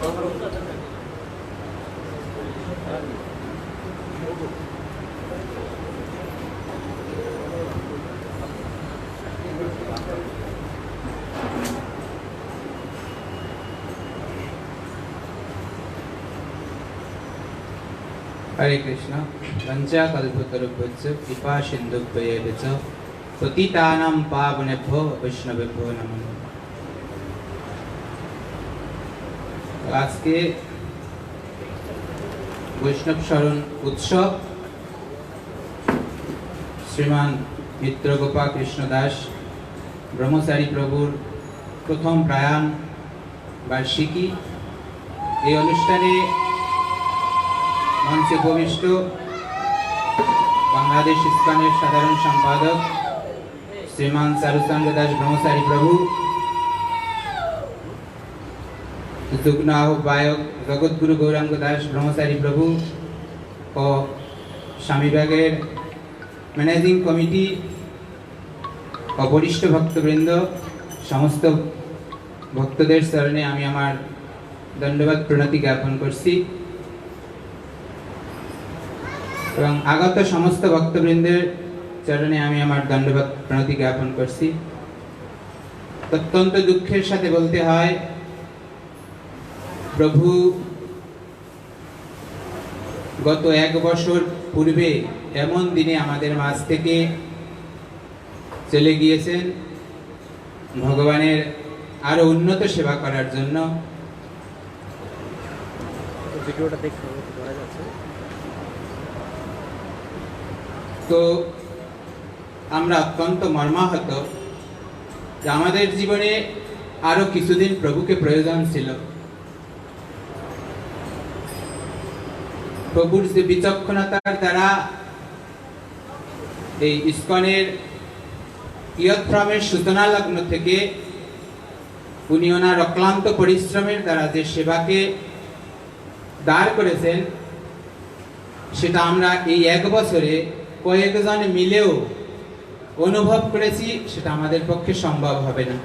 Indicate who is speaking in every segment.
Speaker 1: हरे कृष्ण वंचा कल्पतरुभ्यश्च कृपा सिन्धुभ्यैव च पतितानां पावनेभ्यो वैष्णवेभ्यो नमः। आज के वैष्णव शरण उत्सव श्रीमान मित्र गोपाल कृष्ण दास ब्रह्मचारी प्रभुर प्रथम प्रयाण बार्षिकी এই অনুষ্ঠানে मंचे उपविष्ट बांग्लादेश इस्कনের साधारण सम्पादक श्रीमान चारुचंद्र दास ब्रह्मचारी प्रभु, जुग्न आह्वायक जगतगुरु गौरांग दास ब्रह्मचारी प्रभु और स्वामी विवेकेर मैनेजिंग कमिटी और वरिष्ठ भक्तवृंद समस्त भक्तদের चरणे आमी आमार धन्यवाद प्रणति ज्ञापन करছি এবং আগত সমস্ত ভক্তবৃন্দের চরণে আমি আমার ধন্যবাদ প্রণতি জ্ঞাপন করছি। অত্যন্ত দুঃখের সাথে বলতে হয় প্রভু গত এক বছর পূর্বে এমন দিনে আমাদের মাঝ থেকে চলে গিয়েছেন ভগবানের আরো উন্নত সেবা করার জন্য। ভিডিওটা দেখতে পাওয়া যাচ্ছে। তো আমরা অত্যন্ত মর্মাহত যে আমাদের জীবনে আরো কিছুদিন প্রভুকে প্রয়োজন ছিল। প্রভুর যে বিচক্ষণতার দ্বারা এই ইস্কনের ইয়ত্রমের সূচনা লগ্ন থেকে উনি ওনার অক্লান্ত পরিশ্রমের দ্বারা যে সেবাকে দাঁড় করেছেন সেটা আমরা এই এক বছরে কয়েকজন মিলেও অনুভব করেছি, সেটা আমাদের পক্ষে সম্ভব হবে না।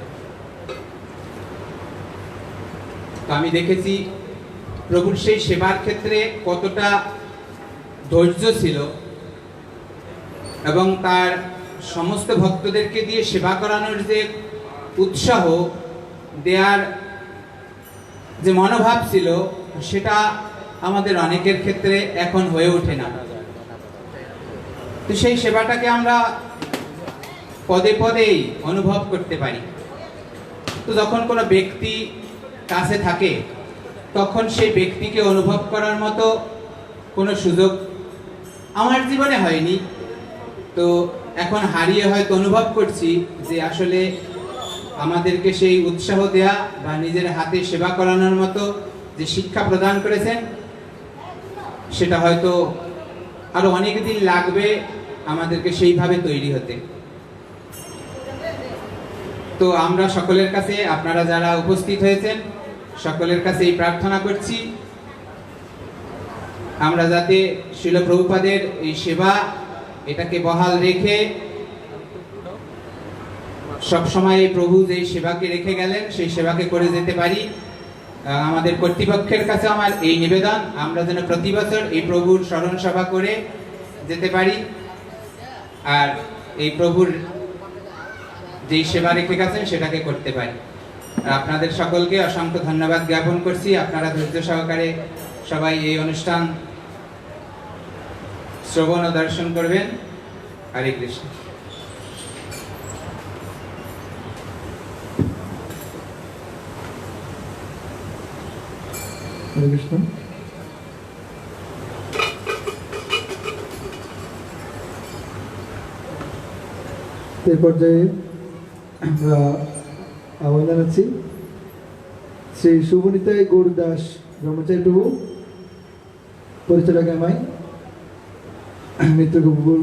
Speaker 1: আমি দেখেছি প্রভুর সেই সেবার ক্ষেত্রে কতটা ধৈর্য ছিল এবং তার সমস্ত ভক্তদেরকে দিয়ে সেবা করানোর যে উৎসাহ দেওয়ার যে মনোভাব ছিল সেটা আমাদের অনেকের ক্ষেত্রে এখন হয়ে ওঠে না। তো সেই সেবাটাকে আমরা পদে পদেই অনুভব করতে পারি। তো যখন কোনো ব্যক্তি কাছে থাকে তখন সেই ব্যক্তিকে অনুভব করার মতো কোনো সুযোগ আমার জীবনে হয়নি। তো এখন হারিয়ে হয়তো অনুভব করছি যে আসলে আমাদেরকে সেই উৎসাহ দেয়া বা নিজের হাতে সেবা করানোর মতো যে শিক্ষা প্রদান করেছেন সেটা হয়তো আরো অনেক দিন লাগবে আমাদেরকে সেইভাবে তৈরি হতে। তো আমরা সকলের কাছে, আপনারা যারা উপস্থিত হয়েছেন সকলের কাছে এই প্রার্থনা করছি আমরা যাতে শ্রীল প্রভুপাদের এই সেবা এটাকে বহাল রেখে সব সময় প্রভু যে সেবাকে রেখে গেলেন সেই সেবাকে করে যেতে পারি। আমাদের কর্তৃপক্ষের কাছে আমার এই নিবেদন, আমরা যেন প্রতি বছর এই প্রভুর স্মরণ সভা করে যেতে পারি আর এই প্রভুর যেই সেবা রেখে গেছেন সেটাকে করতে পারি। আপনাদের সকলকে অসংখ্য ধন্যবাদ জ্ঞাপন করছি। আপনারা ধৈর্য সহকারে সবাই এই অনুষ্ঠান শ্রবণ ও দর্শন করবেন। হরে কৃষ্ণ।
Speaker 2: হরে কৃষ্ণ। এই পর্যায়ে আমরা আহ্বান জানাচ্ছি শ্রী শুভনিতাই গৌরদাস ব্রহ্মচারী প্রভু পরিচালক আমায় মিত্র প্রভুর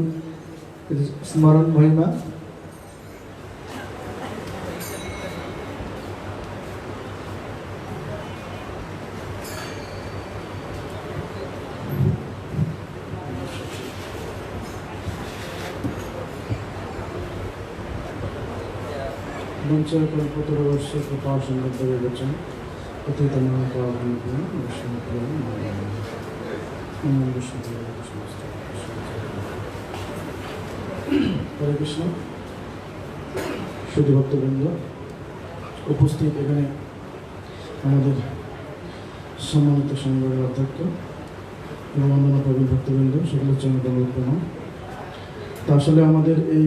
Speaker 2: স্মরণ মহিমা।
Speaker 3: অতীতমান পাবন হরে কৃষ্ণ। শুধু ভক্তবৃন্দ উপস্থিত, এখানে আমাদের সম্মানিত সংঘের অধ্যক্ষ এবং অন্যান্য প্রবীণ ভক্তবৃন্দ সকলের চরণে প্রণাম। তা আসলে আমাদের এই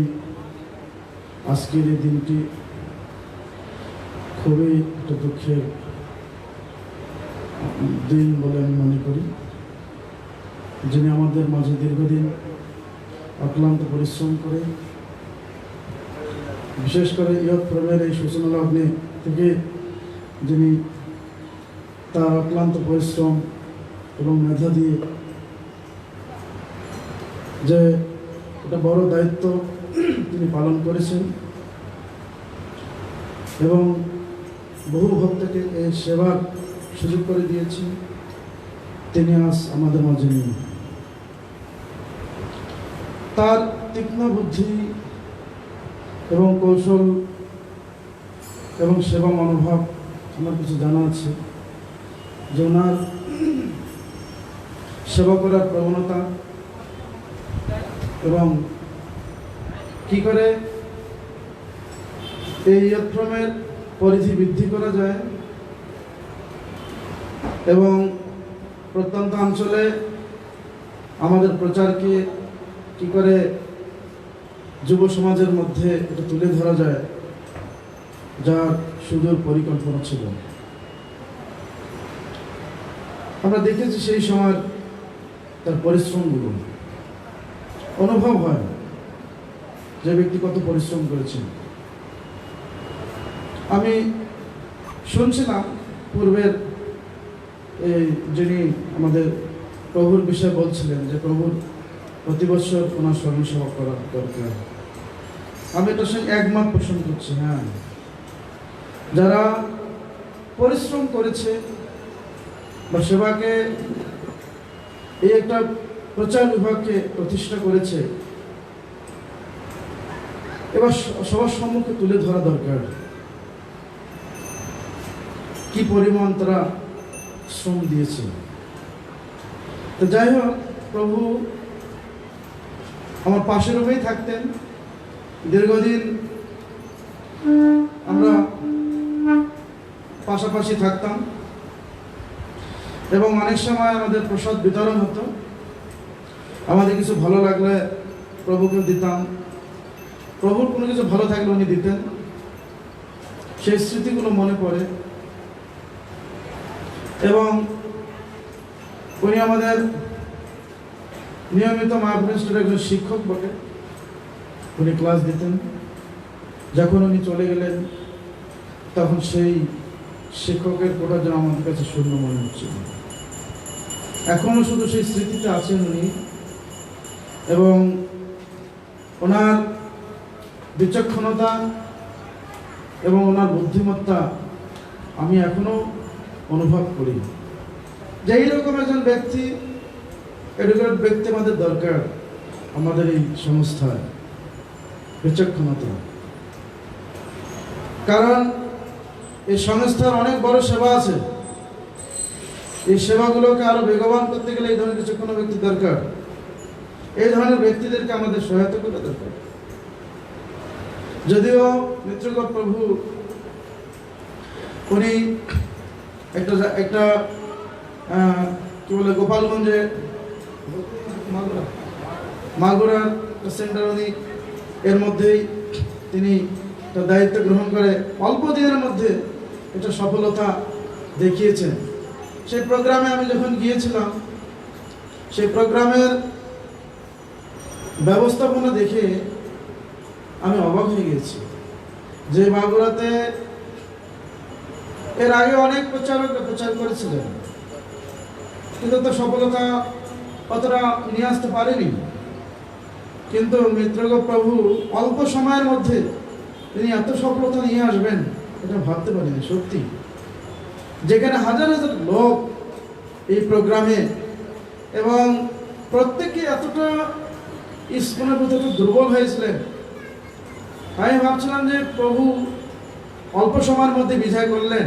Speaker 3: আজকের এই দিনটি খুবই একটা দুঃখের দিন বলে আমি মনে করি। যিনি আমাদের মাঝে দীর্ঘদিন অক্লান্ত পরিশ্রম করে, বিশেষ করে ইয়ত প্রেমের এই সূচনা লগ্নে থেকে যিনি তার অক্লান্ত পরিশ্রম এবং মেধা দিয়ে যে একটা বড় দায়িত্ব তিনি পালন করেছেন এবং বহু ভক্তকে এই সেবার সুযোগ করে দিয়েছেন, তিনি আজ আমাদের মাঝে নেই। তার তীক্ষ্ণ বুদ্ধি এবং কৌশল এবং সেবা মনোভাব আমার কিছু জানা আছে, যে ওনার সেবা করার প্রবণতা এবং কি করে এই ইয়ত্রমের পরিধি বৃদ্ধি করা যায় এবং প্রত্যন্ত অঞ্চলে আমাদের প্রচারকে কি করে যুব সমাজের মধ্যে এটা তুলে ধরা যায়, যার সুদূর পরিকল্পনা ছিল। আমরা দেখেছি সেই সময় তার পরিশ্রমগুলো অনুভব হয়, যে ব্যক্তি কত পরিশ্রম করেছেন। আমি শুনছিলাম পূর্বের এই যিনি আমাদের প্রভুর বিষয়ে বলছিলেন, যে প্রভুর প্রতি বছর ওনার স্মরণসভা করা দরকার। আমি এটার সঙ্গে একমত পোষণ করছি। হ্যাঁ, যারা পরিশ্রম করেছে বা সেবাকে এই একটা প্রচার বিভাগকে প্রতিষ্ঠা করেছে, এবার সবার সম্মুখে তুলে ধরা দরকার কি পরিমাণ তারা শ্রম দিয়েছে। তো যাই হোক, প্রভু আমার পাশের রুমেই থাকতেন দীর্ঘদিন, আমরা পাশাপাশি থাকতাম এবং অনেক সময় আমাদের প্রসাদ বিতরণ হতো। আমাদের কিছু ভালো লাগলে প্রভুকে দিতাম, প্রভুর কোনো কিছু ভালো থাকলে উনি দিতেন। সেই স্মৃতিগুলো মনে পড়ে এবং উনি আমাদের নিয়মিত মায়াপুরের একজন শিক্ষক বটে। উনি ক্লাস দিতেন। যখন উনি চলে গেলেন তখন সেই শিক্ষকের কোটা যেন আমাদের কাছে শূন্য মনে হচ্ছিল। এখনো শুধু সেই স্মৃতিতে আছেন উনি, এবং ওনার বিচক্ষণতা এবং ওনার বুদ্ধিমত্তা আমি এখনো অনুভব করি। যে এইরকম একজন ব্যক্তি, এডুকেটেড ব্যক্তি আমাদের দরকার আমাদের এই সংস্থায়, বিচক্ষণতা। কারণ এই সংস্থার অনেক বড় সেবা আছে, এই সেবাগুলোকে আরো বেগবান করতে গেলে এই ধরনের বিচক্ষণ ব্যক্তি দরকার। এই ধরনের ব্যক্তিদেরকে আমাদের সহায়তা করা দরকার। যদিও মিত্রগোপ প্রভু উনি একটা কি বলে গোপালগঞ্জে মাগুরার সেন্টার, উনি এর মধ্যেই তিনি তার দায়িত্ব গ্রহণ করে অল্প দিনের মধ্যে এটা সফলতা দেখিয়েছেন। সেই প্রোগ্রামে আমি যখন গিয়েছিলাম, সেই প্রোগ্রামের ব্যবস্থাপনা দেখে আমি অবাক হয়ে গেছি। যে মাগুরাতে এর আগে অনেক প্রচারকরা প্রচার করেছিলেন, কিন্তু তো সফলতা অতটা নিয়ে আসতে পারেনি। কিন্তু মিত্রগোপ প্রভু অল্প সময়ের মধ্যে তিনি এত সফলতা নিয়ে আসবেন এটা ভাবতে পারিনি। সত্যি, যেখানে হাজার হাজার লোক এই প্রোগ্রামে, এবং প্রত্যেকে এতটা ইস্কনের প্রতি এত দুর্বল হয়েছিলেন, আমি ভাবছিলাম যে প্রভু অল্প সময়ের মধ্যে বিজয় করলেন,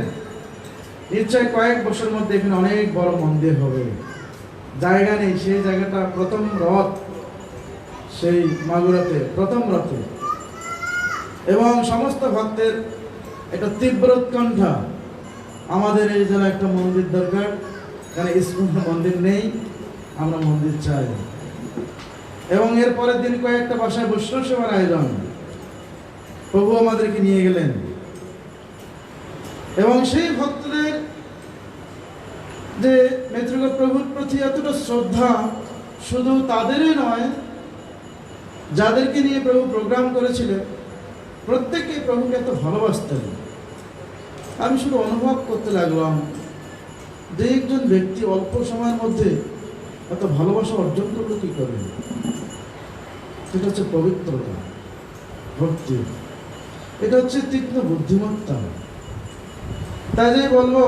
Speaker 3: নিশ্চয় কয়েক বছর মধ্যে এখানে অনেক বড় মন্দির হবে, জায়গা নেই, সেই জায়গাটা প্রথম রথ সেই মাগুরাতে প্রথম রথে, এবং সমস্ত ভক্তের একটা তীব্র উৎকণ্ঠা আমাদের এই জন্য একটা মন্দির দরকার, কারণ ইস্কনের মন্দির নেই, আমরা মন্দির চাই। এবং এর পরের দিন কয়েকটা বাসায় বৈষ্ণব সেবার আয়োজন, প্রভু আমাদেরকে নিয়ে গেলেন। এবং সেই ভক্তদের যে নেত্রগোপ প্রভুর প্রতি এতটা শ্রদ্ধা, শুধু তাদেরই নয়, যাদেরকে নিয়ে প্রভু প্রোগ্রাম করেছিলেন প্রত্যেককে প্রভুকে এত ভালোবাসতেন। আমি শুধু অনুভব করতে লাগলাম যে একজন ব্যক্তি অল্প সময়ের মধ্যে এত ভালোবাসা অর্জন করলো কি করে। সেটা হচ্ছে পবিত্রতা, ভক্তি, এটা হচ্ছে তীক্ষ্ণ বুদ্ধিমত্তা। তাই যে বলবো,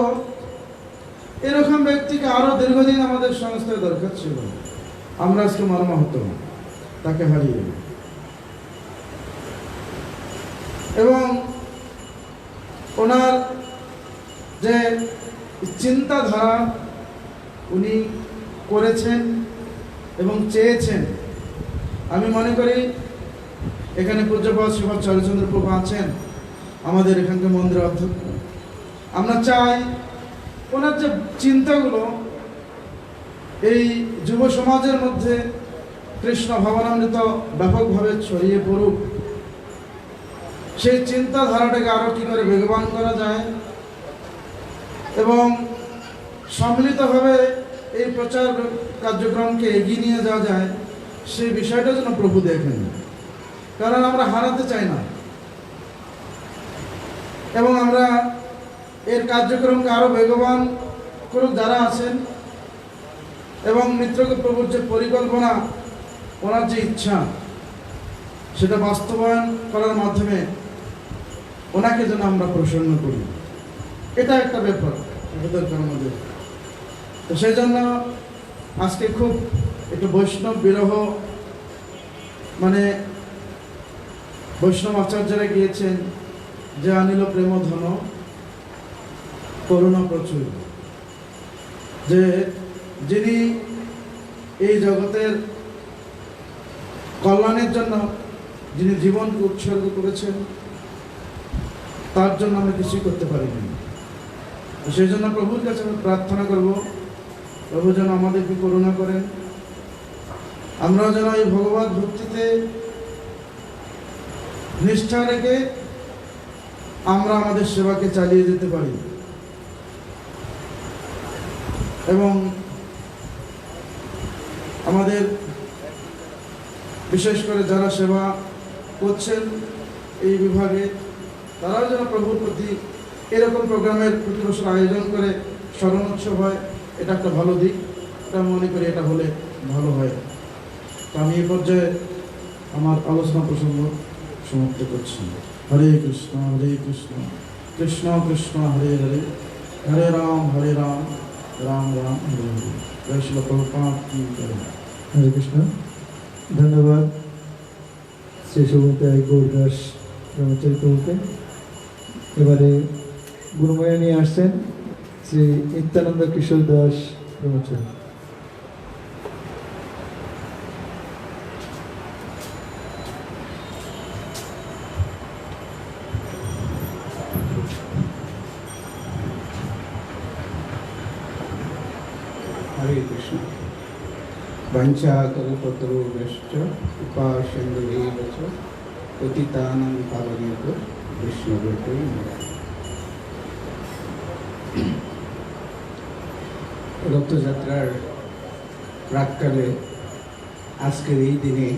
Speaker 3: এরকম ব্যক্তিকে আরো দীর্ঘদিন আমাদের সংস্থায় দরকার ছিল। আমরা আজকে মর্মাহত তাকে হারিয়ে। এবং ওনার যে চিন্তাধারা উনি করেছেন এবং চেয়েছেন, আমি মনে করি এখানে পূজ্যপাদ শ্রীপাদ চরচন্দ্র প্রভু আছেন, আমাদের এখানকার মন্দির অধ্যক্ষ। আমরা চাই ওনার যে চিন্তাগুলো এই যুব সমাজের মধ্যে কৃষ্ণ ভাবনামৃত ব্যাপকভাবে ছড়িয়ে পড়ুক, সেই চিন্তাধারাটাকে আরো কি করে বেগবান করা যায় এবং সম্মিলিতভাবে এই প্রচার কার্যক্রমকে এগিয়ে নিয়ে যাওয়া যায়, সেই বিষয়টা যেন প্রভু দেখেন। কারণ আমরা হারাতে চাই না, এবং আমরা এর কার্যক্রমকে আরো বেগবান করুক যারা আছেন, এবং নেত্রগোপ প্রভুর যে পরিকল্পনা, ওনার যে ইচ্ছা, সেটা বাস্তবায়ন করার মাধ্যমে ওনাকে যেন আমরা প্রসন্ন করি। এটা একটা ব্যাপার দরকার আমাদের। তো সেই জন্য আজকে খুব একটু বৈষ্ণব বিরহ, মানে বৈষ্ণব আচার্যরা গিয়েছেন যে আনিল প্রেম ধন করুণা প্রচুর, যে যিনি এই জগতের কল্যাণের জন্য যিনি জীবনকে উৎসর্গ করেছেন, তার জন্য আমরা কিছুই করতে পারিনি। সেই জন্য প্রভুর কাছে আমি প্রার্থনা করব, প্রভু যেন আমাদেরকে করুণা করেন, আমরাও যেন এই ভগবত ভক্তিতে নিষ্ঠা রেখে আমরা আমাদের সেবাকে চালিয়ে যেতে পারি। এবং আমাদের বিশেষ করে যারা সেবা করছেন এই বিভাগে, তারাও যেন প্রভুর প্রতি এরকম প্রোগ্রামের প্রতি বছর আয়োজন করে স্মরণ উৎসব হয়, এটা একটা ভালো দিক। এটা মনে করি এটা হলে ভালো হয়। তো আমি এই পর্যায়ে আমার আলোচনা প্রসঙ্গ সমাপ্ত করছি। হরে কৃষ্ণ কৃষ্ণ কৃষ্ণ হরে হরে, হরে রাম রাম রাম হরে হরে। জয় শ্রীল প্রভুপাদ কি জয়।
Speaker 2: হরে কৃষ্ণ। ধন্যবাদ শ্রী সুবনিতাই গৌরদাস ব্রহ্মচারী প্রভুকে। এবারে গুরুময়া নিয়ে আসছেন শ্রী নিত্যানন্দ কিশোর দাস ব্রহ্মচারী।
Speaker 1: হরে কৃষ্ণ। বঞ্চাকল্পতরুভ্যশ্চ কৃপা সিন্ধুভ্যেব চ পতিতানাং পাবনেভ্যো বৈষ্ণবেভ্যো নমঃ। রথযাত্রার প্রাক্কালে আজকের এই দিনে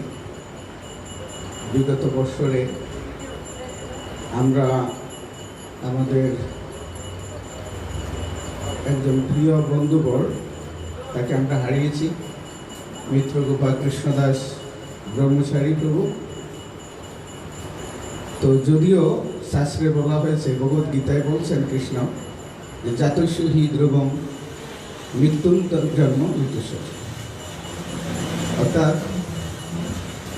Speaker 1: বিগত বৎসরে আমরা আমাদের একজন প্রিয় বন্ধুবর, তাকে আমরা হারিয়েছি, মিত্রগোপাল কৃষ্ণদাস ব্রহ্মচারী প্রভু। তো যদিও শাস্ত্রে বলা হয়েছে, ভগবদ্গীতায় বলছেন কৃষ্ণ যে জাতস্য হি ধ্রুবম মৃত্যুর জন্ম মৃত্যুস, অর্থাৎ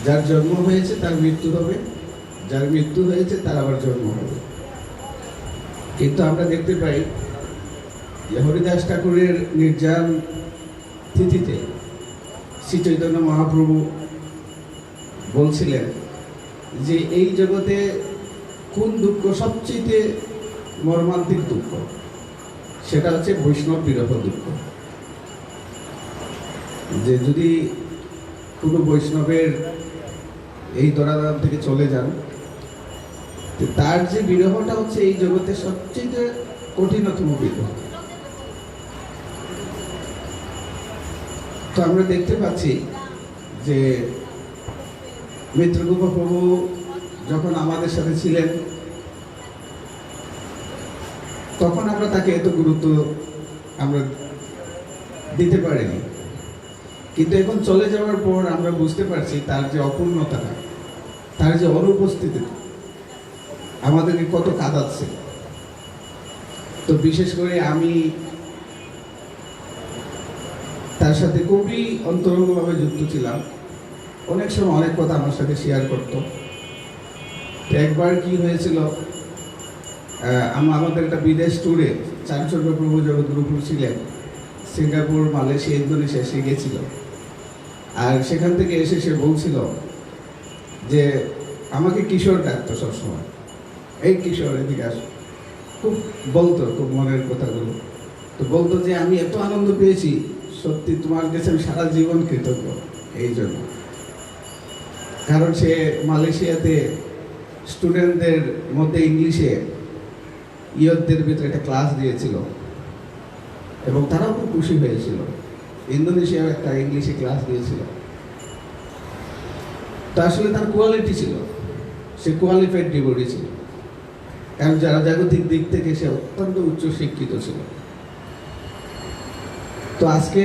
Speaker 1: যার জন্ম হয়েছে তার মৃত্যু হবে, যার মৃত্যু হয়েছে তার আবার জন্ম হবে। কিন্তু আমরা দেখতে পাই
Speaker 4: যে হরিদাস ঠাকুরের নির্যান তিথিতে শ্রী চৈতন্য মহাপ্রভু বলছিলেন যে এই জগতে কোন দুঃখ সবচেয়ে মর্মান্তিক দুঃখ, সেটা হচ্ছে বৈষ্ণব বিরহ দুঃখ। যে যদি কোনো বৈষ্ণবের এই ধরাধাম থেকে চলে যান, তো তার যে বিরহটা হচ্ছে এই জগতে সবচেয়ে কঠিনতম বিরহ। তো আমরা দেখতে পাচ্ছি যে মিত্রগোপা প্রভু যখন আমাদের সাথে ছিলেন, তখন আমরা তাকে এত গুরুত্ব আমরা দিতে পারিনি, কিন্তু এখন চলে যাওয়ার পর আমরা বুঝতে পারছি তার যে অপূর্ণতাটা, তার যে অনুপস্থিতি আমাদেরকে কত কাঁদাচ্ছে। তো বিশেষ করে আমি তার সাথে খুবই অন্তরঙ্গভাবে যুক্ত ছিলাম। অনেক সময় অনেক কথা আমার সাথে শেয়ার করতো। তো একবার কি হয়েছিল, আমাদের একটা বিদেশ ট্যুরে চাঞ্চল্য প্রভু জগৎগুরুপুর ছিলেন, সিঙ্গাপুর, মালয়েশিয়া, ইন্দোনেশিয়া সে গেছিল। আর সেখান থেকে এসে সে বলছিল যে আমাকে কিশোর ডাকতো সবসময়, এই কিশোর এদিকে আস, খুব বলতো খুব মনের কথাগুলো। তো বলতো যে আমি এত আনন্দ পেয়েছি, সত্যি তোমার কাছে আমি সারা জীবন কৃতজ্ঞ এই জন্য। কারণ সে মালয়েশিয়াতে স্টুডেন্টদের মধ্যে ইংলিশে ইয়তদের ভিতরে একটা ক্লাস দিয়েছিল এবং তারাও খুব খুশি হয়েছিল। ইন্দোনেশিয়াও একটা ইংলিশে ক্লাস দিয়েছিল। তো আসলে তার কোয়ালিটি ছিল, সে কোয়ালিফাইড ডিভোটি ছিল, কারণ যারা জাগতিক দিক থেকে সে অত্যন্ত উচ্চ শিক্ষিত ছিল। তো আজকে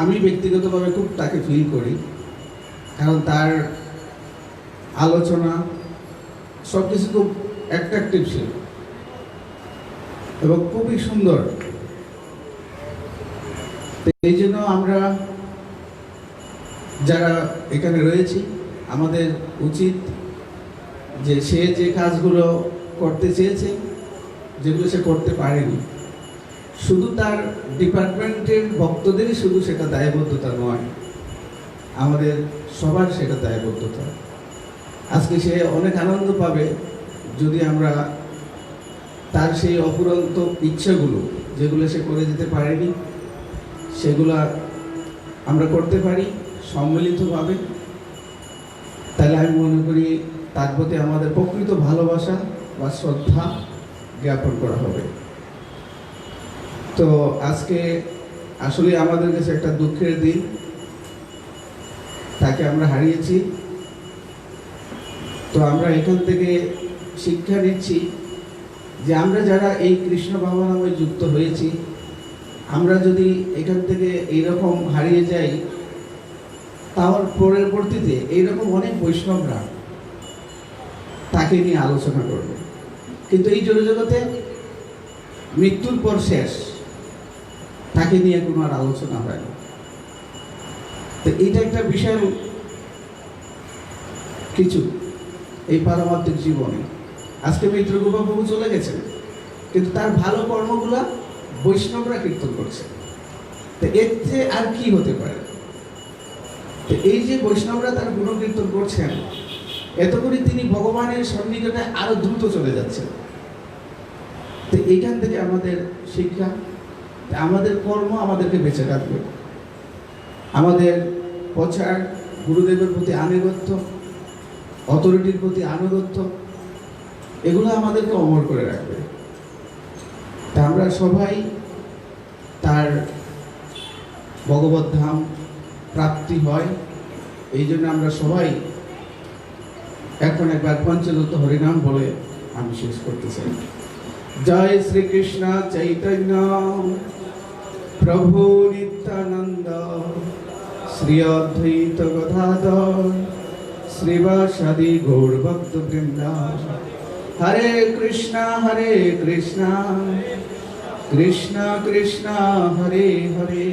Speaker 4: আমি ব্যক্তিগতভাবে খুব তাকে ফিল করি, কারণ তার আলোচনা সব কিছু খুব অ্যাট্রাকটিভ ছিল এবং খুবই সুন্দর। এই জন্য আমরা যারা এখানে রয়েছি, আমাদের উচিত যে সে যে কাজগুলো করতে চেয়েছে, যেগুলো সে করতে পারেনি, শুধু তার ডিপার্টমেন্টের ভক্তদেরই শুধু সেটা দায়বদ্ধতা নয়, আমাদের সবার সেটা দায়বদ্ধতা। আজকে সে অনেক আনন্দ পাবে যদি আমরা তার সেই অফুরন্ত ইচ্ছাগুলো, যেগুলো সে করে যেতে পারেনি, সেগুলো আমরা করতে পারি সম্মিলিতভাবে। তাহলে আমি মনে করি তার প্রতি আমাদের প্রকৃত ভালোবাসা বা শ্রদ্ধা জ্ঞাপন করা হবে। তো আজকে আসলে আমাদের কাছে একটা দুঃখের দিন, তাকে আমরা হারিয়েছি। তো আমরা এখান থেকে শিক্ষা নিচ্ছি যে আমরা যারা এই কৃষ্ণ ভাবনাময় যুক্ত হয়েছি, আমরা যদি এখান থেকে এইরকম হারিয়ে যাই, তার পরবর্তীতে এইরকম অনেক বৈষ্ণবরা তাকে নিয়ে আলোচনা করবে, কিন্তু এই জগতে মৃত্যুর পর শেষ, তাকে নিয়ে কোনো আর আলোচনা হয় না। তো এটা একটা বিশাল কিছু এই পারমাত্মিক জীবনে। আজকে মিত্রগোপা প্রভু চলে গেছেন, কিন্তু তার ভালো কর্মগুলা বৈষ্ণবরা কীর্তন করছে। তো এর চেয়ে আর কি হতে পারে? তো এই যে বৈষ্ণবরা তার গুণকীর্তন করছেন, এত করে তিনি ভগবানের সন্নিকটে আরো দ্রুত চলে যাচ্ছেন। তো এইখান থেকে আমাদের শিক্ষা, আমাদের কর্ম আমাদেরকে বেঁচে রাখবে, আমাদের প্রচার, গুরুদেবের প্রতি আনুগত্য, অথরিটির প্রতি আনুগত্য, এগুলো আমাদেরকে অমর করে রাখবে। তা আমরা সবাই তার ভগবত ধাম প্রাপ্তি হয়, এই জন্য আমরা সবাই এখন একবার পঞ্চদত্ত হরিনাম বলে আমি শেষ করতে চাই। জয় শ্রীকৃষ্ণ চৈতন্য প্রভু নিত্যানন্দ, শ্রী অদ্বৈত গদাধর শ্রীবাসাদি গৌর ভক্ত বৃন্দ। হরে কৃষ্ণ কৃষ্ণ কৃষ্ণ হরে হরে,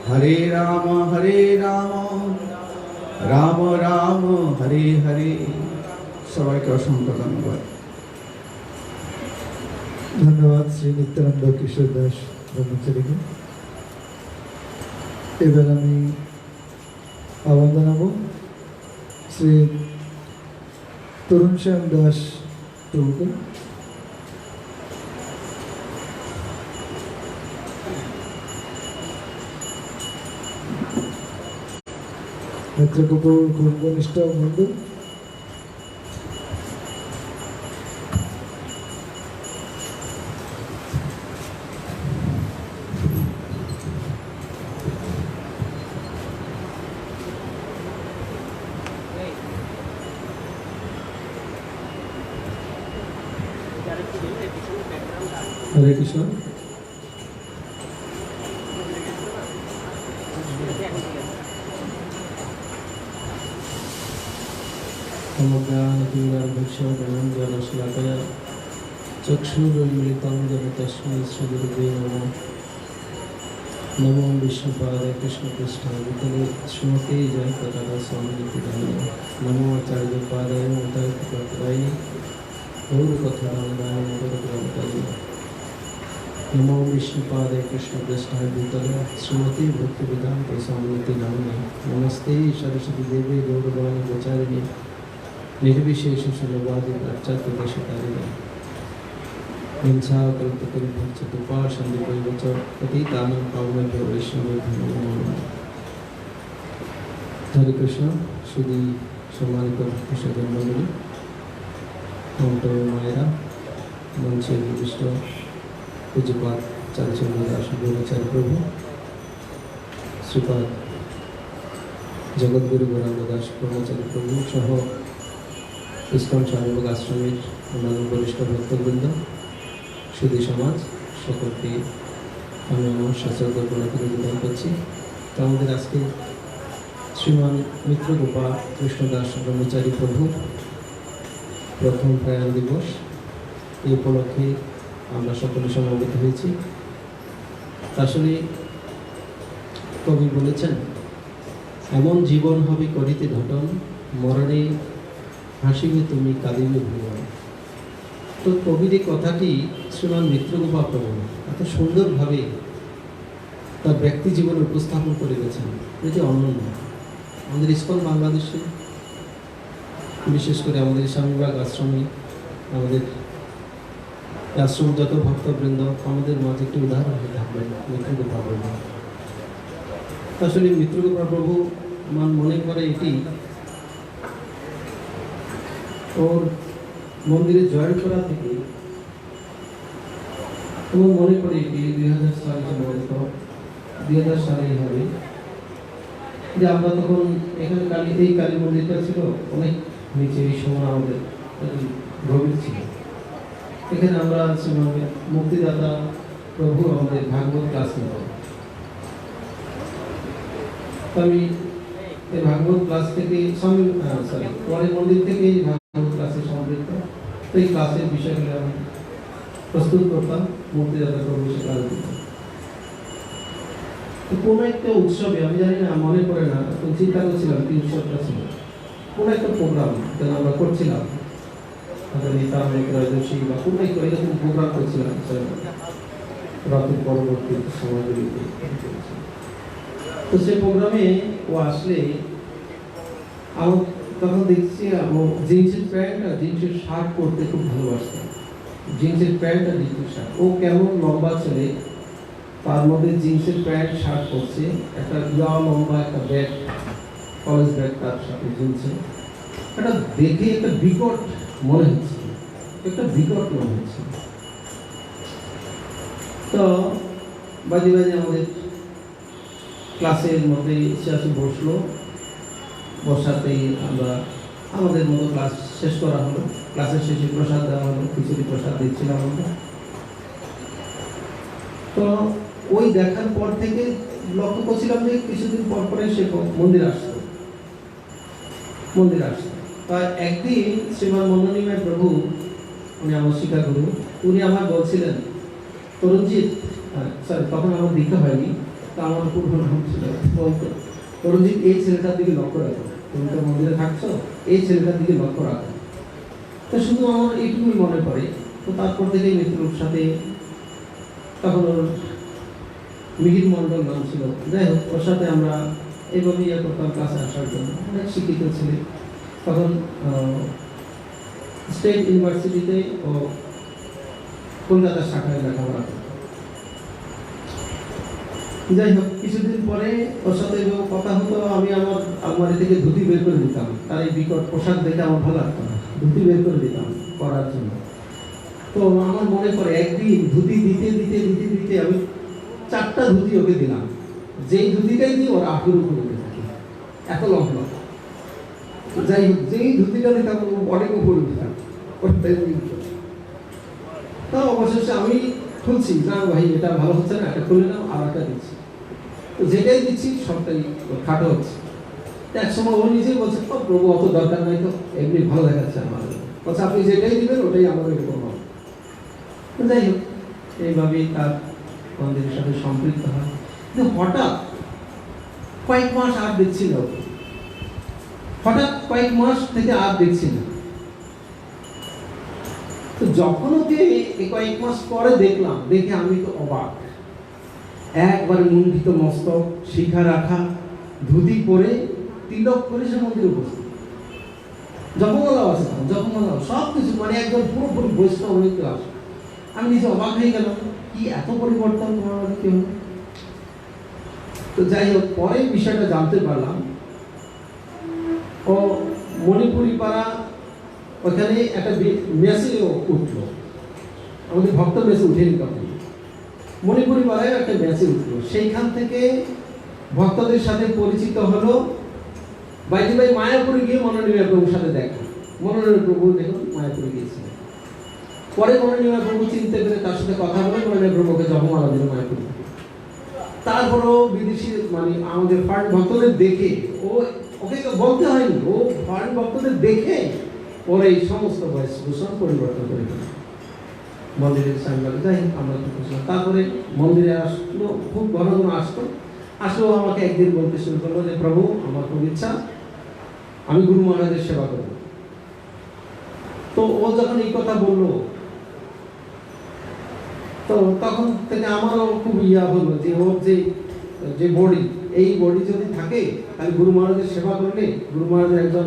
Speaker 4: হরে রাম রাম রাম হরে হরে। সবাইকে অসংখ্য ধন্যবাদ।
Speaker 2: ধন্যবাদ শ্রী নিত্যানন্দ কিশোর দাস ব্রহ্মচারীকে। এবার আমি আহ্বান জানাবো শ্রী তরুণ শ্যাম দাস প্রভুকে। নেত্রকপুর খুব ঘনিষ্ঠ বন্ধু। হরে কৃষ্ণ।
Speaker 5: समज्ञानतिमिरान्धक्षज्ञानश्लाकया चक्षुरुन्मिलितं येन तस्मै श्रीगुरुवे नमः। नमो विष्णुपादाय कृष्णपृष्ठाय भूतले श्रीमते जयप्रकाश स्वामिनिधिनामिने। नमो आचार्यपादाय मोदायितपात्राय गौरकथारामदाय मोदकग्रामकारिणे। नमो विष्णुपादाय कृष्णपृष्ठाय भूतले श्रीमते भक्तिवेदान्त स्वामिनिधिनामिने। नमस्ते सरस्वती देवी गौरवाणी प्रचारिणे निर्विशेष शून्यवादी पाश्चात्य देशकारिणे। हिंसाकल्पतरुभक्षतुपाशन्दिवैवच पतितानां पावनेभ्यो वैष्णवेभ्यो नमो नमः। हरे कृष्ण। श्री सम्मानित भक्तसज्जन मंडली, ममता मायरा, मंचे विशिष्ट पूज्यपाद चारुचंद्र दास ब्रह्मचारी प्रभु, श्रीपाद जगद्गुरु गौरांग दास ब्रह्मचारी प्रभु सह इस्कन शाहबाग आश्रमेर अन्यान्य वरिष्ठ भक्तबृंद, সুধী সমাজ সকলকে আমি আমার সশ্রদ্ধ প্রণতি নিবেদন করছি। তো আমাদের আজকে শ্রীমান মিত্রগোপা কৃষ্ণদাস ব্রহ্মচারী প্রভু প্রথম প্রয়াণ দিবস, এই উপলক্ষে আমরা সকলে সমবেত হয়েছি। আসলে কবি বলেছেন, এমন জীবন হবে করিতে ঘটন, মরণে হাসিবে তুমি কাঁদিবে ভুবন। তো কবির এই কথাটি শ্রীমান মিত্রগোপা প্রভু এত সুন্দরভাবে তার ব্যক্তি জীবনে উপস্থাপন করে গেছেন, এটি অনন্য। আমাদের ইস্কন বাংলাদেশে, বিশেষ করে আমাদের স্বামীবাগ আশ্রমে, আমাদের আশ্রম যত ভক্তবৃন্দ, আমাদের মাঝে একটি উদাহরণ হয়ে থাকবেন মিত্রগোপা প্রভু। আসলে মিত্রগোপা প্রভু মনে করে এটি ওর মন্দিরে জয়েন করা থেকে, এবং মনে করি এটি 2000 সালে সম্ভবত 2000 সালেই হবে, যে আমরা তখন এখানে এই কালী মন্দিরটা ছিল অনেক নিচে, এই সময় আমাদের গভীর ছিল। এখানে আমরা মুক্তিদাতা প্রভু আমাদের ভাগবত ক্লাস নিত। আমি এই ভাগবত ক্লাস থেকে পরের মন্দির থেকে ভাগবত ক্লাসে সম্পৃক্ত। তো এই ক্লাসের বিষয়গুলো আমি প্রস্তুত করতাম, মুক্তিদাতা প্রভু ক্লাস দিতাম। তো কোনো একটা উৎসবে, আমি জানি না, মনে পড়ে না, তো চিন্তা করছিলাম কি উৎসবটা ছিল, কোনো একটা প্রোগ্রাম যেন আমরা করছিলাম, ত্রয়োদশী বা কোনো একটা এরকম প্রোগ্রাম করছিলাম রাতের পরবর্তী সময়গুলিতে। তো সেই প্রোগ্রামে ও আসলে আমার তখন দেখছি জিন্সের প্যান্ট আর জিন্সের শার্ট পরতে খুব ভালোবাসতাম। জিন্সের প্যান্ট আর জিন্সের শার্ট, ও কেমন লম্বা ছেলে, তার মধ্যে জিন্সের প্যান্ট শার্ট পরছে, একটা লম্বা একটা ব্যাগ, কলেজ ব্যাগ তার সাথে ঝুলছে। এটা দেখে একটা বিকট মনে হচ্ছে, তো বাজে আমাদের ক্লাসের মধ্যে এসে বসলো। বসাতেই আমরা আমাদের মতো ক্লাস শেষ করা হলো। ক্লাসের শেষে প্রসাদ দেওয়া হলো, খিচুড়ি প্রসাদ দিচ্ছিলাম আমরা। তো ওই দেখার পর থেকে লক্ষ্য করছিলাম যে কিছুদিন পর পরে সে মন্দির আসতো। তা একদিন শ্রীমান মনোনিময় প্রভু, উনি আমার শিক্ষাগুরু, উনি আমার বলছিলেন, তরুণজিৎ, তখন আমার দীক্ষা হয়নি, তা আমার পূর্ব নাম ছিল, তরুণজিৎ, এই ছেলেটার দিকে লক্ষ্য রাখো, তুমি তো মন্দিরে থাকছো, এই ছেলেটার দিকে লক্ষ্য রাখো। তো শুধু আমার এইটুকুই মনে পড়ে তো তারপর থেকেই মিত্রর সাথে, তখন ওর মিহির মণ্ডল নাম ছিল, যাই হোক ওর সাথে আমরা এইভাবে ইয়ে করতাম ক্লাসে আসার জন্য। অনেক শিক্ষিত ছিলেন তখন। স্টেট ইউনিভার্সিটিতে ও কলকাতার শাখায় লেখাপড়া করত। যাই হোক কিছুদিন পরে ওর সাথে কথা হতো, আমি আমার আলমারি থেকে ধুতি বের করে দিতাম, তার এই বিকট পোশাক দেখে আমার ভালো লাগতো না, ধুতি বের করে দিতাম পরার জন্য। তো আমার মনে পড়ে একদিন ধুতি দিতে দিতে দিতে দিতে আমি 4টা ধুতি ওকে দিলাম, যেই ধুতিটাই দিই ওর আঠুর উপরে উঠে থাকে, এত লম্বা। যাই হোক যেই ধুতিটা দিতাম অনেক উপরে উঠতাম, তা অবশেষে আমি খুলছি, না ভাই এটা ভালো হচ্ছে না, এটা খুলে নাও, আর একটা দিচ্ছি। তো যেটাই দিচ্ছি সবটাই খাটো হচ্ছে। এক সময় ও নিজেই বলছে, ও প্রভু অত দরকার নাই তো, এমনি ভালো দেখাচ্ছে আমার। বলছে আপনি যেটাই দিবেন ওটাই আমাদের এরকম হবে। যাই হোক এইভাবেই তার মন্দিরের সাথে সম্পৃক্ত হয়। কিন্তু হঠাৎ কয়েক মাস আর দেখছি না ওকে, হঠাৎ কয়েক মাস থেকে আর দেখছি না। তো যখন ওকে কয়েক মাস পরে দেখলাম, দেখে আমি তো অবাক। একবারে মুন্ডিত মস্তক, শিখা রাখা, ধুতি পরে, তিলক করে সে মন্দিরে উপস্থিত। জপমালাও আছে, জপমালাও সব কিছু, মানে একদম পুরোপুরি বৈষ্ণব হয়ে ক্লাস। আমি নিজে অবাক হয়ে গেলাম, কি এত পরিবর্তন তোমার মধ্যে কি হলো? তো যাই হোক পরে বিষয়টা জানতে পারলাম, ও মণিপুরি পাড়া ওখানে একটা মেসে উঠলো, আমাদের ভক্ত মেসে উঠেনি তখন, মণিপুরি পাড়ায় একটা মেসে উঠলো। সেইখান থেকে ভক্তদের সাথে পরিচিত হলো। বাইরে ভাই মায়াপুরে গিয়ে মনোনীমা প্রভুর সাথে দেখা, মনোনীমা প্রভু দেখুন মায়াপুরে গিয়েছিলেন। পরে মনোনীমা প্রভু চিনতে পেরে তার সাথে কথা বলে মনোনীমা প্রভুকে জপমালা দিল মায়াপুরে। তারপরও বিদেশি মানে আমাদের ফরেন ভক্তদের দেখে, ওকে বলতে হয়নি, ও ফরেন ভক্তদের দেখে ওর এই সমস্ত বয়সভূষণ পরিবর্তন করে দিল। মন্দিরের সামনে যাই আমরা খুঁজলাম। তারপরে মন্দিরে আসলো, খুব ঘন ঘন আসলো আমাকে একদিন বলতে শুরু করলো যে প্রভু আমার খুব ইচ্ছা আমি গুরু মহারাজের সেবা করব। তো ও যখন এই কথা বললো, তো তখন থেকে আমারও খুব ইয়া হলো যে ওর যে বডি, এই বডি যদি থাকে তাহলে গুরু মহারাজের সেবা করলে, গুরু মহারাজের একজন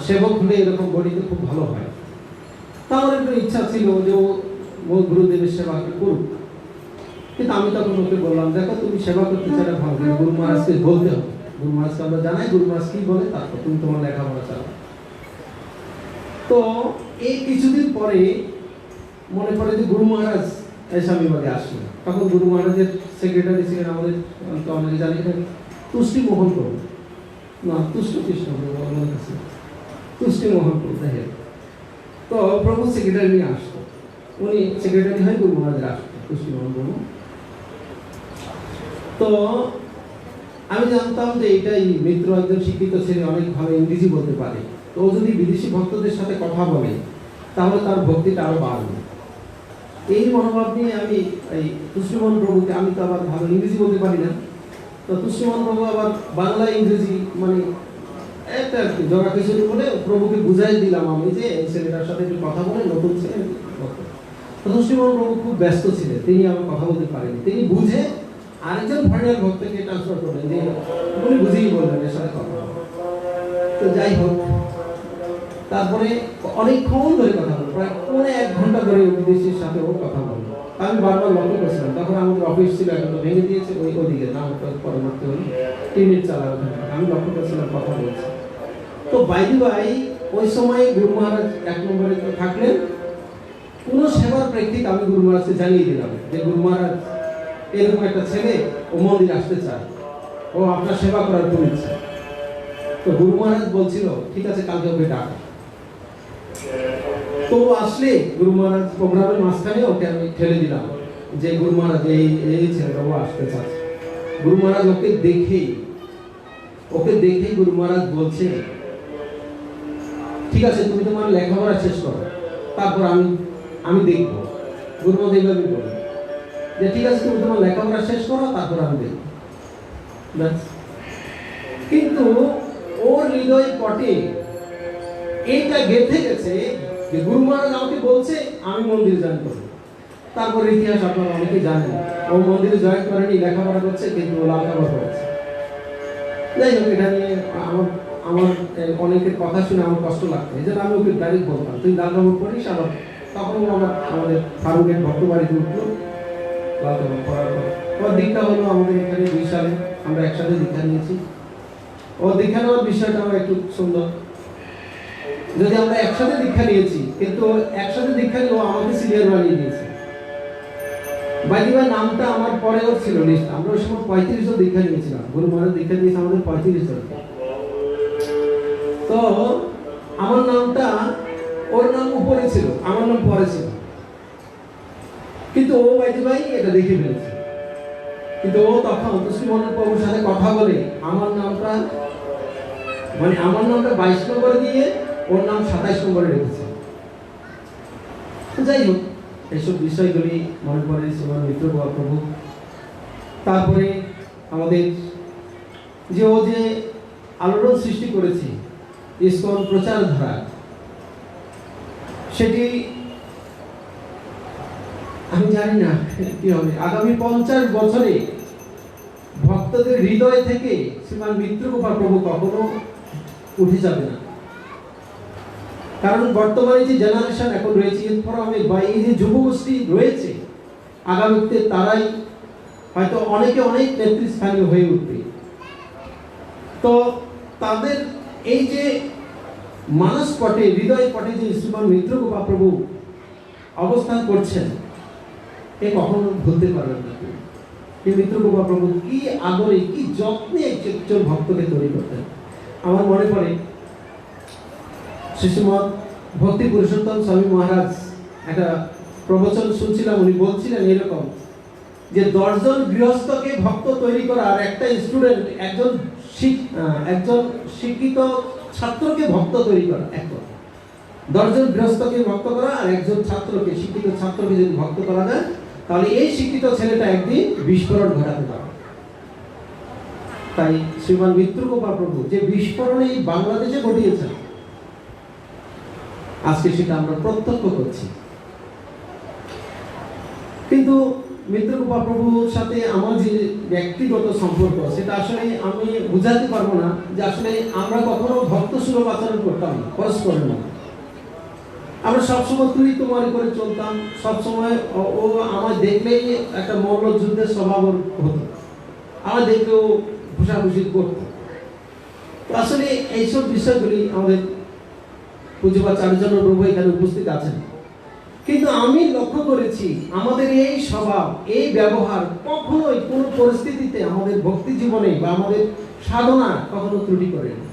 Speaker 5: সেবক হলে এরকম বডিতে খুব ভালো হয়। তার একটু ইচ্ছা ছিল যে ও গুরুদেবের সেবা করুক। কিন্তু আমি তখন ওকে বললাম, দেখো তুমি সেবা করতে চাইলে ভালো, গুরু মহারাজকে বলতে হবে, গুরু মহারাজকে আমরা জানাই গুরু মহারাজ কি বলে, তারপর তুমি তোমার লেখাপড়া চালাও। তো এই কিছুদিন পরে মনে পড়ে যে গুরু মহারাজ স্বামীবাগে আসলেন। তখন গুরু মহারাজের সেক্রেটারি ছিলেন আমাদের, তো অনেকে জানি তুষ্টি মোহন প্রভু, না তুষ্টি কৃষ্ণ প্রভু, আমার কাছে তুষ্টি মোহন প্রভু। দেখেন তো প্রভু সেক্রেটারি নিয়ে আসতো, উনি সেক্রেটারি হয় গুরু মহারাজের আসতো তুষ্টি মোহন প্রভু। তো আমি জানতাম যে এইটাই মিত্র একজন শিক্ষিত ছেলে, অনেক ভালো ইংরেজি বলতে পারে। তো ও যদি বিদেশি ভক্তদের সাথে কথা বলে তাহলে তার ভক্তিটা আরো বাড়বে। এই মনোভাব নিয়ে আমি এই তুষ্টিমোহন প্রভুকে, আমি তো আবার ভালো ইংরেজি বলতে পারি না, তো তুষ্টিমোহন প্রভু আবার বাংলা ইংরেজি মানে একটা আর কি জগা কিছু বলে প্রভুকে বুঝাই দিলাম আমি যে এই ছেলেটার সাথে একটু কথা বলে, নতুন ছেলে। তো তুষ্টিমোহন প্রভু খুব ব্যস্ত ছিলেন, তিনি আমার কথা বলতে পারেনি। তিনি বুঝে আরেকজন ফরেনার ভক্তকে ট্রান্সফার করলেন, যে উনি বুঝেই বললেন এর সাথে কথা। তো যাই হোক তারপরে অনেকক্ষণ ধরে কথা বললো, প্রায় 1 ঘন্টা ধরে বিদেশির সাথে ও কথা বললো। আমি বারবার লক্ষ্য করছিলাম, তখন আমাদের অফিস ছিল, এখন তো ভেঙে দিয়েছে, ওদিকে না পরবর্তী হল টিনের চালা, আমি লক্ষ্য করছিলাম কথা বলছি। তো বাইরে ভাই ওই সময় গুরু মহারাজ 1 নম্বরে থাকলেন। কোনো সেবার প্রেক্ষিত আমি গুরু মহারাজকে জানিয়ে দিলাম যে গুরু মহারাজ এরকম একটা ছেলে ও মন্দিরে আসতে চায়, ও আপনার সেবা করার খুব ইচ্ছা। তো গুরু মহারাজ বলছিল ঠিক আছে কালকে ওকে ডাক। তো আসলে গুরু মহারাজ প্রোগ্রামের মাঝখানে ওকে আমি ঠেলে দিলাম যে গুরু মহারাজ এই ছেলেটা ও আসতে চাচ্ছে। গুরু মহারাজ ওকে দেখেই গুরু মহারাজ বলছে ঠিক আছে তুমি তোমার লেখাপড়া শেষ করো, তারপর আমি দেখবো। গুরু মহারাজ এইভাবে বলে যে ঠিক আছে তুমি তোমার লেখাপড়া শেষ করো, তারপর আমি দেখবো। কিন্তু ওর হৃদয় পটে এইটা গেঁথে গেছে যে গুরু মহারাজ আমাকে বলছে আমি আমি মন্দির জয়েন করবো। তারপরে ইতিহাস আপনারা অনেকেই জানেন, ও মন্দিরে জয়েন করেনি, লেখাপড়া করছে, কিন্তু ও লালখাবার করেছে। যাই হোক, এটা নিয়ে আমার আমার অনেকের কথা শুনে আমার কষ্ট লাগতো, এই জন্য আমি ওকে ডাইরেক্ট বলতাম তুই লালখাবার পড়িস। আবার তখন ও আমাদের ফারুকের ভক্তবাড়িতে উঠলো লালখাবার পড়ার পর। ওর দীক্ষা হলো আমাদের এখানে 2 সালে, আমরা একসাথে দীক্ষা নিয়েছি। ও দীক্ষা নেওয়ার বিষয়টা আমার একটু সুন্দর, যদি আমরা একসাথে দীক্ষা নিয়েছি, কিন্তু একসাথে দীক্ষা নিয়ে ও আমাকে সিনিয়র বানিয়ে দিয়েছে। বাইদিবার নামটা আমার পরেও ছিল লিস্ট। আমরা ওই সময় 35 জন দীক্ষা নিয়েছিলাম, গুরু মহারাজ দীক্ষা দিয়েছে আমাদের 35 জন। তো আমার নামটা, ওর নাম উপরে ছিল, আমার নাম পরে ছিল, কিন্তু ও বাইদিবাই এটা দেখে ফেলেছে। কিন্তু ও তখন শ্রীমনের প্রভুর সাথে কথা বলে আমার নামটা, মানে আমার নামটা 22 নম্বরে দিয়ে ওর নাম 27 নম্বরে রেখেছে। যাই হোক, এইসব বিষয়গুলি মনে পড়ে শ্রীমান মিত্র প্রভু। তারপরে আমাদের যে ও যে আলোড়ন সৃষ্টি করেছে ইসকন প্রচার ধারা, সেটি আমি জানি না কি হবে। আগামী 50 বছরে ভক্তদের হৃদয় থেকে শ্রীমান মিত্রগোপাল প্রভু কখনো উঠে যাবে না। কারণ বর্তমানে যে জেনারেশন এখন রয়েছে, ফোরামে বা এই যে যুবগোষ্ঠী রয়েছে, আগামীতে তারাই হয়তো অনেকে অনেক নেতৃস্থানীয় হয়ে উঠবে। তো তাদের এই যে মানস পটে, হৃদয় পটে যে শ্রীমান মিত্রগোপাল প্রভু অবস্থান করছেন, এ কখনো ভুলতে পারবেন না। এই মিত্রগোপাল প্রভু কি আদরে, কি যত্নে একজন ভক্তকে তৈরি করতেন। আমার মনে পড়ে শ্রীশ্রীমৎ ভক্তি পুরুষোত্তম স্বামী মহারাজ একটা প্রবচন শুনছিলাম, উনি বলছিলেন এরকম যে 10 জন গৃহস্থকে ভক্ত তৈরি করা আর একটা স্টুডেন্ট, একজন শিক্ষিত ছাত্রকে ভক্ত তৈরি করা এক। 10 জন গৃহস্থকে ভক্ত করা আর একজন ছাত্রকে, শিক্ষিত ছাত্রকে যদি ভক্ত করা যায়, তাহলে এই শিক্ষিত ছেলেটা একদিন বিস্ফোরণ ঘটাতে পারে। তাই শ্রীমান মিত্রগোপাল প্রভু যে বিস্ফোরণ এই বাংলাদেশে ঘটিয়েছেন, আজকে সেটা আমরা প্রত্যক্ষ করছি। কিন্তু মিত্রগোপাল প্রভুর সাথে আমার যে ব্যক্তিগত সম্পর্ক, সেটা আসলে আমি বুঝাতে পারবো না যে আসলে আমরা কখনো ভক্ত সুলভ আচরণ করতাম না পরস্পরের মধ্যে। আমরা সবসময় তুই তোমার করে চলতাম, সবসময় ও আমার দেখলেই একটা মল্ল যুদ্ধের স্বভাব হতো, আমার দেখলেও ঘুষাঘুষি করতো। আসলে এইসব বিষয়গুলি আমাদের পূজ্যপাদ চারুচরণ প্রভু এখানে উপস্থিত আছেন, কিন্তু আমি লক্ষ্য করেছি আমাদের এই স্বভাব, এই ব্যবহার কখনোই কোনো পরিস্থিতিতে আমাদের ভক্তি জীবনে বা আমাদের সাধনা কখনো ত্রুটি করে না।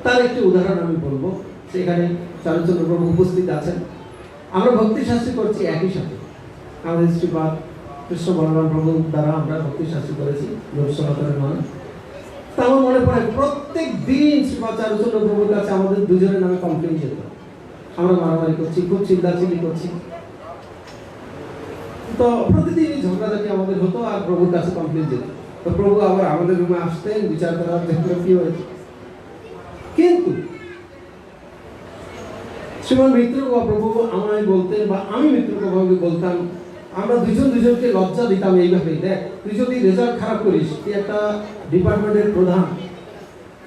Speaker 5: তার একটি উদাহরণ আমি বলবো। সেখানে চারুচরণ প্রভু উপস্থিত আছেন, আমরা ভক্তি শাস্ত্রী করছি একই সাথে। আমাদের শ্রীপাদ কৃষ্ণ বলরাম প্রভু দ্বারা আমরা ভক্তি শাস্ত্রী করেছি সনাতনের মানুষ। তা আমার মনে পড়ে প্রত্যেক দিন শ্রীপাদ চারুচরণ প্রভুর কাছে আমাদের দুজনের নামে কমপ্লেন যেত। আমরা মারামারি করছি, খুব চিল্লাচিল্লি করছি, তো প্রতিদিনই ঝগড়াঝাটি আমাদের হতো আর প্রভুর কাছে কমপ্লেন যেত। তো প্রভু আবার আমাদের রুমে আসতেন, বিচার করার কি হয়েছে। কিন্তু শ্রীমান মিত্রগোপাল প্রভু আমায় বলতেন বা আমি মিত্রগোপালকে বলতাম, আমরা দুজনকে লজ্জা দিতাম এইভাবে, দেখ তুই যদি রেজাল্ট খারাপ করিস, তুই একটা ডিপার্টমেন্টের প্রধান,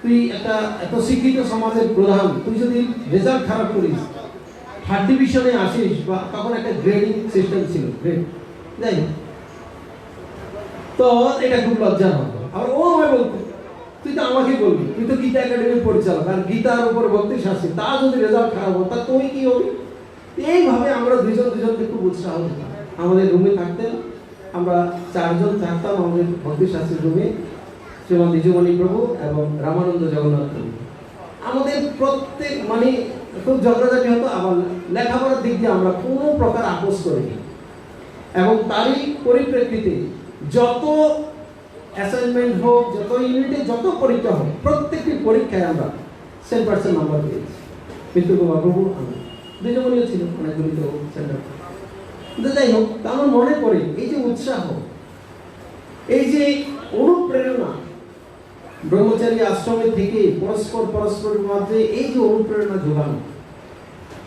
Speaker 5: তুই একটা এত শিক্ষিত সমাজের প্রধান, তুই যদি রেজাল্ট খারাপ করিস, 3rd ডিভিশনে আসিস, বা তখন একটা গ্রেডিং সিস্টেম ছিল, গ্রেড, যাই হোক, তো এটা খুব লজ্জার হতো। আর ও আমায় বলতো তুই তো আমাকে বলবি, তুই তো গীতা একাডেমির পরিচালক আর গীতার উপর ভক্তি শাস্ত্রী, তা যদি রেজাল্ট খারাপ হতো তা তুই কি হবি। এইভাবে আমরা দুজনকে খুব উৎসাহ দিতাম। আমাদের রুমে থাকতেন, আমরা 4 জন থাকতাম আমাদের ভক্তি শাস্ত্রীর রুমে, শ্রীমান দ্বিজমণি প্রভু এবং রামানন্দ জগন্নাথ প্রভু। আমাদের প্রত্যেক মানে খুব ঝগড়াঝাটি হতো, আবার লেখাপড়ার দিক দিয়ে আমরা কোনো প্রকার আপোষ করিনি। এবং তারই পরিপ্রেক্ষিতে যত অ্যাসাইনমেন্ট হোক, যত ইউনিটে যত পরীক্ষা হোক, প্রত্যেকটি পরীক্ষায় আমরা 100% নাম্বার পেয়েছি। মিত্রগোপাল প্রভু আমি দ্বিজমণিও ছিল, অনেকগুলি তো সেন্টার। যাই হোক, আমার মনে পড়ে এই যে উৎসাহ, এই যে অনুপ্রেরণা, ব্রহ্মচারী আশ্রমে থেকে পরস্পরের মধ্যে এই যে অনুপ্রেরণা যোগানো,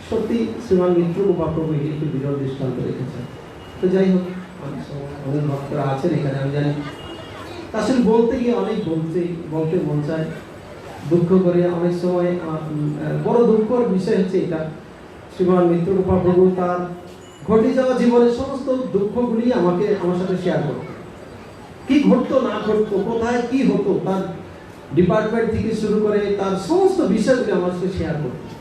Speaker 5: সত্যি শ্রীমান মিত্র গোপাপ্রভু একটি বিরল দৃষ্টান্ত রেখেছেন। তো যাই হোক, অনেক সময় অনেক ভক্তরা আছেন এখানে, আমি জানি আসলে বলতে গিয়ে অনেক বলতে মন চায়, দুঃখ করে অনেক সময়। বড় দুঃখর বিষয় হচ্ছে এটা, শ্রীমান মিত্র গোপাপ্রভু তার ঘটে যাওয়া জীবনের সমস্ত দুঃখগুলি আমার সাথে শেয়ার করতেন। কি ঘটতো না ঘটতো, কোথায় কি হতো, তার ডিপার্টমেন্ট থেকে শুরু করে তার সমস্ত বিষয়গুলি আমার সাথে শেয়ার করতেন।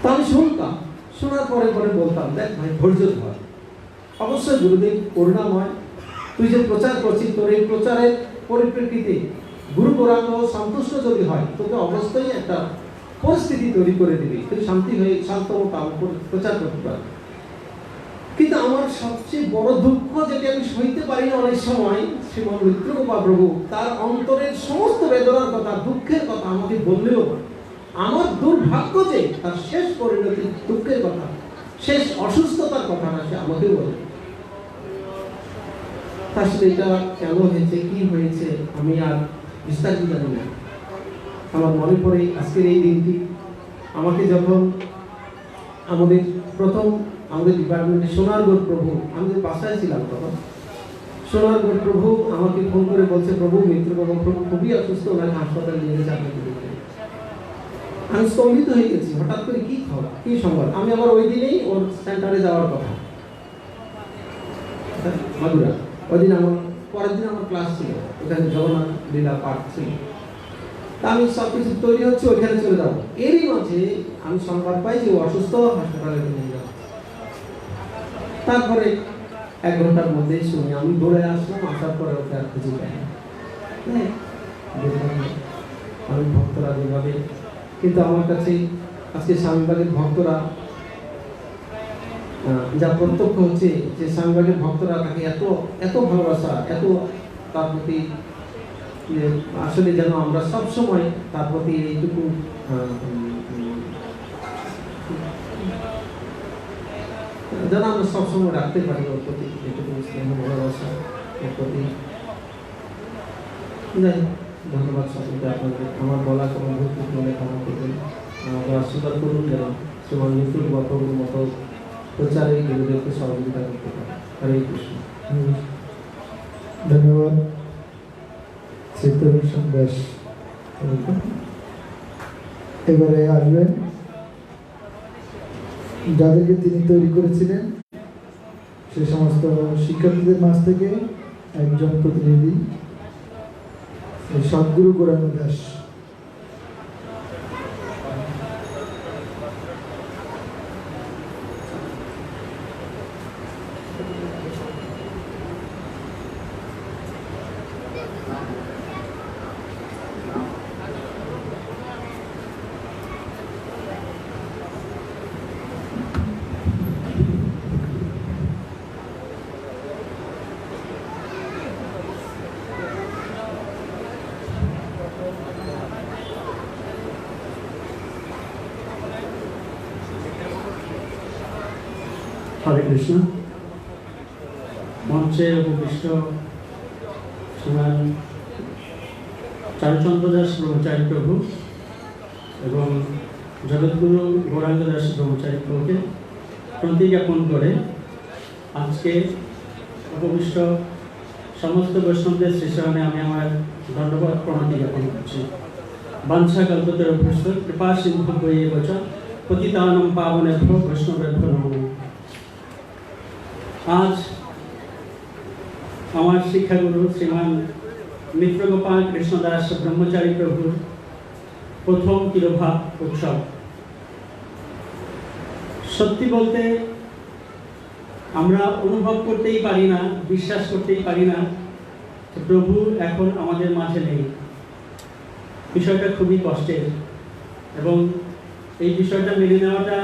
Speaker 5: তা আমি শুনতাম, শোনার পরে বলতাম, দেখ ভাই, ধৈর্য ধর, অবশ্যই গুরুদেব করুণাময়, তুই যে প্রচার করছিস, তোর এই প্রচারের পরিপ্রেক্ষিতে গুরু গৌরাঙ্গ সন্তুষ্ট যদি হয়, তোকে অবশ্যই একটা পরিস্থিতি তৈরি করে দিবি, তুই শান্তমতা প্রচার করতে পারবি। কিন্তু আমার সবচেয়ে বড় দুঃখ যেটা আমি সইতে পারি না অনেক সময়, শ্রীমান মিত্র গোপাপ্রভু তার অন্তরের সমস্ত বেদনার কথা, দুঃখের কথা আমাকে বললেও আমার দুর্ভাগ্য যে তার শেষ পরিণতি দুঃখের কথা, শেষ অসুস্থতার কথা না সে আমাকে বলে। তার সাথে এটা কেন হয়েছে, কি হয়েছে, আমি আর বিস্তারিত জানি না। আমার মনে পড়ে আজকের এই দিনটি, আমাকে যখন আমাদের ডিপার্টমেন্টে সোনারগড় প্রভু, আমি যে বাসায় ছিলাম তখন, সোনারগড় প্রভু আমাকে ফোন করে বলছে, প্রভু মিত্র প্রভু খুবই অসুস্থ, ওনাকে হাসপাতালে নিয়ে গেছে, আপনাকে দেখতে। আমি স্তম্ভিত হয়ে গেছি, হঠাৎ করে কি খবর, কি সংবাদ। আমি আবার ওই দিনেই ওর সেন্টারে যাওয়ার কথা, মাদুরা। ওই দিন পরের দিন আমার ক্লাস ছিল, ওখানে জগন্নাথ লীলা পাঠ ছিল। তা আমি সব কিছু তৈরি হচ্ছে, ওইখানে চলে যাবো। এরই মাঝে আমি সংবাদ পাই যে ও অসুস্থ, হাসপাতালে নিয়ে যাবো। তারপরে 1 ঘন্টার মধ্যেই শুনি, আমি দৌড়ে আসলাম, আসার পরে ওকে আর খুঁজে পাই না। আমি ভক্তরা যেভাবে, কিন্তু আমার কাছে আজকে স্বামীবাগের ভক্তরা যা প্রত্যক্ষ হচ্ছে যে স্বামীবাগের ভক্তরা তাকে এত ভালোবাসা, এত তার প্রতি, আসলে যেন আমরা সব সময় তার প্রতি এইটুকু যেন আমরা সবসময় রাখতে পারি ওর প্রতি এইটুকু স্নেহ ভালোবাসা, ওর প্রতি। ধন্যবাদ সকলকে, আপনাদের আমার বলা কোনো ভুল মনে ক্ষমা করবেন, আমাকে আশীর্বাদ করুন যেন শ্রীমান মিত্র গোপাপ্রভুর মতো প্রচারে গুরুদেবকে সহযোগিতা করতে পারে। হরে কৃষ্ণ।
Speaker 2: ধন্যবাদ চিত্তভূষণ দাস। এবারে আসবেন যাদেরকে তিনি তৈরি করেছিলেন সে সমস্ত শিক্ষার্থীদের মাঝ থেকে একজন প্রতিনিধি, সদ্গুরু গৌরাঙ্গ দাস।
Speaker 6: হরে কৃষ্ণ। মঞ্চে উপবিষ্ট শ্রীমান চারুচন্দ্র দাস ব্রহ্মচারী প্রভু এবং জগৎগুরু গৌরাঙ্গ দাস ব্রহ্মচারী প্রভুকে প্রণতি জ্ঞাপন করে আজকে উপবিষ্ট সমস্ত বৈষ্ণবদের শ্রীচরণে আমি আমার দণ্ডবত প্রণতি জ্ঞাপন করছি। বাঞ্ছা কল্পতরুভ্যশ্চ কৃপা সিন্ধুভ্যেব চ পতিতানাং পাবনেভ্যো বৈষ্ণবেভ্যো নমঃ। আজ আমার শিক্ষাগুরু শ্রীমান মিত্রগোপাল কৃষ্ণদাস ব্রহ্মচারী প্রভুর প্রথম তিরোভাব উৎসব। সত্যি বলতে আমরা অনুভব করতেই পারি না, বিশ্বাস করতেই পারি না যে প্রভু এখন আমাদের মাঝে নেই। বিষয়টা খুবই কষ্টের এবং এই বিষয়টা মেনে নেওয়াটা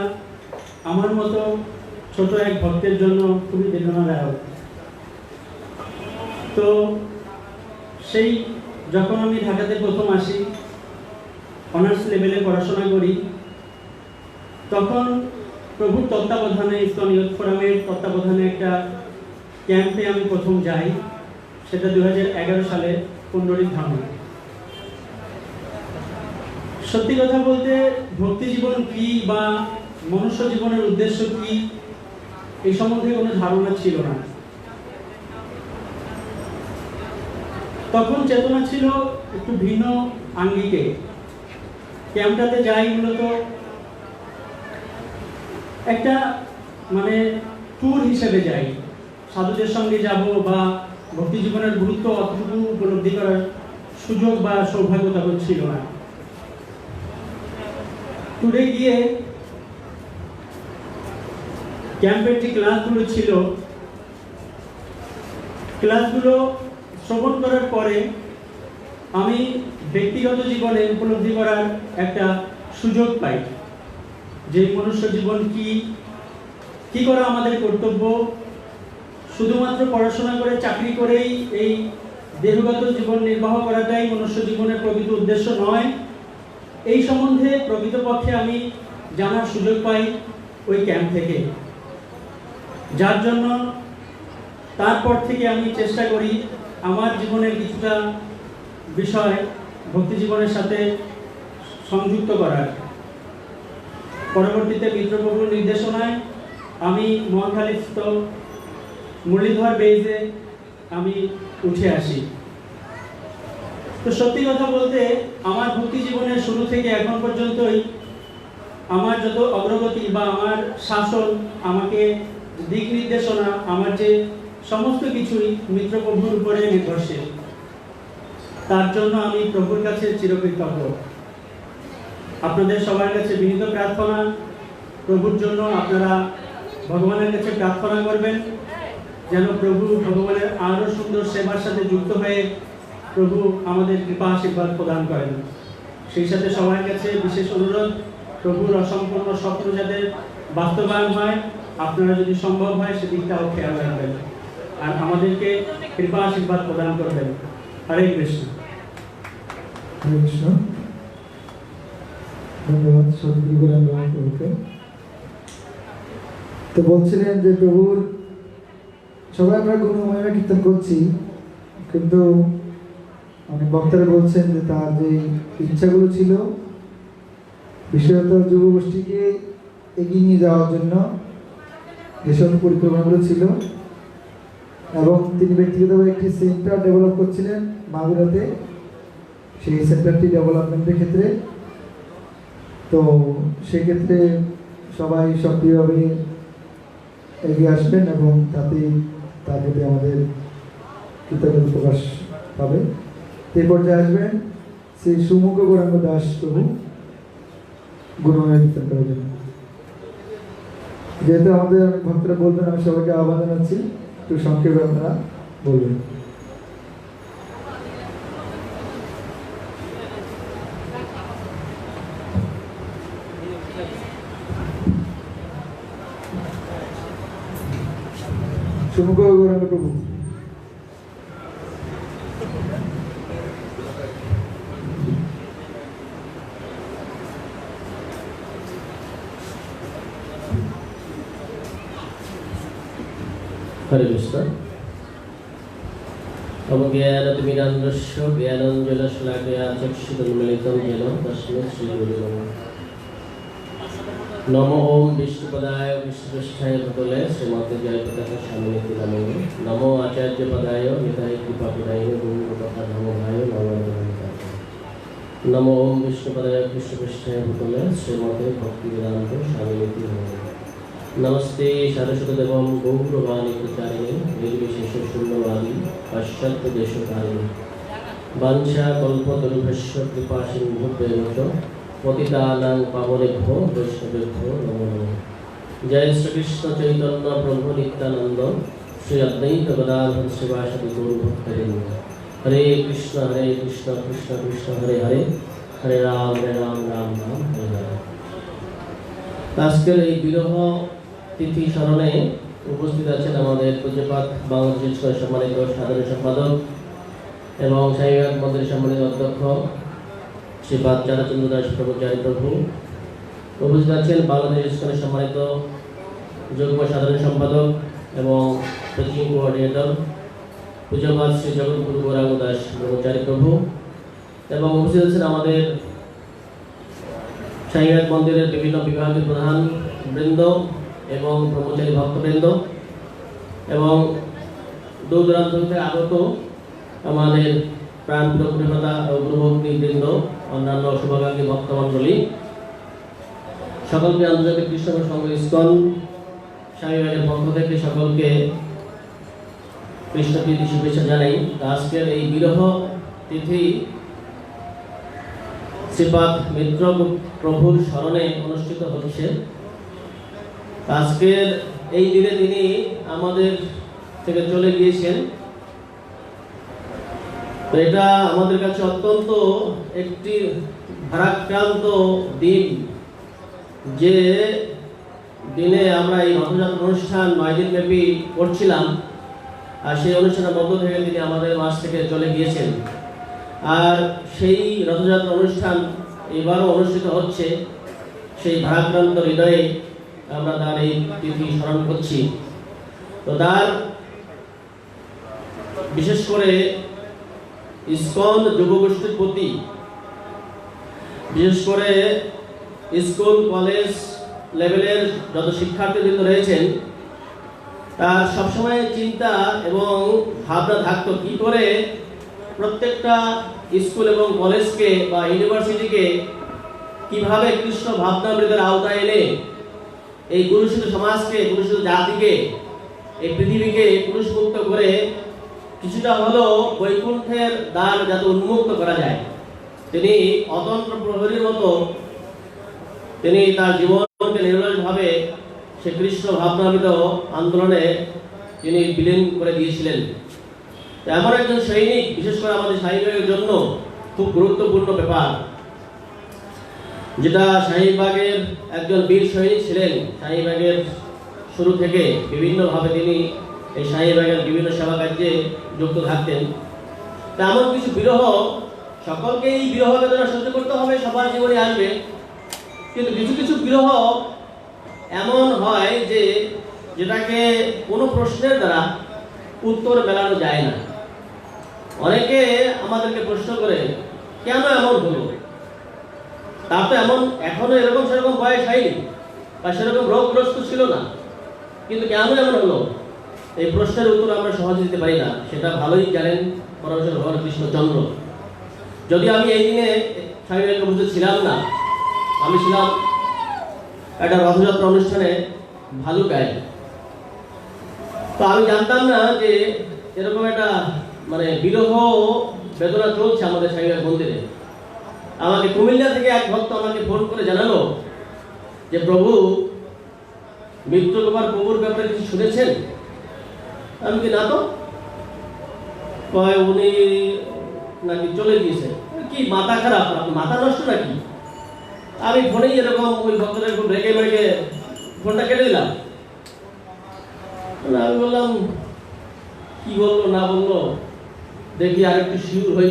Speaker 6: আমার মতো ছোট এক ভক্তের জন্য খুবই বেদনাদায়ক। তো সেই যখন আমি ঢাকাতে প্রথম আসি, অনার্স লেভেলে পড়াশোনা করি, তখন প্রভুর তত্ত্বাবধানে ইসকন ইয়ুথ ফোরামের তত্ত্বাবধানে একটা ক্যাম্পে আমি প্রথম যাই। সেটা 2011 সালে পুণ্ডরিক ধামে। সত্যি কথা বলতে ভক্তি জীবন কি বা মনুষ্য জীবনের উদ্দেশ্য কি এই সম্বন্ধে কোনো ধারণা ছিল না। তখন চেতনা ছিল একটু ভিন্ন আঙ্গিকে। ক্যাম্পটাতে যাই মূলত একটা মানে ট্যুর হিসেবে যাই, সাধুদের সঙ্গে যাব বা ভক্তি জীবনের গুরুত্ব অতটুকু উপলব্ধি করার সুযোগ বা সৌভাগ্য তখন ছিল না। ট্যুরে গিয়ে ক্যাম্পের যে ক্লাসগুলো ছিল, ক্লাসগুলো শ্রবণ করার পরে আমি ব্যক্তিগত জীবনে উপলব্ধি করার একটা সুযোগ পাই যে মনুষ্য জীবন কি করা আমাদের কর্তব্য। শুধুমাত্র পড়াশোনা করে চাকরি করেই এই দেহগত জীবন নির্বাহ করাটাই মনুষ্য জীবনের প্রকৃত উদ্দেশ্য নয়। এই সম্বন্ধে প্রকৃতপক্ষে আমি জানার সুযোগ পাই ওই ক্যাম্প থেকে, যার জন্য তারপর থেকে আমি চেষ্টা করি আমার জীবনের কিছুটা বিষয় ভক্তি জীবনের সাথে সংযুক্ত করার। পরবর্তীতে মিত্রপ্রভুর নির্দেশনায় আমি মহাখালীস্থ মুরলীধর বেইজে আমি উঠে আসি। তো সত্যি কথা বলতে আমার ভক্তি জীবনের শুরু থেকে এখন পর্যন্তই আমার যত অগ্রগতি বা আমার শাসন, আমাকে দিক নির্দেশনা, আমার যে সমস্ত কিছুই মিত্রপ্রভুর উপরে নির্ভরশীল। তার জন্য আমি প্রভুর কাছে চিরকৃতজ্ঞ। আপনাদের সবার কাছে বিনীত প্রার্থনা, প্রভুর জন্য আপনারা ভগবানের কাছে প্রার্থনা করবেন যেন প্রভু ভগবানের আরো সুন্দর সেবার সাথে যুক্ত হয়ে প্রভু আমাদের কৃপা আশীর্বাদ প্রদান করেন। সেই সাথে সবার কাছে বিশেষ অনুরোধ, প্রভুর অসম্পূর্ণ স্বপ্ন যাতে বাস্তবায়ন হয়, আপনারা যদি সম্ভব হয় সেদিকটাও খেয়াল রাখবেন আর আমাদেরকে কৃপা আশীর্বাদ প্রদান করবেন। হরে কৃষ্ণ।
Speaker 2: হরে কৃষ্ণ। ধন্যবাদ সদ্গুরু গোরাঙ্গ প্রভুকে। তো বলছিলেন যে প্রভুর সবাই আমরা গুণমহিমা কীর্তন করছি, কিন্তু অনেক বক্তারা বলছেন যে তার যে ইচ্ছাগুলো ছিল বিশেষত যুবগোষ্ঠীকে এগিয়ে নিয়ে যাওয়ার জন্য যেসব পরিকল্পনাগুলো ছিল, এবং তিনি ব্যক্তিগতভাবে একটি সেন্টার ডেভেলপ করছিলেন মাগুরাতে, সেই সেন্টারটি ডেভেলপমেন্টের ক্ষেত্রে। তো সেক্ষেত্রে সবাই সক্রিয়ভাবে এগিয়ে আসবেন এবং তাতে তার প্রতি আমাদের কৃতজ্ঞতা প্রকাশ পাবে। এই পর্যায়ে আসবেন শ্রী সুমুখ গৌরাঙ্গ দাস প্রভু গুণময় কীর্তন করার জন্য। যেহেতু আমাদের অনেক ভক্তরা বলবেন, আমি সবাইকে আহ্বান জানাচ্ছি একটু সংক্ষেপে আপনারা বলবেন। সুমুখ গৌরাঙ্গ প্রভু।
Speaker 7: हरे कृष्ण। अवज्ञानतिमिरान्धस्य ज्ञानाञ्जनशलाकया चक्षुरुन्मीलितं येन तस्मै श्रीगुरुवे नमः। नमो ओम विष्णुपदाय विष्णुपृष्ठाय भूतले श्रीमते जयपताका स्वामिनिति नमो। नमो आचार्यपदाय निताय कृपापदाय गुरुपता नमोहाय नमो। नमो ओम विष्णुपदाय विष्णुपृष्ठाय भूतले श्रीमते भक्तिवेदान्त स्वामिनिति नमो। नमस्ते सरस्वतीदेवं गौरवाणी प्रचारिणे निर्विशेष शून्यवादी पाश्चात्य देशकारिणे वाञ्छा कल्पतरुभ्यश्च कृपा सिन्धुभ्येव च पतितानां पावनेभ्यो वैष्णवेभ्यो नमो नमः। जय श्री कृष्ण चैतन्य प्रभु नित्यानंद श्री अद्वैत गदाधर शिवासादि गौर भक्तवृंद। हरे कृष्ण कृष्ण कृष्ण हरे हरे, हरे राम राम राम हरे हरे। আজকের এই বিরহ তিথি স্মরণে উপস্থিত আছেন আমাদের পূজ্যপাত বাংলাদেশ সম্মানিত সাধারণ সম্পাদক এবং সাইবাগ মন্দির সম্মানিত অধ্যক্ষ শ্রীপাদ চারাচন্দ্র দাস ব্রহ্মচারী প্রভু। উপস্থিত আছেন বাংলাদেশ ইস্কনের সম্মানিত যুগ্ম সাধারণ সম্পাদক এবং প্রেসিডিং কোঅর্ডিনেটর পূজ্যপাত শ্রী জগৎগুরু গৌরাঙ্গ দাস ব্রহ্মচারী প্রভু। এবং উপস্থিত আছেন আমাদের সাইবাগ মন্দিরের বিভিন্ন বিভাগের প্রধান বৃন্দ এবং ব্রহ্মচারী ভক্তবৃন্দ এবং দূর দূরান্ত থেকে আগত আমাদের প্রাণপ্রিয় প্রেমতা ও গুরুভক্তি বৃন্দ, অন্যান্য শুভাকাঙ্ক্ষী ভক্তমণ্ডলী, সকলকে আন্তর্জাতিক কৃষ্ণ সংঘ ইসকন স্বামীবাগের পক্ষ থেকে সকলকে কৃষ্ণপ্রীতি শুভেচ্ছা জানাই। আজকের এই বিরহ তিথি শ্রীপাদ মিত্র প্রভুর স্মরণে অনুষ্ঠিত হচ্ছে। আজকের এই দিনে তিনি আমাদের থেকে চলে গিয়েছেন। তো এটা আমাদের কাছে অত্যন্ত একটি ভারাক্রান্ত দিন, যে দিনে আমরা এই রথযাত্রা অনুষ্ঠান 9 দিন ব্যাপী করছিলাম, আর সেই অনুষ্ঠানের মধ্য থেকে তিনি আমাদের মাঝ থেকে চলে গিয়েছেন। আর সেই রথযাত্রা অনুষ্ঠান এবারও অনুষ্ঠিত হচ্ছে। সেই ভারাক্রান্ত হৃদয়ে আমরা তার এই তিথি স্মরণ করছি। তো তার বিশেষ করে ইসকন যুবগোষ্ঠীর প্রতি, বিশেষ করে স্কুল কলেজ লেভেলের যত শিক্ষার্থীবৃন্দ রয়েছেন, তার সবসময় চিন্তা এবং ভাবনা থাকতো কি করে প্রত্যেকটা স্কুল এবং কলেজকে বা ইউনিভার্সিটিকে কিভাবে কৃষ্ণ ভাবনামৃতের আওতায় এনে এই পুরুষিত সমাজকে, পুরুষিত জাতিকে, এই পৃথিবীকে পুরুষমুক্ত করে কিছুটা হলেও বৈকুণ্ঠের দ্বার যাতে উন্মুক্ত করা যায়। তিনি অতন্ত্র প্রহরীর মতো তিনি তার জীবনকে নির্লজভাবে সে কৃষ্ণ ভাবনামৃত আন্দোলনে তিনি বিলীন করে দিয়েছিলেন। এমন একজন সৈনিক, বিশেষ করে আমাদের শাহীবাগের জন্য খুব গুরুত্বপূর্ণ ব্যাপার, যেটা শাহীবাগের একজন বীর সৈনিক ছিলেন। শাহীবাগের শুরু থেকে বিভিন্নভাবে তিনি এই শাহীবাগের বিভিন্ন সেবা কার্যে যুক্ত থাকতেন। এমন কিছু বিরহ, সকলকে এই বিরহ বেদনা সহ্য করতে হবে, সবার জীবনে আসবে, কিন্তু কিছু কিছু বিরহ এমন হয় যে যেটাকে কোনো প্রশ্নের দ্বারা উত্তর মেলানো যায় না। অনেকে আমাদেরকে প্রশ্ন করে কেন এমন হলো, তার তো এমন এখনো এরকম সেরকম বয়স হয়নি বা সেরকম রোগগ্রস্ত ছিল না, কিন্তু কেন এমন হলো, এই প্রশ্নের উত্তর আমরা সহজে দিতে পারি না। সেটা ভালোই জানেন পরমেশ্বর ভগবান কৃষ্ণচন্দ্র। যদি আমি এই দিনে স্বামীবাগের মধ্যে ছিলাম না, আমি ছিলাম একটা রথযাত্রা অনুষ্ঠানে ভালুকায়, তো আমি জানতাম না যে এরকম একটা বিরহ বেদনা চলছে আমাদের স্বামীবাগ মন্দিরে। আমাকে কুমিল্লা থেকে এক ভক্ত আমাকে ফোন করে জানালো যে প্রভু মিত্রকুমার প্রভুর ব্যাপারে কিছু শুনেছেন? আমি কি না তো, কয় উনি নাকি চলে গিয়েছে। কি মাথা খারাপ, মাথা নষ্ট নাকি? আমি ফোনেই এরকম ওই ভক্তদের খুব রেগে মেগে ফোনটা কেটে দিলাম। আমি বললাম কি বললো না বললো দেখি আরেকটু শিওর হই।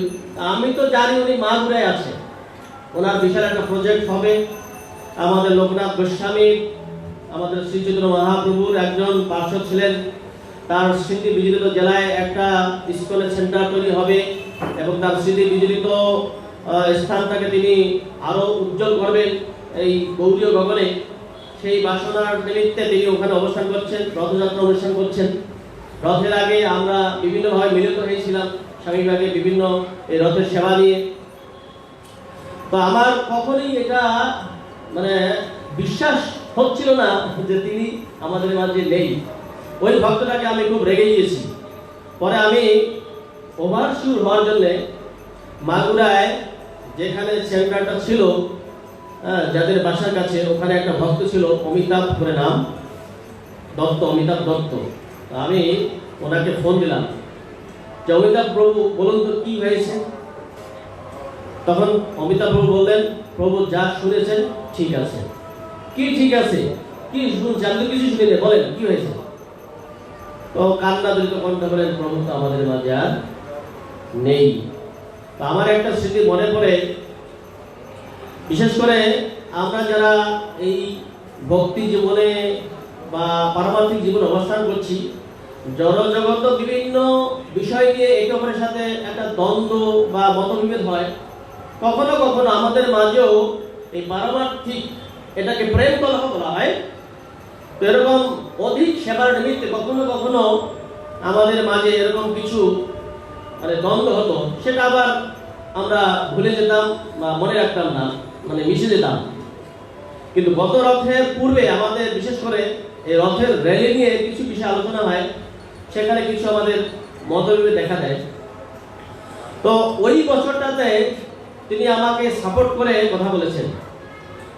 Speaker 7: আমি তো জানি উনি মাগুরায় আছে, ওনার বিশাল একটা প্রজেক্ট হবে। আমাদের লোকনাথ গোস্বামী, আমাদের শ্রী চৈতন্য মহাপ্রভুর একজন পার্শ্বদ ছিলেন, তার স্মৃতি বিজড়িত জেলায় একটা ইসকনের সেন্টার তৈরি হবে এবং তার স্মৃতি বিজড়িত স্থানটাকে তিনি আরো উজ্জ্বল করবেন এই গৌরীয় গগনে। সেই বাসনার নিমিত্তে তিনি ওখানে অবস্থান করছেন, রথযাত্রা অনুষ্ঠান করছেন। রথের আগে আমরা বিভিন্নভাবে মিলিত হয়েছিলাম স্বামীবাগে বিভিন্ন এই রথের সেবা নিয়ে। তো আমার কখনোই এটা বিশ্বাস হচ্ছিল না যে তিনি আমাদের মাঝে নেই। ওই ভক্তটাকে আমি খুব রেগে গিয়েছি। পরে আমি ওভারশিওর হওয়ার জন্যে মাগুরায় যেখানে সেন্টারটা ছিল, যাদের বাসার কাছে, ওখানে একটা ভক্ত ছিল অমিতাভ করে নাম, দত্ত, অমিতাভ দত্ত। আমি ওনাকে ফোন দিলাম যে অমিতাভ প্রভু বলুন তো কি হয়েছে। তখন অমিতাভ প্রভু বললেন, প্রভু যা শুনেছেন ঠিক আছে। কি ঠিক আছে, কি শুনছেন? আমি তো কিছু শুনি না, বলেন কি হয়েছে। তো কান্না জড়িত কণ্ঠ বলেন, প্রভু তো আমাদের মাঝে আর নেই। তো আমার একটা স্মৃতি মনে পড়ে, বিশেষ করে আমরা যারা এই ভক্তি জীবনে বা পারমার্থিক জীবনে অবস্থান করছি, জড়জগত বিভিন্ন বিষয় নিয়ে একে অপরের সাথে একটা দ্বন্দ্ব বা মতবিভেদ হয়। কখনো কখনো আমাদের মাঝেও এই পারমার্থিক এটাকে প্রেম কলহ বলা হয়। তো এরকম অধিক সেবার নিমিত্তে কখনো কখনো আমাদের মাঝে এরকম কিছু মানে দ্বন্দ্ব হতো, সেটা আবার আমরা ভুলে যেতাম বা মনে রাখতাম না, মানে মিশে যেতাম। কিন্তু গত রথের পূর্বে আমাদের বিশেষ করে এই রথের র্যালি নিয়ে কিছু বিষয় আলোচনা হয়, সেখানে কিছু আমাদের মতবিরোধ দেখা দেয়। তো ওই বছরটাতে তিনি আমাকে সাপোর্ট করে কথা বলেছেন।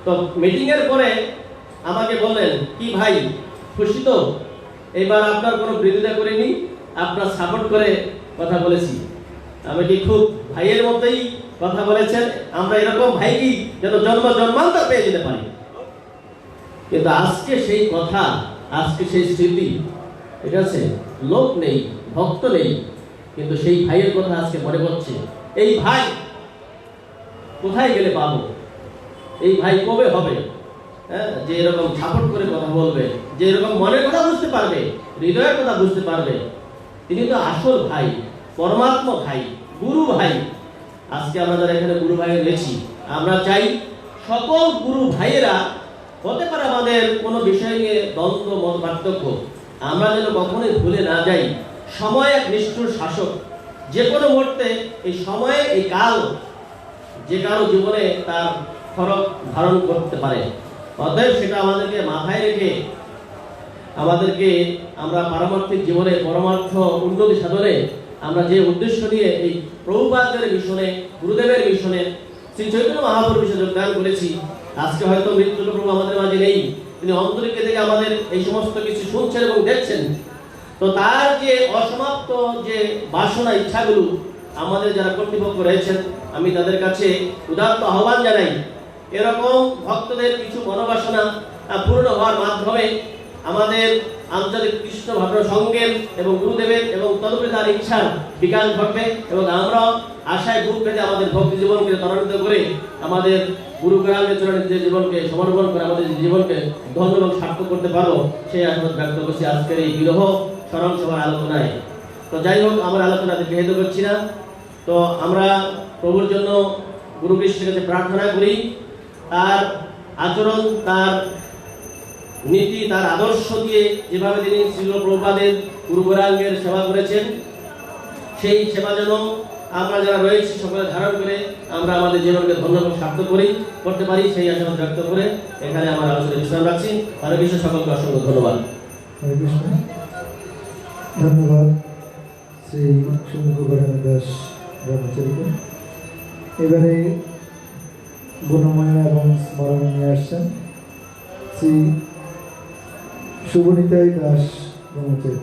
Speaker 7: তো মিটিং এর পরে আমাকে বললেন, কি ভাই খুশি তো? এবার আপনার কোনো বিরোধিতা করিনি, আপনার সাপোর্ট করে কথা বলেছি। আমি কি খুব ভাইয়ের মতোই কথা বলেছেন? আমরা এরকম ভাইকে যেন জন্মান্তর পেয়ে যেতে পারি। কিন্তু আজকে সেই কথা, আজকে সেই স্মৃতি, ঠিক আছে, লোক নেই, ভক্ত নেই, কিন্তু সেই ভাইয়ের কথা আজকে মনে পড়ছে। এই ভাই কোথায় গেলে পাবো? এই ভাই কবে হবে? হ্যাঁ, যে এরকম সাপোর্ট করে কথা বলবে, যে এরকম মনের কথা বুঝতে পারবে, হৃদয়ের কথা বুঝতে পারবে, তিনি তো আসল ভাই, পরমাত্মা ভাই, গুরু ভাই। আজকে আমরা যারা এখানে গুরু ভাই রয়েছি, আমরা চাই সকল গুরু ভাইয়েরা, হতে পারে আমাদের কোনো বিষয় নিয়ে দ্বন্দ্ব মত পার্থক্য, আমরা যেন কখনোই ভুলে না যাই সময় এক নিষ্ঠুর শাসক। যে কোনো মুহূর্তে এই সময়ে, এই কাল যে কারো জীবনে তার ফরক ধারণ করতে পারে। অতএব সেটা আমাদেরকে মাথায় রেখে আমাদেরকে আমরা পারমার্থিক জীবনে পরমার্থ উন্নতি সাধনে আমরা যে উদ্দেশ্য নিয়ে এই প্রভুপাদের মিশনে, গুরুদেবের মিশনে, শ্রী চৈতন্য মহাপ্রভু মিশনে যোগদান করেছি, আজকে হয়তো মৃত্যুর প্রভু আমাদের মাঝে নেই, তিনি অন্তরিকে থেকে আমাদের এই সমস্ত কিছু শুনছেন এবং দেখছেন। তো তার যে অসমাপ্ত যে বাসনা, ইচ্ছাগুলো আমাদের যারা কর্তৃপক্ষ রয়েছেন, আমি তাদের কাছে উদাত্ত আহ্বান জানাই, এরকম ভক্তদের কিছু মনোবাসনা পূর্ণ হওয়ার মাধ্যমে আমাদের আঞ্চলিক কৃষ্ণ ভাবনা সঙ্গের এবং গুরুদেবের এবং তদুপরি তার ইচ্ছার বিকাশ ঘটবে, এবং আমরাও আশায় বুক পেতে আমাদের ভক্তি জীবনকে ত্বরান্বিত করে আমাদের গুরু গ্রামের চরণে যে জীবনকে সমর্পণ করে আমাদের জীবনকে ধন্য এবং সার্থক করতে পারবো, সেই আশাবাদ ব্যক্ত করছি আজকের এই বিরহ স্মরণ সভার আলোচনায়। তো যাই হোক, আমার আলোচনা বিহেত করছি না। তো আমরা প্রভুর জন্য গুরু কৃষ্ণের কাছে প্রার্থনা করি, তার আচরণ, তার নীতি, তার আদর্শ দিয়ে যেভাবে তিনি শ্রীল প্রভুপাদের গুরু গৌরাঙ্গের সেবা করেছেন, সেই সেবা যেন আমরা যারা রয়েছি সকলে ধারণ করে আমরা আমাদের জীবনকে ধন্য এবং সার্থক করতে পারি, সেই আশাবাদ ব্যক্ত করে এখানে আমার আলোচনা বিশ্রাম রাখছি। হরে কৃষ্ণ, সকলকে অসংখ্য ধন্যবাদ।
Speaker 2: হরে কৃষ্ণ। ধন্যবাদ শ্রী শুভগৌরাঙ্গ দাস ব্রহ্মচারীকে। এবারে গুণময় এবং স্মরণ নিয়ে আসছেন শ্রী শুভনিতাই দাস ব্রহ্মচারী।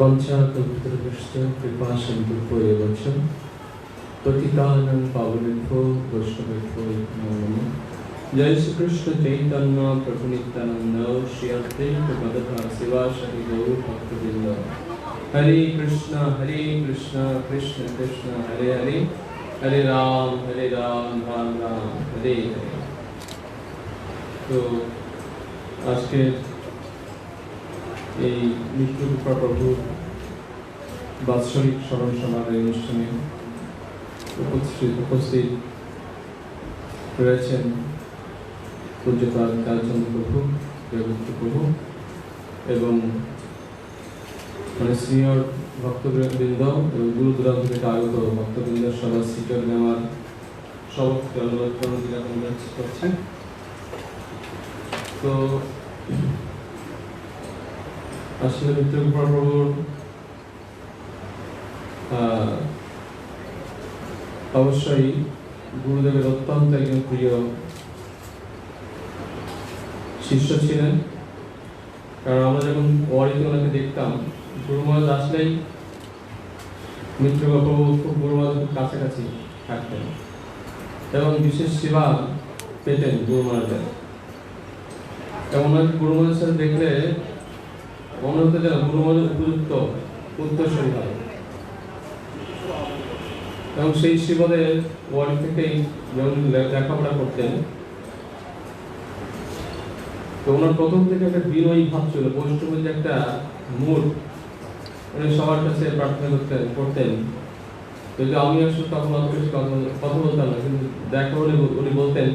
Speaker 5: पंचाकल्पतरुश्च कृपासिन्धुभ्यो च पतितानां पावनेभ्यो वैष्णवेभ्यो नमो नमः। जय श्री कृष्ण चैतन्य प्रभु नित्यानंद श्री अद्वैत गदाधर शिवासादि गौर भक्तवृंद। हरे कृष्ण कृष्ण कृष्ण हरे हरे, हरे राम राम राम हरे हरे। तो आज के এই মৃত্যুরূপা প্রভুর বাৎসরিক স্মরণ সভার অনুষ্ঠানে উপস্থিত রয়েছেন পূজ্যপাদ কালচন্দ্র প্রভু, জয়গুপ্ত প্রভু এবং মানে সিনিয়র ভক্তবৃন্দ এবং দূর দূরান্ত থেকে আগত ভক্তবৃন্দ সবার শ্রীচরণে আমার সবকে অনুরোধ করছেন। তো আসলে মৃত্যুরূপা প্রভুর অবশ্যই গুরুদেবের অত্যন্ত একজন প্রিয় শিষ্য ছিলেন কারণ আমরা যখন ওয়ারিতে ওনাকে দেখতাম, গুরু মহারাজ আসলেই মিত্রপ্রভু খুব গুরু মহারাজের কাছাকাছি থাকতেন এবং বিশেষ সেবা পেতেন গুরু মহারাজের। এবং ওনাকে গুরু মহারাজের সাথে দেখলে মনে হতো যেন গুরু মহারাজের উপযুক্ত উত্তরসূরি হয়। এবং সেই শিবদের ওয়ার্ড থেকেই যখন লেখাপড়া করতেন, তো ওনার প্রথম থেকে একটা বিনয়ী ভাব ছিল, বৈষ্ণবের যে একটা মূল, উনি সবার কাছে প্রার্থনা করতেন। যদি আমি আসলে তখন অত বেশি কথা বলতাম না, কিন্তু দেখা হলে উনি বলতেন,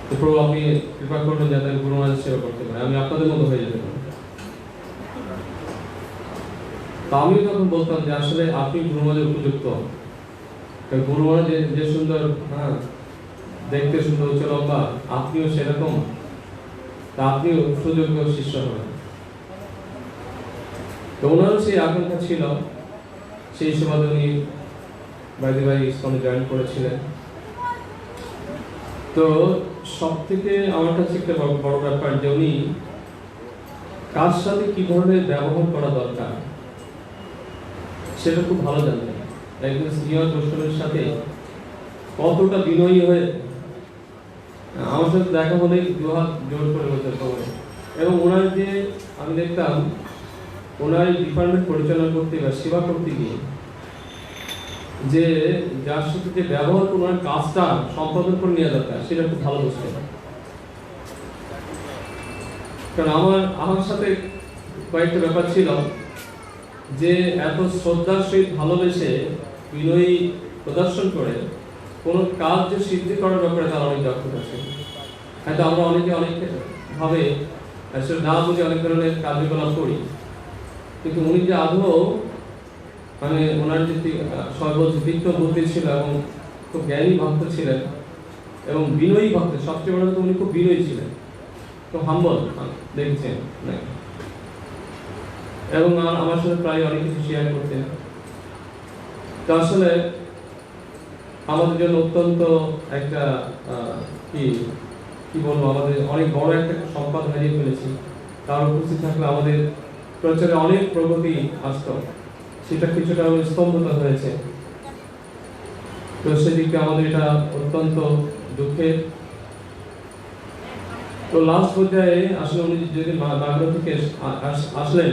Speaker 5: তো প্রভু আপনি কৃপা করবেন যাতে আমি গুরু মহারাজের সেবা করতে পারি, আমি আপনাদের মতো হয়ে যেতে পারি। তা আমিও তখন বলতাম যে আসলে আপনি গুরু মহারাজের উপযুক্ত। গুরু মহারাজ যে সুন্দর, হ্যাঁ দেখতে সুন্দর উচ্চ লম্বা, আপনিও সেরকম, তা আপনিও সুযোগ্য শিষ্য হবেন। তো ওনারও সেই আকাঙ্ক্ষা ছিল, সেই সময় উনি বাইরে ইসকনে জয়েন করেছিলেন। তো সব থেকে আমার কাছে একটা বড় ব্যাপার যে উনি কার সাথে কি ধরনের ব্যবহার করা দরকার সেটা খুব ভালো জানতেন। একজন সিনিয়র বৈষ্ণবের সাথে কতটা বিনয়ী হয়ে আমার সাথে দেখা হলে দুহাত জোর করে বলতে হবে। এবং ওনার যে আমি দেখতাম ওনার ডিপার্টমেন্ট পরিচালনা করতে বা সেবা করতে গিয়ে যে যার সাথে যে ব্যবহার করে ওনার কাজটা সম্পাদন করে নেওয়া দরকার সেটা খুব ভালো বুঝতেন। কারণ আমার সাথে কয়েকটা ব্যাপার ছিল যে এত শ্রদ্ধার সহিত ভালোবেসে বিনয়ী প্রদর্শন করে কোন কাজ যে সিদ্ধি করার ব্যাপারে তার অনেক দক্ষতা আছে। হয়তো আমরা অনেকে অনেক ভাবে না বুঝে অনেক ধরনের কার্যকলাপ করি, কিন্তু উনি যে আদৌ মানে ওনার যে সর্বোচ্চ তীক্ষ্ণ বুদ্ধি ছিল এবং খুব জ্ঞানী ভক্ত ছিলেন এবং বিনয়ী ভক্ত, সবচেয়ে বড় কথা উনি খুব বিনয়ী ছিলেন, তো হাম্বল দেখছেন এবং আমার সাথে প্রায় অনেক কিছু শেয়ার করতেন। তো আসলে আমাদের জন্য অত্যন্ত একটা কি বলবো, আমাদের অনেক বড় একটা সম্পদ হারিয়ে ফেলেছি। তার উপস্থিত থাকলে আমাদের প্রচারে অনেক প্রগতি আসত, সেটা কিছুটা স্তম্ভতা হয়েছে। তো সেদিকে আমাদের এটা অত্যন্ত দুঃখের। তো লাস্ট পর্যায়ে আসলে উনি যেদিন বাংলা থেকে আসলেন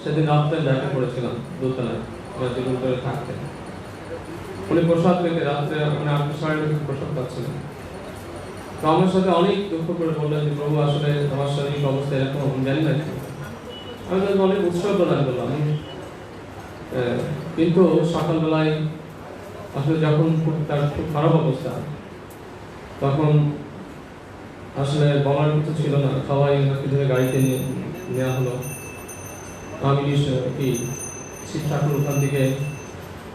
Speaker 5: সেদিন রাত্রে দেখা করেছিলাম দোতলায়, যেদিন করে থাকতেন উনি প্রসাদ পেতে রাত্রে মানে 8:30 প্রসাদ পাচ্ছিলেন। তো আমার সাথে অনেক দুঃখ করে বললেন যে প্রভু আসলে আমার শারীরিক অবস্থা এরকম জানি না। আমি তাকে অনেক উৎসাহ প্রদান করলাম, কিন্তু সকালবেলায় আসলে যখন তার খুব খারাপ অবস্থা, তখন আসলে বলার কিছু ছিল না, সবাই ওনাকে ধরে গাড়িতে নেওয়া হলো। আমি শিব ঠাকুর ওখান থেকে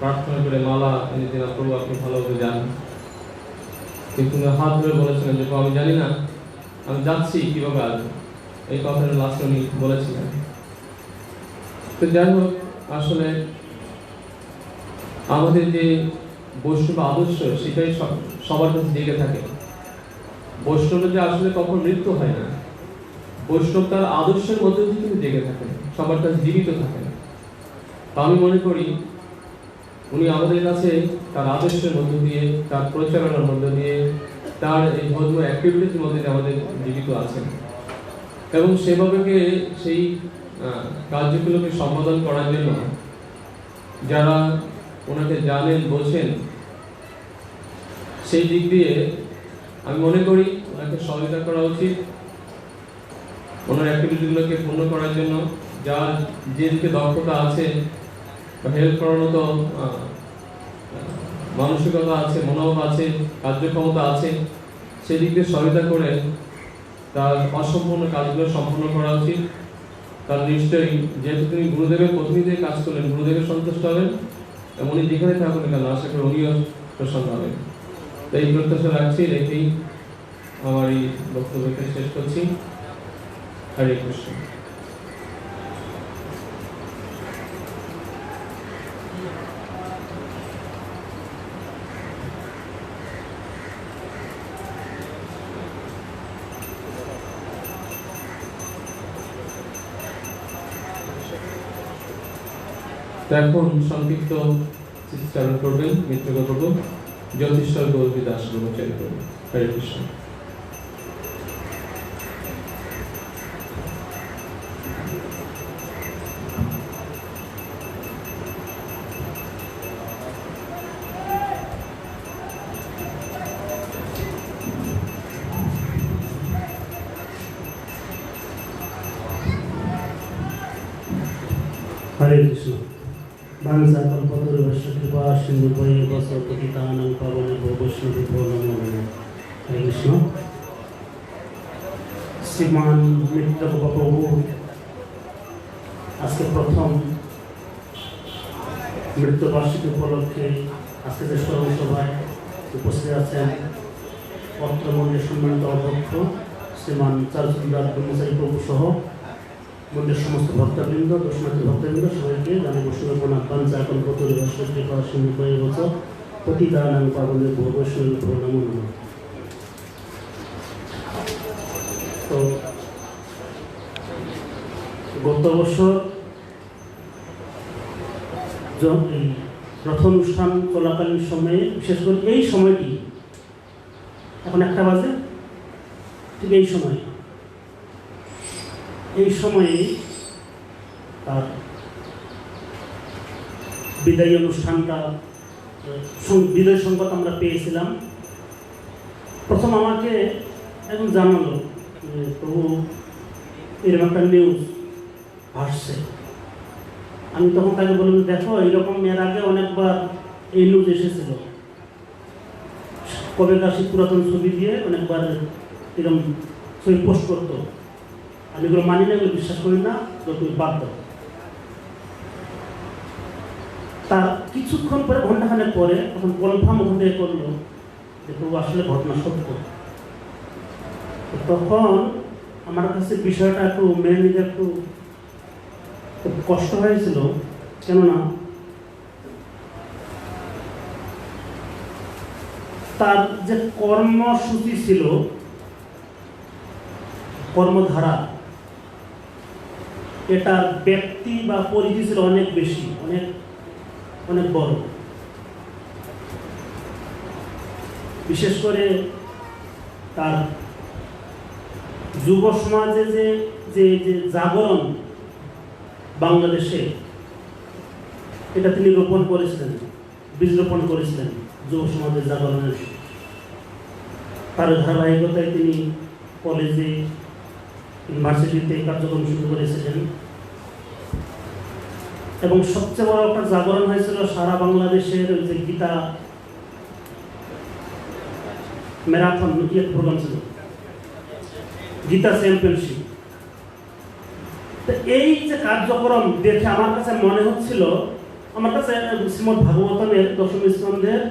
Speaker 5: প্রার্থনা করে মালা এনে দিলাম, প্রভু আপনি ভালোভাবে যান। কিন্তু হাত ধরে বলেছিলেন যে আমি জানি না আমি যাচ্ছি কিভাবে আসবো, এই কথাটা লাস্ট উনি বলেছিলেন। তো যাই হোক, আসলে আমাদের যে বৈষ্ণব আদর্শ সেটাই সবার কাছে জেগে থাকে। বৈষ্ণবের যে আসলে কখন মৃত্যু হয় না, বৈষ্ণব তার আদর্শের মধ্যে দিয়ে কিন্তু জেগে থাকে, সবার কাছে জীবিত থাকে। তা আমি মনে করি উনি আমাদের কাছে তার আদর্শের মধ্য দিয়ে, তার প্রচারণার মধ্য দিয়ে, তার এই ধর্ম অ্যাক্টিভিটির মধ্যে দিয়ে আমাদের জীবিত আছেন এবং সেভাবে সেই কার্যগুলোকে সম্পাদন করার জন্য যারা ওনাকে জানেন বোঝেন, সেই দিক দিয়ে আমি মনে করি ওনাকে সহযোগিতা করা উচিত। ওনার অ্যাক্টিভিটিগুলোকে পূর্ণ করার জন্য যার যেদিকে দক্ষতা আছে বা হেল্প করার মতো মানসিকতা আছে, মনোভাব আছে, কার্যক্ষমতা আছে, সেদিক দিয়ে সহায়তা করে তার অসম্পূর্ণ কাজগুলো সম্পূর্ণ করা উচিত। তার নিশ্চয়ই যেহেতু তিনি গুরুদেবের প্রতিনিধি কাজ করলেন, গুরুদেবের সন্তুষ্ট হবেন এবং উনি যেখানে থাকুন কেন আশা করি উনিও প্রসন্ন হবেন। তাই এই প্রত্যাশা রাখছি, রেখেই আমার এই বক্তব্যকে শেষ করছি। হরে কৃষ্ণ। এখন সংক্ষিপ্ত স্মৃতিচারণ করবেন মিত্রগপ্রভু জ্যোতিষ্বর গৌরী দাস ব্রহ্মচারী প্রভু। হরে কৃষ্ণ।
Speaker 6: हरे कृष्ण। भांसा कल्पतरुभ्यश्च कृपा सिन्धुभ्यैव पतितानां पावनेभ्यो वैष्णवेभ्यो नमो नमः। हरे कृष्ण। श्रीमान मित्रगोपप्रभु आज के प्रथम मृत्युबार्षिकी उपलक्षे आज के स्मरण सभाয় उपस्थित আছেন অত্র মন্দির সম্মানিত অধ্যক্ষ শ্রীমান চারুচন্দ্র ব্রহ্মচারী প্রভু সহ মন্দির সমস্ত ভক্তবৃন্দ, দর্শনার্থী ভক্তবৃন্দ সবাইকে জানাই বৈষ্ণব প্রণাম। পাঞ্চা কল্পতরুভ্যশ্চ কৃপা সিন্ধুভ্যৈব পতিতানাং পাবনেভ্যো বৈষ্ণবেভ্যো নমো নমঃ। তো গত বছর এই রথ অনুষ্ঠান চলাকালীন সময়ে, বিশেষ করে এই সময়টি, এখন 1টা বাজে, ঠিক এই সময়ে তার বিদায়ী অনুষ্ঠানটা, বিদায় সংবাদ আমরা পেয়েছিলাম। প্রথম আমাকে একজন জানালো যে প্রভু এরকম একটা নিউজ আসছে। আমি তখন তাকে বললাম, দেখো এইরকম এর আগে অনেকবার এই নিউজ এসেছিল, কবেকার সেই পুরাতন ছবি দিয়ে অনেকবার এরকম ছবি পোস্ট করতো। আমি এগুলো মানি না, এগুলো বিশ্বাস করি না, তুমি বাদ দাও। তার কিছুক্ষণ পরে, ঘন্টাখানেক পরে, তখন কনফার্ম ওখান থেকে করলো যে প্রভু আসলে ঘটনা সত্য। তখন আমার কাছে বিষয়টা একটু মেনে নিতে একটু কষ্ট হয়েছিল। কেননা তার যে কর্মসূচি ছিল, কর্মধারা, এটা ব্যক্তি বা পরিধি ছিল অনেক বেশি, অনেক অনেক বড়। বিশেষ করে তার যুব সমাজে যে যে যে জাগরণ বাংলাদেশে, এটা তিনি রোপণ করেছিলেন, বীজ রোপণ করেছিলেন যুব সমাজের জাগরণের। তার ধারাবাহিকতায় তিনি কলেজে, ইউনিভার্সিটিতে কার্যক্রম শুরু করেছিলেন এবং সবচেয়ে বড় একটা জাগরণ হয়েছিল সারা বাংলাদেশের যে গীতা ম্যারাথন প্রোগ্রাম ছিল, গীতা চ্যাম্পিয়নশিপ। তো এই যে কার্যক্রম দেখে আমার কাছে মনে হচ্ছিল, আমার কাছে শ্রীমদ্ ভাগবতমের 10ম স্কন্ধের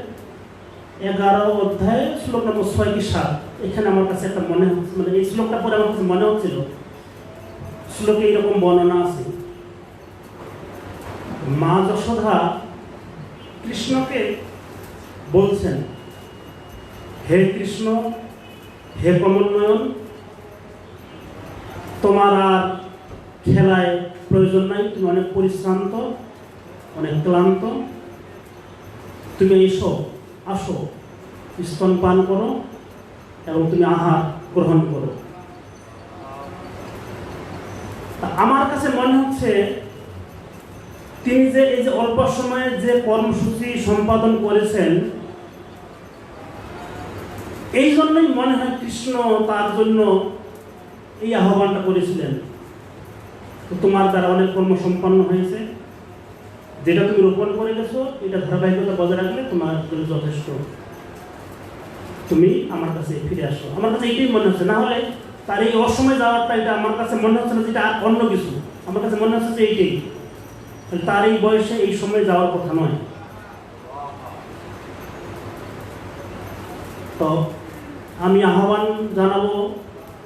Speaker 6: 11 অধ্যায় শ্লোক নম্বর 6 কি 7, এখানে আমার কাছে একটা মনে হচ্ছে, মানে এই শ্লোকটা পরে আমার কাছে মনে হচ্ছিল, শ্লোকে এইরকম বর্ণনা আছে, মা যশোদা কৃষ্ণকে বলছেন, হে কৃষ্ণ, হে কমলনয়ন, তোমার আর খেলায় প্রয়োজন নাই, তুমি অনেক পরিশ্রান্ত, অনেক ক্লান্ত, তুমি এসো, আসো, স্তনপান করো এবং তুমি আহার গ্রহণ করো। আমার কাছে মনে হচ্ছে তিনি যে এই যে অল্প সময়ে যে কর্মসূচি সম্পাদন করেছেন, এই জন্যই মনে হয় কৃষ্ণ তার জন্য এই আহ্বানটা করেছিলেন, তোমার দ্বারা অনেক কর্ম সম্পন্ন হয়েছে, যেটা তুমি রোপণ করে গেছো এটা ধারাবাহিকতা বজায় রাখলে তোমার জন্য যথেষ্ট, তুমি আমার কাছে ফিরে আসো। আমার কাছে এইটাই মনে হচ্ছে, না হলে তার এই অসময়ে যাওয়াটা, এটা আমার কাছে মনে হচ্ছে না যেটা আর অন্য কিছু, আমার কাছে মনে হচ্ছে যে এইটাই, তার এই বয়সে এই সময় যাওয়ার কথা নয়। তো আমি আহ্বান জানাবো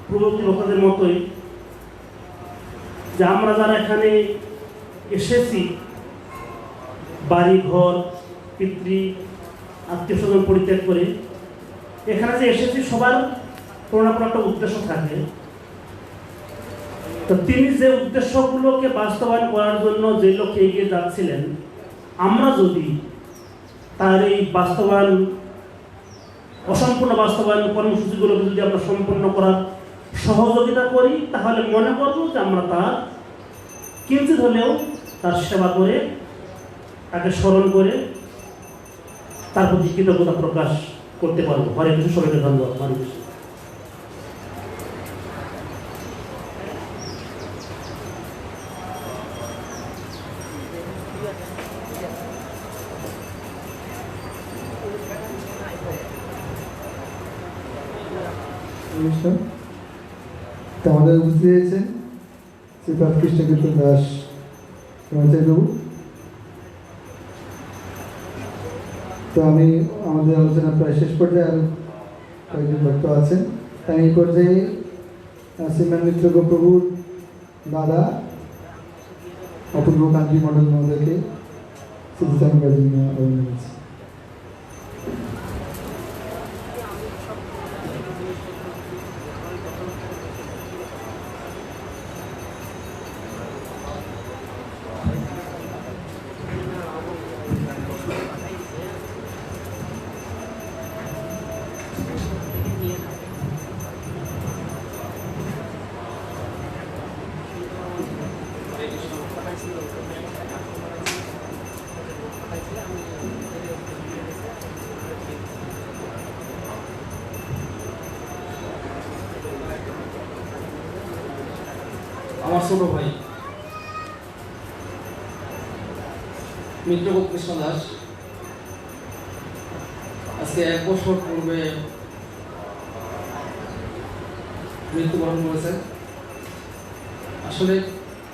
Speaker 6: পূর্ববর্তী লোকেদের মতোই, যে আমরা যারা এখানে এসেছি, বাড়ি ঘর পিতৃ আত্মীয় স্বজন পরিত্যাগ করে এখানে যে এসেছি, সবার কোনো না কোনো একটা উদ্দেশ্য থাকে। তো তিনি যে উদ্দেশ্যগুলোকে বাস্তবায়ন করার জন্য যে লক্ষ্যে এগিয়ে যাচ্ছিলেন, আমরা যদি তার এই বাস্তবায়ন, অসম্পূর্ণ বাস্তবায়ন কর্মসূচিগুলোকে যদি আমরা সম্পন্ন করার সহযোগিতা করি, তাহলে মনে করব যে আমরা তার কিঞ্চিত হলেও তার সেবা করে, তাকে স্মরণ করে তার প্রতি কৃতজ্ঞতা প্রকাশ করতে পারবো। হরে কৃষ্ণ, সবাইকে ধন্যবাদ। হরে কৃষ্ণ।
Speaker 2: অনুষ্ঠান তো আমাদের উপস্থিত হয়েছেন শ্রীপাদ কৃষ্ণকীর্তন দাস ব্রহ্মচারী বাবু। তো আমি আমাদের আলোচনা প্রায় শেষ পর্যায়ে আরো কয়েকজন ভক্ত আছেন। তাই এই পর্যায়ে শ্রীমান মিত্র গোপ্রভুর দাদা অপূর্ব কান্তি মণ্ডল মহোদয়কে স্মৃতিচারণের জন্য আহ্বান জানাচ্ছি।
Speaker 8: আমার ছোট ভাই মিত্রগোপ কৃষ্ণ দাস আজকে 1 বছর পূর্বে মৃত্যুবরণ করেছে। আসলে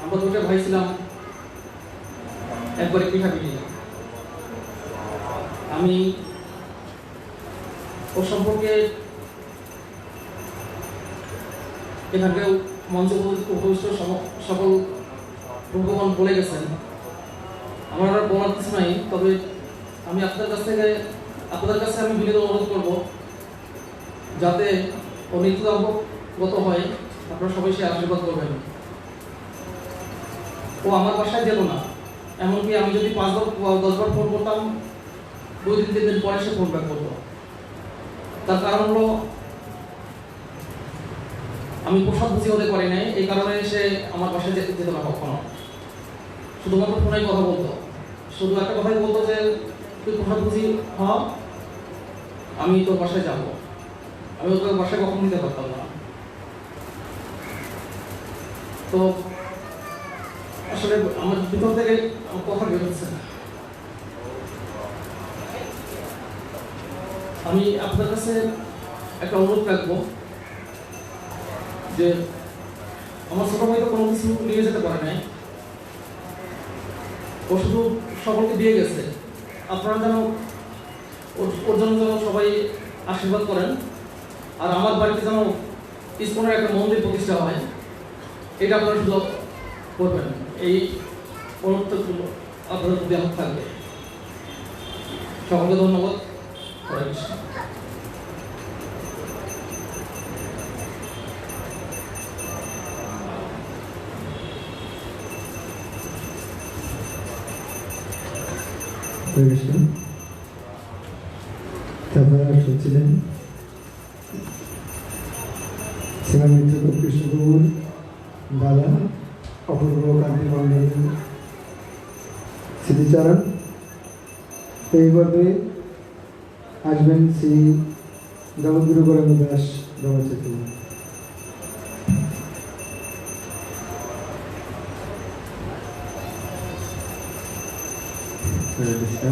Speaker 8: আমরা দুটো ভাই ছিলাম একবারে পিঠাপিঠি। আমি ওর সম্পর্কে এখানকার মঞ্চে উপবিষ্ট সকল প্রভুগণ বলে গেছেন, আমার আর বলার কিছু নাই। তবে আমি আপনাদের কাছে আমি বিনীত অনুরোধ করব, যাতে ও মৃত্যুগত হয় আপনারা সবাই সে আশীর্বাদ করবেন। ও আমার বাসায় যেত না, এমনকি আমি যদি 5-10 বার ফোন করতাম, 2-3 দিন পরে সে ফোন ব্যাক করতো। তার কারণ হলো আমি প্রসাদ বুঝি হতে পারি নাই, এই কারণে সে আমার বাসায় যেত না কখনো। শুধুমাত্র ফোনেই কথা বলতো, শুধু একটা কথাই বলতো যে তুই প্রসাদ বুঝি হ, আমি তোর বাসায় যাবো। আমি ওকে বাসায় কখনো নিতে পারতাম না। তো আসলে আমার ভিতর থেকে আমার কথা বেরোচ্ছে না। আমি আপনার কাছে একটা অনুরোধ রাখবো যে আমার ছোট ভাই তো কোনো কিছু নিয়ে যেতে পারে নাই, ও শুধু সকলকে দিয়ে গেছে। আপনারা যেন ওর জন্য যেন সবাই আশীর্বাদ করেন, আর আমার বাড়িতে যেন ইসকনের একটা মন্দির প্রতিষ্ঠা হয়, এটা আপনারা শুধু করবেন। এই অনুরোধগুলো আপনাদের প্রতি আমার থাকবে। সকলকে ধন্যবাদ। হরে কৃষ্ণ।
Speaker 2: তারপরে শুনছিলেন শ্রীমান মিত্র কৃষ্ণপ্রভুর দাদা অপূর্ব কান্তি মণ্ডল স্মৃতিচারণ। এইভাবে আসবেন শ্রী জগৎগুরু গৌরাঙ্গ দাস ব্রহ্মচারী।
Speaker 9: हरे कृष्ण।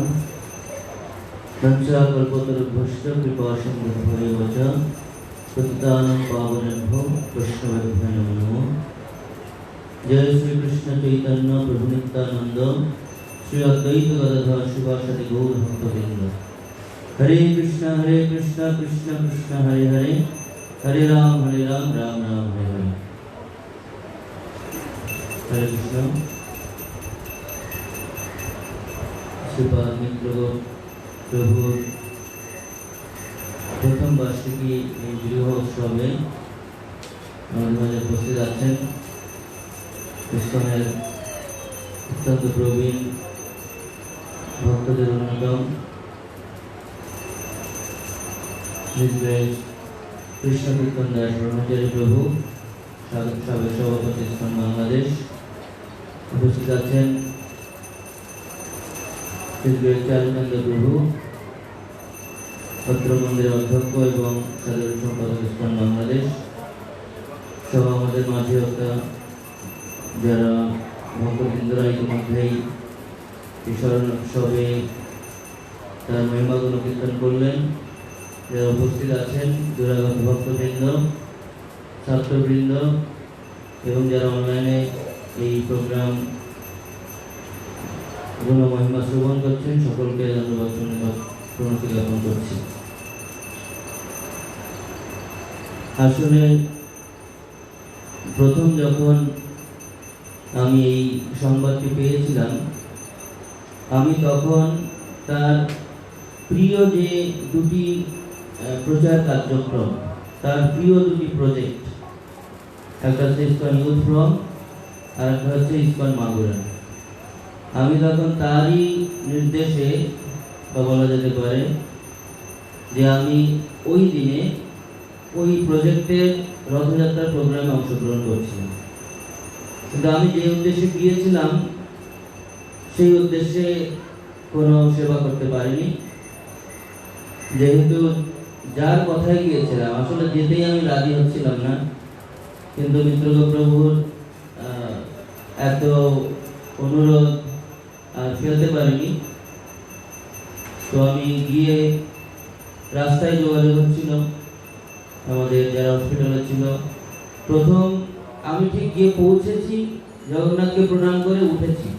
Speaker 9: वंशाकल्पतरुभ्यश्च कृपासिन्धुभ्यो च पतितानां पावनेभ्यो वैष्णवेभ्यो नमो नमः। जय श्री कृष्ण चैतन्य प्रभु नित्यानंद श्री अद्वैत गदाधर शिवासादि गौर भक्तवृंद। हरे कृष्ण कृष्ण कृष्ण हरे हरे, हरे राम राम राम हरे हरे। हरे कृष्ण। श्रीपाद मित्रगोप प्रभुर प्रथम वार्षिकी गृह उत्सवे उपस्थित आছেন ইসকনের অত্যন্ত প্রবীণ ভক্তদের অন্যতম কৃষ্ণ কীর্তন দাস ব্রহ্মচারী প্রভু, সাবেক সভাপতি ইসকন বাংলাদেশ। উপস্থিত আছেন চারুচন্দ্র প্রভু, পত্র মন্দিরের অধ্যক্ষ এবং সাধারণ সম্পাদক ইসকন বাংলাদেশ সহ আমাদের মাঝে যারা ভক্তবৃন্দরা ইতিমধ্যেই স্মরণ উৎসবে তার মহিমাগুলো কীর্তন করলেন। যারা উপস্থিত আছেন দুরাগত ভক্তবৃন্দ, ছাত্রবৃন্দ এবং যারা অনলাইনে এই প্রোগ্রাম গুণ মহিমা শ্রবণ করছেন, সকলকে ধন্যবাদ প্রণতি জ্ঞাপন করছি। আসলে প্রথম যখন আমি এই সংবাদটি পেয়েছিলাম, আমি তখন তার প্রিয় যে দুটি প্রচার কার্যক্রম, তার প্রিয় দুটি প্রজেক্ট, একটা হচ্ছে ইসকন ইউথ ফ্রন্ট আর একটা হচ্ছে ইসকন মাগুরা, আমি তখন তারই নির্দেশে বা বলা যেতে পারে যে আমি ওই দিনে ওই প্রজেক্টের রথযাত্রার প্রোগ্রামে অংশগ্রহণ করছিলাম। কিন্তু আমি যে উদ্দেশ্যে গিয়েছিলাম সেই উদ্দেশ্যে কোনো সেবা করতে পারিনি, যেহেতু যার কথায় গিয়েছিলাম আসলে যেতেই আমি রাজি হচ্ছিলাম না। কিন্তু মিত্রগো প্রভুর এত অনুরোধ ফেলতে পারিনি। তো আমি গিয়ে রাস্তায় যোগাযোগ হচ্ছিল আমাদের যারা হসপিটালে ছিল। প্রথম আমি ঠিক গিয়ে পৌঁছেছি, জগন্নাথকে প্রণাম করে উঠেছি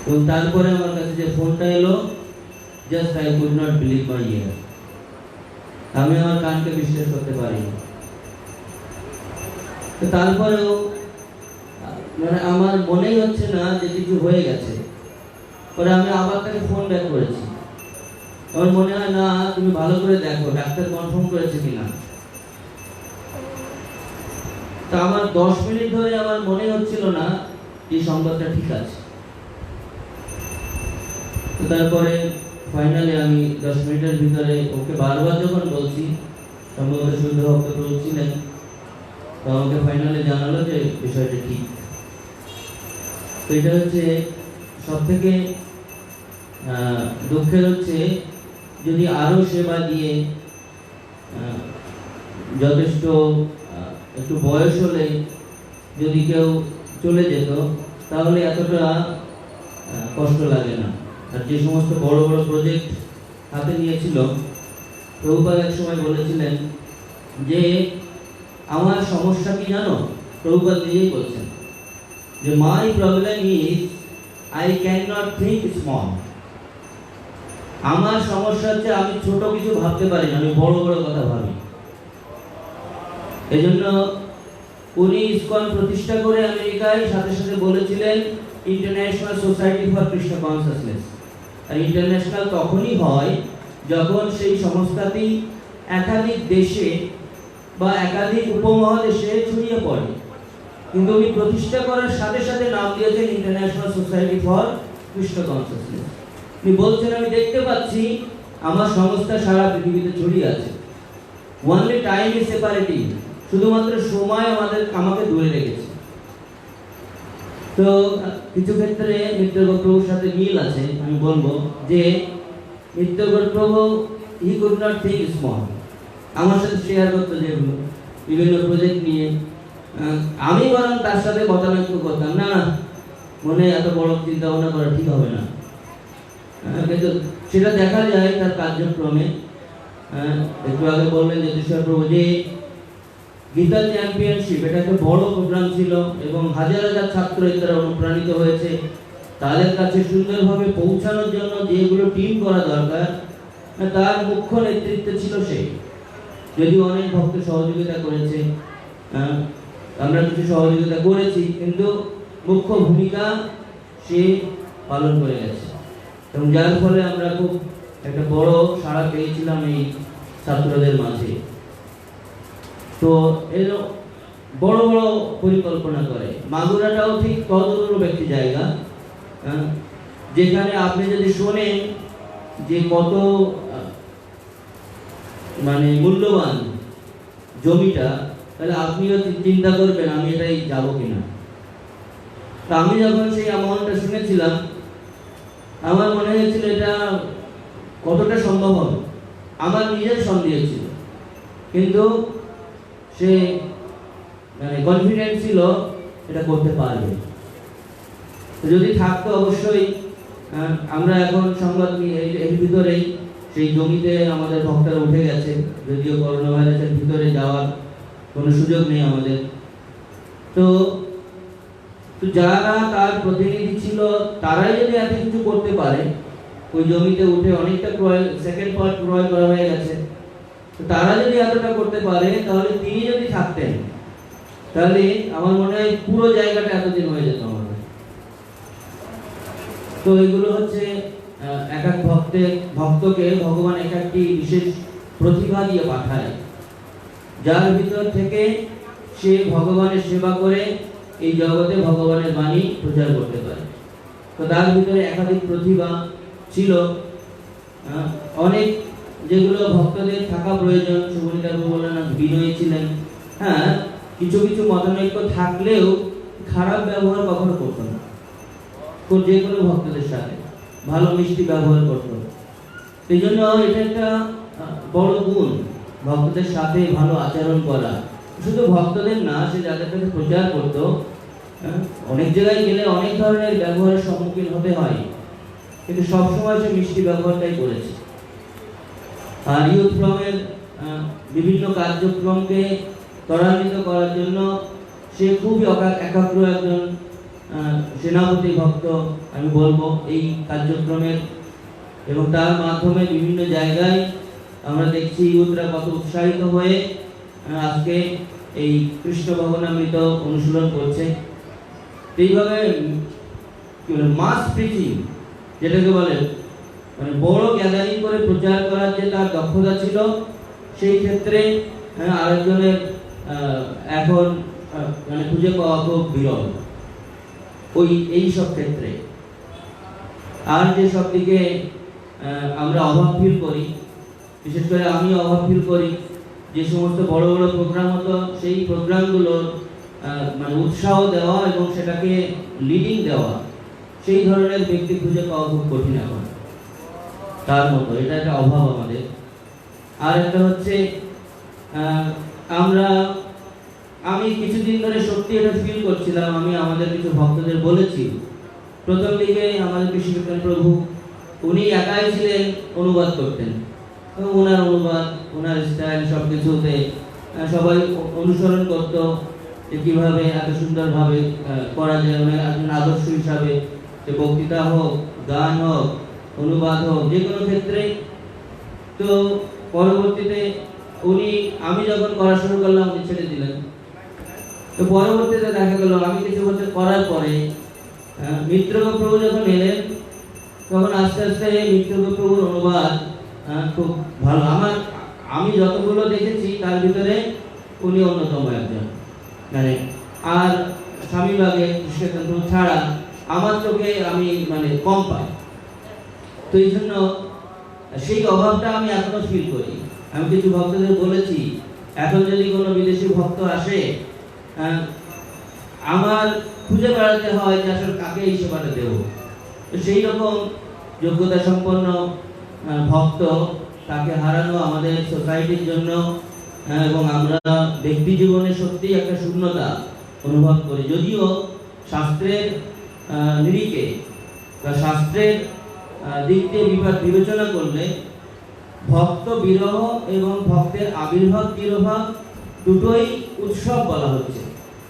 Speaker 9: এবং তারপরে আমার কাছে যে ফোনটা এলো, just I could not believe my ear. আমি আমার কানকে বিশ্বাস করতে পারিনি। তারপরেও মানে আমার মনেই হচ্ছে না যে কিছু হয়ে গেছে। পরে আমি আবার তাকে ফোন ব্যাক করেছি। আমার মনে হয় না, তুমি ভালো করে দেখো ডাক্তার কনফার্ম করেছে কিনা। তা আমার 10 মিনিট ধরে আমার মনে হচ্ছিল না এই সংবাদটা ঠিক আছে। তো তারপরে ফাইনালি আমি 10 মিনিটের ভিতরে ওকে বারবার যখন বলছি, সম্ভবত শুদ্ধ ভক্ত বলছিলেন, তো আমাকে ফাইনালি জানালো যে বিষয়টা ঠিক। তো এটা হচ্ছে সব থেকে দুঃখের হচ্ছে, যদি আরো সেবা দিয়ে যথেষ্ট একটু বয়স হলে যদি কেউ চলে যেত তাহলে এতটা কষ্ট লাগে না। আর যে সমস্ত বড় বড় প্রজেক্ট হাতে নিয়েছিল, প্রভুপাদ এক সময় বলেছিলেন যে আমার সমস্যা কি জানো, প্রভুপাদ নিজেই বলছেন যে my problem is I can not think small. আমার সমস্যা হচ্ছে আমি ছোট কিছু ভাবতে পারি না, আমি বড় বড় কথা ভাবি। এজন্য উনি ইসকন প্রতিষ্ঠা করে আমেরিকায় সাথে সাথে বলেছিলেন international society for Krishna consciousness. আর ইন্টারন্যাশনাল তখনই হয় যখন সেই সংস্থাটি একাধিক দেশে বা একাধিক উপমহাদেশে ছড়িয়ে পড়ে। কিন্তু উনি প্রতিষ্ঠা করার সাথে সাথে নাম দিয়েছেন international society for Krishna consciousness. উনি বলছেন আমি দেখতে পাচ্ছি আমার সংস্থা সারা পৃথিবীতে ছড়িয়ে আছে। ওনলি টাইম ইজ সেপারেটিং, শুধুমাত্র সময় আমাকে দূরে রেখেছে। তো কিছু ক্ষেত্রে মিত্রগোর প্রভুর সাথে মিল আছে। আমি বলবো যে মিত্রগোর প্রভু he could not think small. আমার সাথে শেয়ার করতো যেগুলো বিভিন্ন প্রজেক্ট নিয়ে, আমি বরং তার সাথে মতানৈক্য করতাম, না মনে এত বড় চিন্তা ভাবনা করা ঠিক হবে না। কিন্তু সেটা দেখা যায় তার কার্যক্রমে। একটু আগে বললেন জ্যোতিষর প্রভু যে গীতা চ্যাম্পিয়নশিপ, এটা একটা বড় প্রোগ্রাম ছিল এবং হাজার হাজার ছাত্র এর অনুপ্রাণিত হয়েছে। তাদের কাছে সুন্দরভাবে পৌঁছানোর জন্য যেগুলো টিম করা দরকার তার মুখ্য নেতৃত্বে ছিল সে। যদিও অনেক ভক্ত সহযোগিতা করেছে, আমরা কিছু সহযোগিতা করেছি, কিন্তু মুখ্য ভূমিকা সে পালন করে গেছে এবং যার ফলে আমরা খুব একটা বড় সাড়া পেয়েছিলাম এই ছাত্রদের মাঝে। তো বড় বড় পরিকল্পনা করে। মাগুরাটাও ঠিক তদনুরূপ একটি জায়গা, যেখানে আপনি যদি শোনেন যে কত মানে মূল্যবান জমিটা, তাহলে আপনিও চিন্তা করবেন আমি এটাই যাব কিনা। তা আমি যখন সেই অ্যামাউন্টটা শুনেছিলাম, আমার মনে হয়েছিল এটা কতটা সম্ভব হবে, আমার নিজের সন্দেহ ছিল, কিন্তু সে মানে কনফিডেন্স ছিল এটা করতে পারবে। যদি থাকতো অবশ্যই আমরা এখন সংবাদ এর ভিতরেই সেই জমিতে আমাদের ভক্তরা উঠে গেছে, যদিও করোনা ভাইরাসের ভিতরে যাওয়ার কোনো সুযোগ নেই আমাদের। তো যারা তার প্রতিনিধি ছিল তারাই যদি এত কিছু করতে পারে, ওই জমিতে উঠে অনেকটা সেকেন্ড পার্ট ক্রয় করা হয়ে গেছে, তো তারা যদি এতটা করতে পারে, তাহলে তিনি যদি থাকতেন তাহলে আমার মনে হয় পুরো জায়গাটা এতদিন হয়ে যেত আমাদের। তো এগুলো হচ্ছে এক এক ভক্তকে ভগবান এক একটি বিশেষ প্রতিভা দিয়ে পাঠায়, যার ভিতর থেকে সে ভগবানের সেবা করে এই জগতে ভগবানের বাণী প্রচার করতে পারে। তো তার ভিতরে একাধিক প্রতিভা ছিল, অনেক যেগুলো ভক্তদের থাকা প্রয়োজন। সুবনীতা বললেন বিনয়ী ছিলেন, হ্যাঁ কিছু কিছু মতানৈক্য থাকলেও খারাপ ব্যবহার কখনো করতো না, যে কোনো ভক্তদের সাথে ভালো মিষ্টি ব্যবহার করতো। সেই জন্য এটা একটা বড় গুণ, ভক্তদের সাথে ভালো আচরণ করা। শুধু ভক্তদের না, সে যাদের কাছে প্রচার করতো, অনেক জায়গায় গেলে অনেক ধরনের ব্যবহারের সম্মুখীন হতে হয়, কিন্তু সবসময় সে মিষ্টি ব্যবহারটাই করেছে। আর ইউথ ফ্রমের বিভিন্ন কার্যক্রমকে ত্বরান্বিত করার জন্য সে খুবই একাগ্র একজন সেনাপতি ভক্ত আমি বলবো এই কার্যক্রমের। এবং তার মাধ্যমে বিভিন্ন জায়গায় আমরা দেখছি ইউথরা কত উৎসাহিত হয়ে আজকে এই কৃষ্ণ ভবনামৃত অনুশীলন করছে। এইভাবে মাস প্রিচিং যেটাকে বলে, মানে বড় গ্যাদারিং করে প্রচার করার যে তার দক্ষতা ছিল, সেই ক্ষেত্রে আরেকজনের এখন মানে খুঁজে পাওয়া খুব বিরল এই সব ক্ষেত্রে। আর যে সব দিকে আমরা অভাব ফিল করি, বিশেষ করে আমি অভাব ফিল করি, যে সমস্ত বড় বড় প্রোগ্রাম হতো সেই প্রোগ্রামগুলোর মানে উৎসাহ দেওয়া এবং সেটাকে লিডিং দেওয়া, সেই ধরনের ব্যক্তি খুঁজে পাওয়া খুব কঠিন এখন। তার মতো এটা একটা অভাব আমাদের। আর একটা হচ্ছে আমি কিছুদিন ধরে সত্যি এটা ফিল করছিলাম, আমি আমাদের কিছু ভক্তদের বলেছি, প্রথম দিকে আমাদের কৃষ্ণকীর্তন প্রভু উনি একাই ছিলেন, অনুবাদ করতেন, ওনার অনুবাদ ওনার স্টাইল সব কিছুতে সবাই অনুসরণ করত যে কীভাবে এত সুন্দরভাবে করা যায়। ওনার একজন আদর্শ হিসাবে, যে বক্তৃতা হোক, গান হোক, অনুবাদ হোক, যে কোনো ক্ষেত্রে। তো পরবর্তীতে আমি যখন করা শুরু করলাম উনি ছেড়ে দিলেন। তো পরবর্তীতে দেখা গেল আমি কিছু বছর করার পরে মিত্রগোপ প্রভু যখন এলেন, তখন আস্তে আস্তে মিত্রগোপ প্রভুর অনুবাদ খুব ভালো। আমি যতগুলো দেখেছি তার ভিতরে উনি অন্যতম একজন। মানে আর স্বামীবাগে কৃষ্ণচন্দ্র ছাড়া আমার চোখে আমি মানে কম পাই। তো এই জন্য সেই অভাবটা আমি এখনো ফিল করি। আমি কিছু ভক্তদের বলেছি, এখন যদি কোনো বিদেশি ভক্ত আসে, আমার খুঁজে বেড়াতে হয় যে আসলে কাকে এই সেবাটা দেবো। তো সেই রকম যোগ্যতা সম্পন্ন ভক্ত তাকে হারানো আমাদের সোসাইটির জন্য, এবং আমরা ব্যক্তি জীবনে সত্যি একটা শূন্যতা অনুভব করি। যদিও শাস্ত্রের নিরিখে বা শাস্ত্রের দিক দিয়ে বিবেচনা করলে ভক্ত বিরহ এবং ভক্তের আবির্ভাব তিরোভাব দুটোই উৎসব বলা হচ্ছে।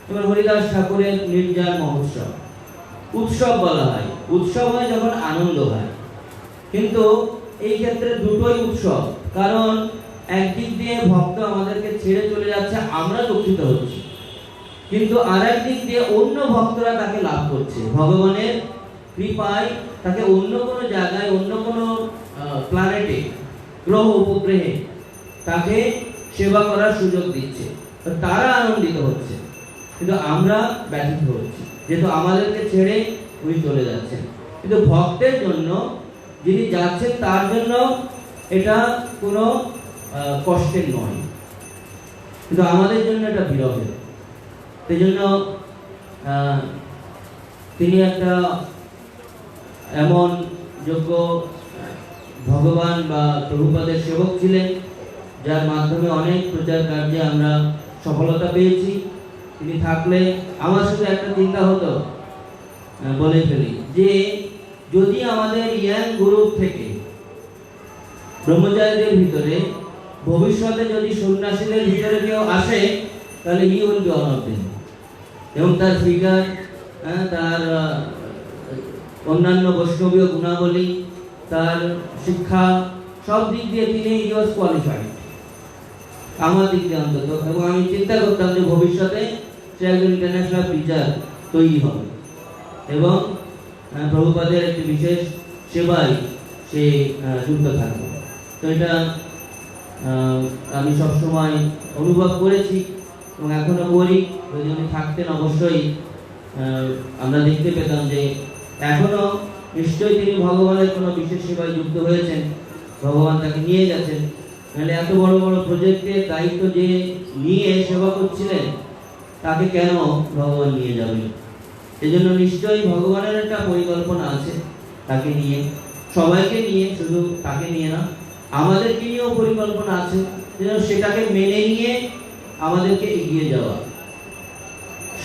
Speaker 9: এবার হরিদাস ঠাকুরের নির্যান মহোৎসব উৎসব বলা হয়। উৎসব হয় যখন আনন্দ হয়, কিন্তু এই ক্ষেত্রে দুটোই উৎসব। কারণ একদিক দিয়ে ভক্ত আমাদেরকে ছেড়ে চলে যাচ্ছে, আমরা দুঃখিত হচ্ছি, কিন্তু আর একদিক দিয়ে অন্য ভক্তরা তাকে লাভ করছে। ভগবানের কৃপায় তাকে অন্য কোনো জায়গায়, অন্য কোনো প্ল্যানেটে, গ্রহ উপগ্রহে তাকে সেবা করার সুযোগ দিচ্ছে, তারা আনন্দিত হচ্ছে। কিন্তু আমরা ব্যথিত হচ্ছি, যেহেতু আমাদেরকে ছেড়ে উনি চলে যাচ্ছেন। কিন্তু ভক্তের জন্য, যিনি যাচ্ছেন তার জন্য এটা কোনো কষ্টের নয়, কিন্তু আমাদের জন্য এটা বিরহের। সেই জন্য তিনি একটা এমন যোগ্য ভগবান বা প্রভুপাদের সেবক ছিলেন, যার মাধ্যমে অনেক প্রচার কার্যে আমরা সফলতা পেয়েছি। তিনি থাকলে আমার শুধু একটা চিন্তা হতো, বলে ফেলি, যে যদি আমাদের ইয়াং গ্রুপ থেকে ব্রহ্মচারীদের ভিতরে ভবিষ্যতে যদি সন্ন্যাসীদের ভিতরে কেউ আসে, তাহলে he will be one of them. এবং তার ফিগার, তার অন্যান্য বৈষ্ণবীয় গুণাবলী, তার শিক্ষা, সব দিক দিয়ে তিনি হি ওয়াজ কোয়ালিফাইড, আমার দিক দিয়ে অন্তত। এবং আমি চিন্তা করতাম যে ভবিষ্যতে সে একজন ইন্টারন্যাশনাল টিচার তৈরি হবে এবং প্রভুপাদের একটি বিশেষ সেবায় সে যুক্ত থাকবে। তো এটা আমি সবসময় অনুভব করেছি এবং এখনো করি। যদি উনি থাকতেন অবশ্যই আমরা দেখতে পেতাম যে এখনো নিশ্চয়ই তিনি ভগবানের কোনো বিশেষ সেবায় যুক্ত হয়েছেন, ভগবান তাকে নিয়ে গেছেন। নাহলে এত বড় বড় প্রজেক্টের দায়িত্ব যে নিয়ে সেবা করছিলেন, তাকে কেন ভগবান নিয়ে যাবেন? এজন্য নিশ্চয়ই ভগবানের একটা পরিকল্পনা আছে তাকে নিয়ে, সবাইকে নিয়ে, শুধু তাকে নিয়ে না, আমাদেরকে নিয়েও পরিকল্পনা আছে, যেন সেটাকে মেনে নিয়ে আমাদেরকে এগিয়ে যাওয়া।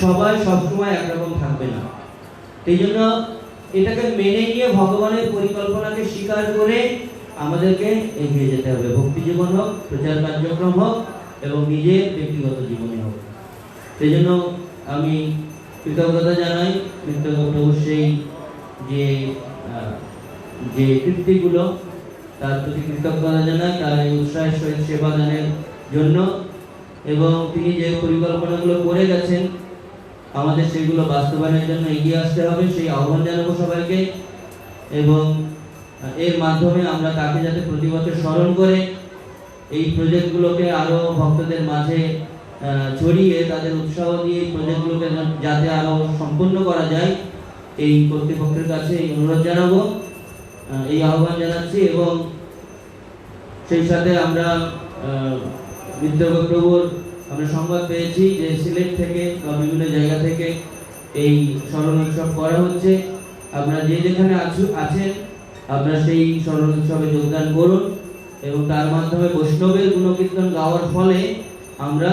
Speaker 9: সবাই সবসময় একরকম থাকবে না, এই জন্য এটাকে মেনে নিয়ে ভগবানের পরিকল্পনাকে স্বীকার করে আমাদেরকে এগিয়ে যেতে হবে। ভক্তি জীবন হোক, প্রচার কার্যক্রম হোক এবং নিজের ব্যক্তিগত জীবনে হোক। সেই জন্য আমি কৃতজ্ঞতা জানাই প্রভুর সেই যে কীর্তিগুলো, তার প্রতি কৃতজ্ঞতা জানাই তার এই উৎসাহের সহিত সেবাদানের জন্য। এবং তিনি যে পরিকল্পনাগুলো করে গেছেন, আমাদের সেগুলো বাস্তবায়নের জন্য এগিয়ে আসতে হবে, সেই আহ্বান জানাবো সবাইকে। এবং এর মাধ্যমে আমরা তাকে যাতে প্রতি বছর স্মরণ করে এই প্রজেক্টগুলোকে আরো ভক্তদের মাঝে ছড়িয়ে তাদের উৎসাহ দিয়ে এই প্রজেক্টগুলোকে যাতে আরো সম্পূর্ণ করা যায়, এই কর্তৃপক্ষের কাছে এই অনুরোধ জানাবো, এই আহ্বান জানাচ্ছি। এবং সেই সাথে আমরা প্রভুর আমরা সংবাদ পেয়েছি যে সিলেট থেকে বা বিভিন্ন জায়গা থেকে এই স্মরণ উৎসব করা হচ্ছে। আপনারা যে যেখানে আছেন আপনারা সেই স্মরণ উৎসবে যোগদান করুন এবং তার মাধ্যমে বৈষ্ণবের গুণকীর্তন গাওয়ার ফলে আমরা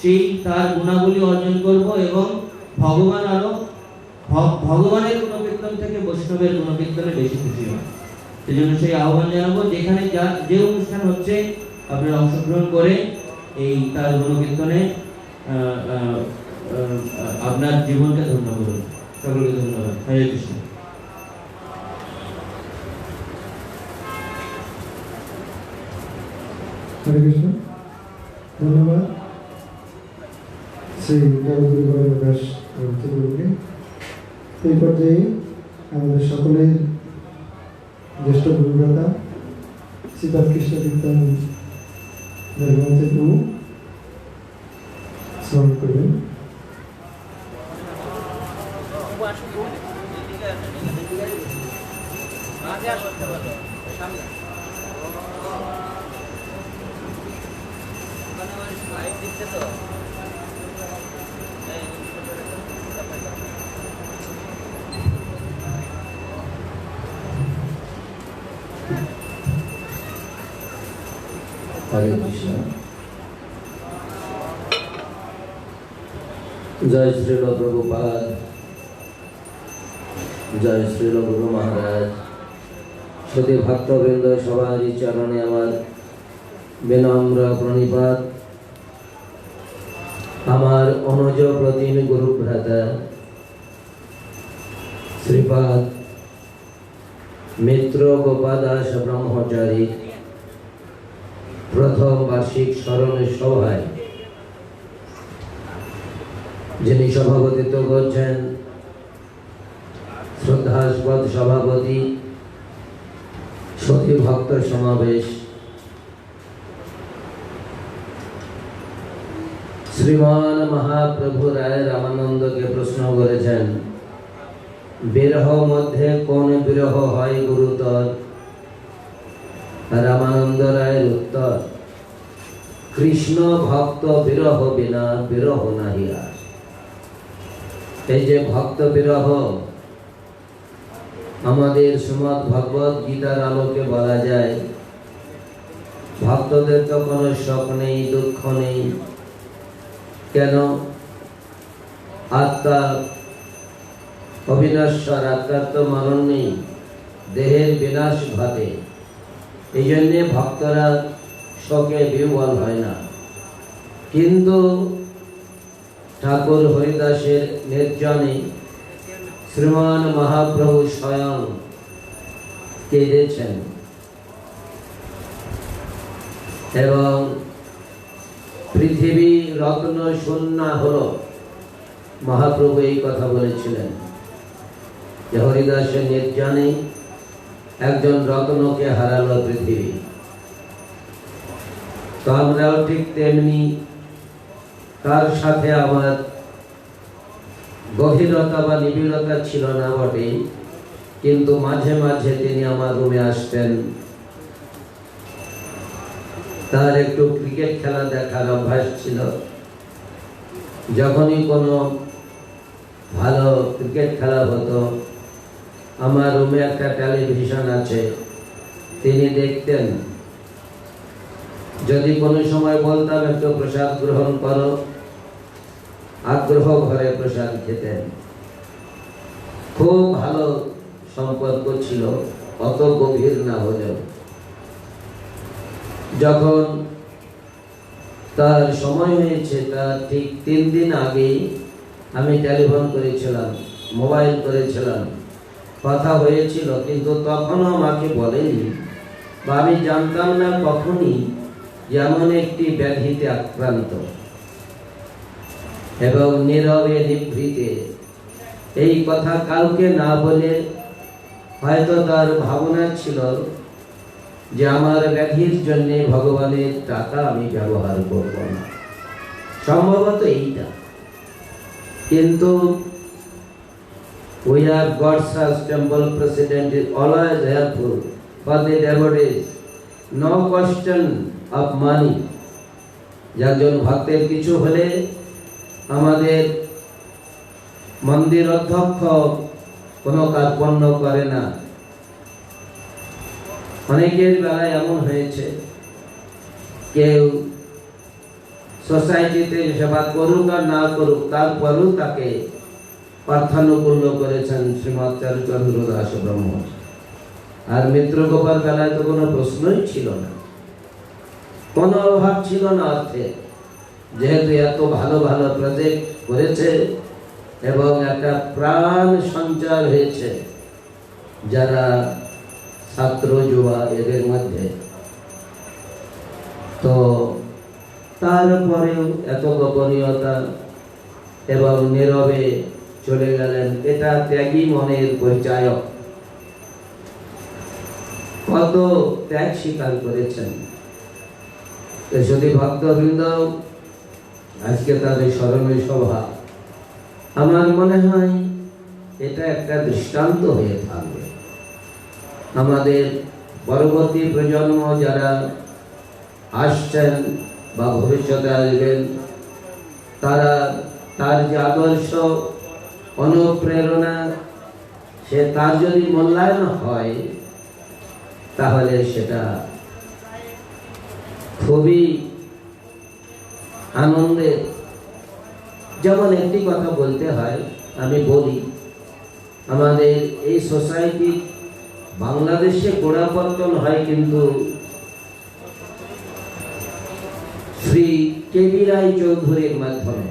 Speaker 9: সেই তার গুণাবলী অর্জন করব এবং ভগবান আরো ভগবানের গুণকীর্তন থেকে বৈষ্ণবের গুণকীর্তনে বেশি খুশি হয়। সেই জন্য সেই আহ্বান জানাবো, যেখানে যে অনুষ্ঠান হচ্ছে আপনারা অংশগ্রহণ করে এই তার গুণকীর্তনে আপনার জীবনকে ধন্য করুন। সকলকে ধন্যবাদ। হরে কৃষ্ণ।
Speaker 2: হরে কৃষ্ণ। ধন্যবাদ শ্রী জগদ্গুরু গৌরাঙ্গ দাস গুরুকে। এই পর্যায়ে আমাদের সকলের জ্যেষ্ঠ গুরুদাতা শ্রীপাদ কৃষ্ণ কীর্তন প্রভু স্মরণ করবেন।
Speaker 7: হরে কৃষ্ণ। জয় শ্রীল প্রভুপাদ, জয় শ্রীল গুরু মহারাজ। সতী ভক্তবৃন্দ সবারই চরণে আমার বিনম্র প্রণিপাত। আমার অনুজ প্রতিম গুরু ভ্রাতা শ্রীপাদ মিত্র গোপাদাস ব্রহ্মচারী প্রথম বার্ষিক স্মরণ সভায় যিনি সভাপতিত্ব করছেন শ্রদ্ধাস্পদ সভাপতি সতী ভক্ত সমাবেশ শ্রীমান মহাপ্রভু রায় রামানন্দকে প্রশ্ন করেছেন, বিরহ মধ্যে কোন বিরহ হয় গুরুতর? রামানন্দ রায়ের উত্তর, কৃষ্ণ ভক্ত বিরহ বিনা বিরহ নাহি আর। এই যে ভক্ত বিরহ, আমাদের শ্রীমদ্ ভগবত গীতার আলোকে বলা যায়, ভক্তদের তো কোনো শোক নেই, দুঃখ নেই। কেন? আত্মা অবিনশ্বর, আত্মার তো মরণ নেই, দেহের বিনাশ ঘটে। এই জন্যে ভক্তরা শোকে বিহ্বল হয় না। কিন্তু ঠাকুর হরিদাসের নির্জনে শ্রীমান মহাপ্রভু স্বয়ং কেঁদেছেন এবং পৃথিবী রত্ন শূন্য হলো। মহাপ্রভু এই কথা বলেছিলেন যে হরিদাসের নির্জনে একজন রত্নকে হারালো পৃথিবী। তো আমরাও ঠিক তেমনি, তার সাথে আমার গভীরতা বা নিবিড়তা ছিল না বটে, কিন্তু মাঝে মাঝে তিনি আমার রুমে আসতেন। তার একটু ক্রিকেট খেলা দেখার অভ্যাস ছিল। যখনই কোনো ভালো ক্রিকেট খেলা হতো, আমার রুমে একটা টেলিভিশন আছে, তিনি দেখতেন। যদি কোনো সময় বলতাম একটু প্রসাদ গ্রহণ করো, আগ্রহ ভরে প্রসাদ খেতেন। খুব ভালো সম্পর্ক ছিল, অত গভীর না হলেও। যখন তার সময় হয়েছে, তার ঠিক 3 দিন আগেই আমি টেলিফোন করেছিলাম, মোবাইল করেছিলাম, কথা হয়েছিল, কিন্তু তখনও আমাকে বলেনি বা আমি জানতাম না কখনই যেমন একটি ব্যাধিতে আক্রান্ত। এবং নীরবে নিভৃতে এই কথা কাউকে না বলে, হয়তো তার ভাবনা ছিল যে আমার ব্যাধির জন্য ভগবানের টাকা আমি ব্যবহার করব না, সম্ভবত এইটা। কিন্তু we are God's temple president is always helpful for the devotees, no question of money. একজন ভক্তের কিছু হলে আমাদের মন্দির অধ্যক্ষ কোনো কার্পণ্য করে না। অনেকের বেলায় এমন হয়েছে, কেউ সোসাইটিতে সেবা করুক আর না করুক, তারপরেও তাকে অর্থানুকূল্য করেছেন শ্রীমৎ চারুচন্দ্র দাস ব্রহ্ম। আর মিত্র গোপাল বেলায় তো কোনো প্রশ্নই ছিল না, কোনো অভাব ছিল না অর্থে, যেহেতু এত ভালো ভালো প্রজেক্ট করেছে এবং একটা প্রাণ সঞ্চার হয়েছে যারা ছাত্র যুবা এদের মধ্যে। তো তারপরেও এত গোপনীয়তা এবং নীরবে চলে গেলেন, এটা ত্যাগী মনের পরিচায়ক। কত ত্যাগ স্বীকার করেছেন। যদি ভক্তবৃন্দ আজকে তাদের স্মরণীয় সভা, আমার মনে হয় এটা একটা দৃষ্টান্ত হয়ে থাকবে। আমাদের পরবর্তী প্রজন্ম যারা আসছেন বা ভবিষ্যতে আসবেন, তারা তার যে আদর্শ, অনুপ্রেরণা, সে তার যদি মূল্যায়ন হয় তাহলে সেটা খুবই আনন্দের। যেমন একটি কথা বলতে হয়, আমি বলি, আমাদের এই সোসাইটি বাংলাদেশে গোড়াপত্তন হয় কিন্তু শ্রী কেবি রায় চৌধুরীর মাধ্যমে।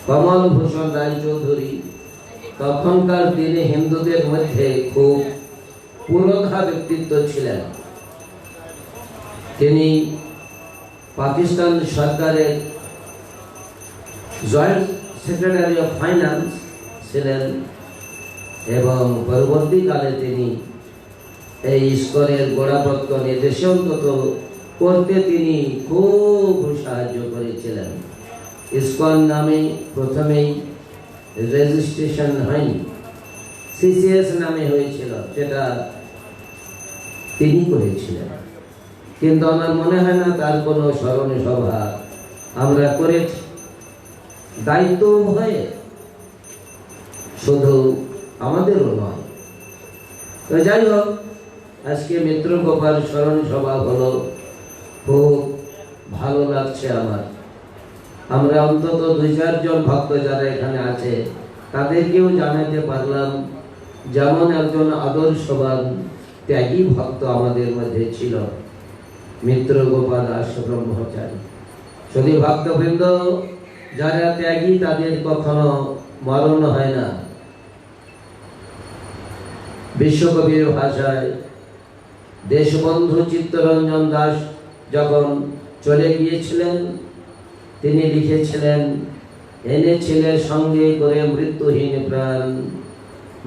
Speaker 7: কমল ভূষণ রায় চৌধুরী তখনকার দিনে হিন্দুদের মধ্যে খুব পুরোধা ব্যক্তিত্ব ছিলেন। তিনি পাকিস্তান সরকারের জয়েন্ট সেক্রেটারি অফ ফাইন্যান্স ছিলেন এবং পরবর্তীকালে তিনি এই ইস্কনের গোড়াপত্তনে দেশে অন্তত করতে তিনি খুব সাহায্য করেছিলেন। ইসকন নামে প্রথমেই রেজিস্ট্রেশন হয়নি, সিসিএস নামে হয়েছিল, সেটা তিনি করেছিলেন। কিন্তু আমার মনে হয় না তার কোনো স্মরণে সভা আমরা করেছি। দায়িত্ব হয়ে শুধু আমাদেরও নয়। তো যাই হোক, আজকে মিত্র গোপাল স্মরণ সভা হলো, খুব ভালো লাগছে আমার। আমরা অন্তত 2-4 জন ভক্ত যারা এখানে আছে তাদেরকেও জানাতে পারলাম, যেমন একজন আদর্শবান ত্যাগী ভক্ত আমাদের মধ্যে ছিল মিত্র গোপাল দাস ব্রহ্মচারী। শুধু ভক্তবৃন্দ যারা ত্যাগী তাদের কখনো মরণ হয় না। বিশ্বকবির ভাষায় দেশবন্ধু চিত্তরঞ্জন দাস যখন চলে গিয়েছিলেন, তিনি লিখেছিলেন, এনেছিলে সঙ্গে করে মৃত্যুহীন প্রাণ,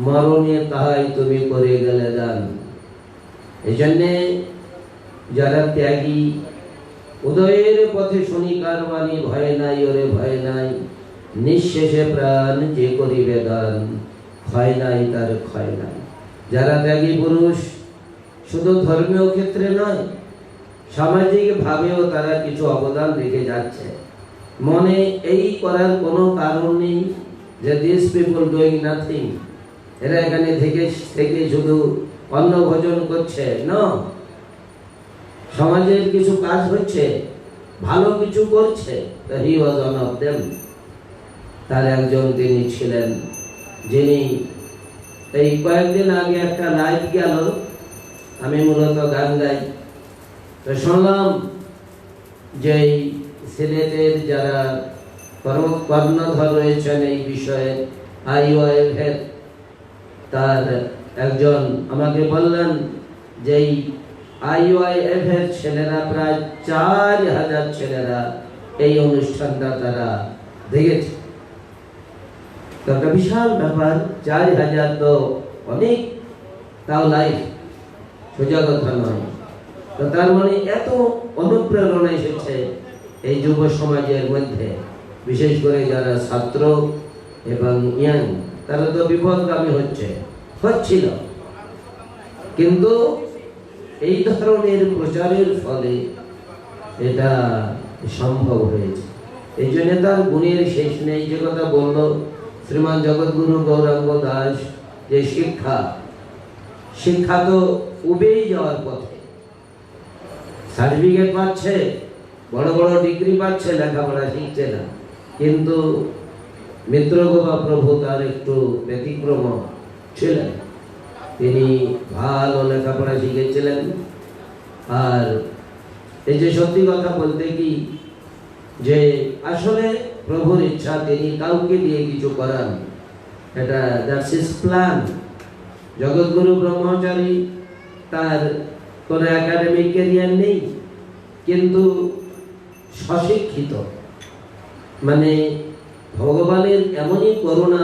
Speaker 7: মরণে তাহাই তুমি করে গেলে দান। এই জন্যে যারা ত্যাগী, উদয়ের পথে শনিকার বাণী, ভয় নাই ওরে ভয় নাই, নিঃশেষে প্রাণ যে করিবে দান, ক্ষয় নাই তার ক্ষয় নাই। যারা ত্যাগী পুরুষ শুধু ধর্মীয় ক্ষেত্রে নয়, সামাজিক ভাবেও তারা কিছু অবদান রেখে যাচ্ছে। মনে এই করার কোনো কারণ নেই যে দিস পিপল ডুইং নাথিং, এরা এখানে থেকে শুধু অন্ন ভোজন করছে না, সমাজের কিছু কাজ হচ্ছে, ভালো কিছু করছে। হি ওয়াজ ওয়ান অফ দেম। তার একজন তিনি ছিলেন, যিনি এই কয়েকদিন আগে একটা লাইভ গেল, আমি মূলত গান গাই, তো শুনলাম যে সিলেটের যারা কর্ণধর রয়েছেন এই বিষয়ে IOF, তার একজন আমাকে বললেন যে IOF এর ছেলেরা, প্রায় 4000 ছেলেরা এই অনুষ্ঠানটা তারা দেখেছে। তো একটা বিশাল ব্যাপার, 4000 তো অনেক, তাও লাইভ, সোজা কথা নয়। তো তার মানে এত অনুপ্রেরণা এসেছে এই যুব সমাজের মধ্যে, বিশেষ করে যারা ছাত্র এবং ইয়াং, তারা তো বিপদগামী হচ্ছিল, কিন্তু এই ধরনের প্রচারের ফলে এটা সম্ভব হয়েছে। এই জন্য তার গুণের শেষ নেই। যে কথা বলল শ্রীমান জগৎগুরু গৌরাঙ্গ দাস, যে শিক্ষা তো উবেই যাওয়ার পথে, সার্টিফিকেট পাচ্ছে, বড় বড় ডিগ্রি পাচ্ছে, লেখাপড়া শিখছে না। কিন্তু মিত্রগোপা প্রভু তার একটু ব্যতিক্রম ছিলেন, তিনি ভালো লেখাপড়া শিখেছিলেন। আর এই যে সত্যি কথা বলতে কি, যে আসলে প্রভুর ইচ্ছা তিনি কাউকে দিয়ে কিছু করান, এটা দ্যাটস হিজ প্ল্যান। জগৎগুরু ব্রহ্মচারী, তার কোনো একাডেমিক ক্যারিয়ার নেই, কিন্তু স্বশিক্ষিত, মানে ভগবানের এমনই করুণা,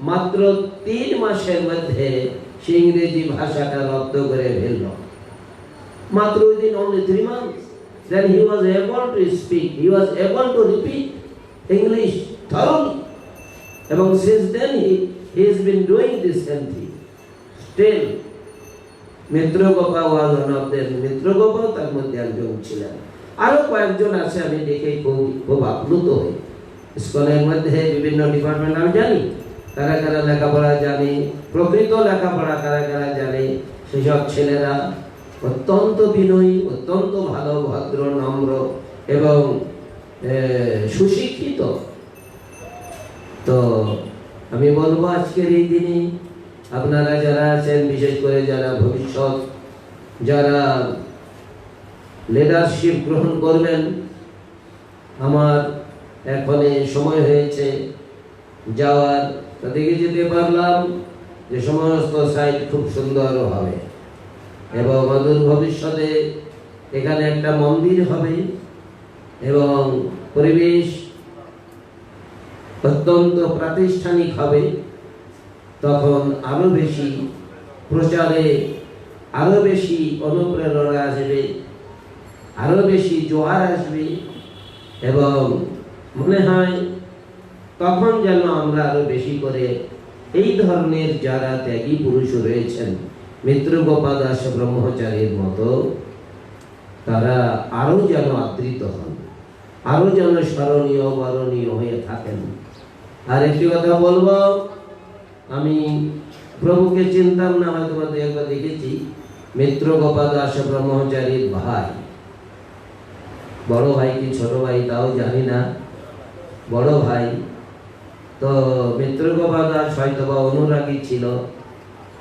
Speaker 7: মাত্র 3 মাসের মধ্যে সে ইংরেজি ভাষাটা রপ্ত করে ফেলল। মাত্র within only 3 months, then he was able to speak, he was able to repeat English thoroughly. এবং since then he has been doing this same thing. Still, মিত্রগোপা was one of them. মিত্রগোপা তার মধ্যে একজন ছিলেন। আরো কয়েকজন আছে, আমি দেখে খুব আপ্লুত হই। স্কুলের মধ্যে বিভিন্ন ডিপার্টমেন্ট আমি জানি, কারা কারা লেখাপড়া জানে, প্রকৃত লেখাপড়া কারা কারা জানে, সেসব ছেলেরা অত্যন্ত বিনয়ী, অত্যন্ত ভালো, ভদ্র, নম্র এবং সুশিক্ষিত। তো আমি বলবো আজকের এই দিনে আপনারা যারা আছেন, বিশেষ করে যারা ভবিষ্যৎ, যারা লিডারশিপ গ্রহণ করবেন, আমার এখন সময় হয়েছে যাওয়ার। তাদেরকে যেতে পারলাম যে সমস্ত সাইট খুব সুন্দর হবে এবং অদূর ভবিষ্যতে এখানে একটা মন্দির হবে এবং পরিবেশ অত্যন্ত প্রাতিষ্ঠানিক হবে। তখন আরো বেশি প্রচারে, আরো বেশি অনুপ্রেরণা আসবে, আরো বেশি জোয়ার আসবে এবং
Speaker 10: মনে হয় তখন যেন আমরা আরো বেশি করে এই ধরনের যারা ত্যাগী পুরুষ রয়েছেন মিত্রগোপা দাস ব্রহ্মচারীর মতো, তারা আরো যেন আদৃত হন, আরো যেন স্মরণীয় বরণীয় হয়ে থাকেন। আর একটি কথা বলবো, আমি প্রভুকে চিনতাম না, হয়তো একবার দেখেছি মিত্রগোপা দাস ব্রহ্মচারীর ভাই, বড় ভাই কি ছোট ভাই তাও জানি না, বড় ভাই। তো মিত্রগোপা দাস হয়তো বা অনুরাগী ছিল,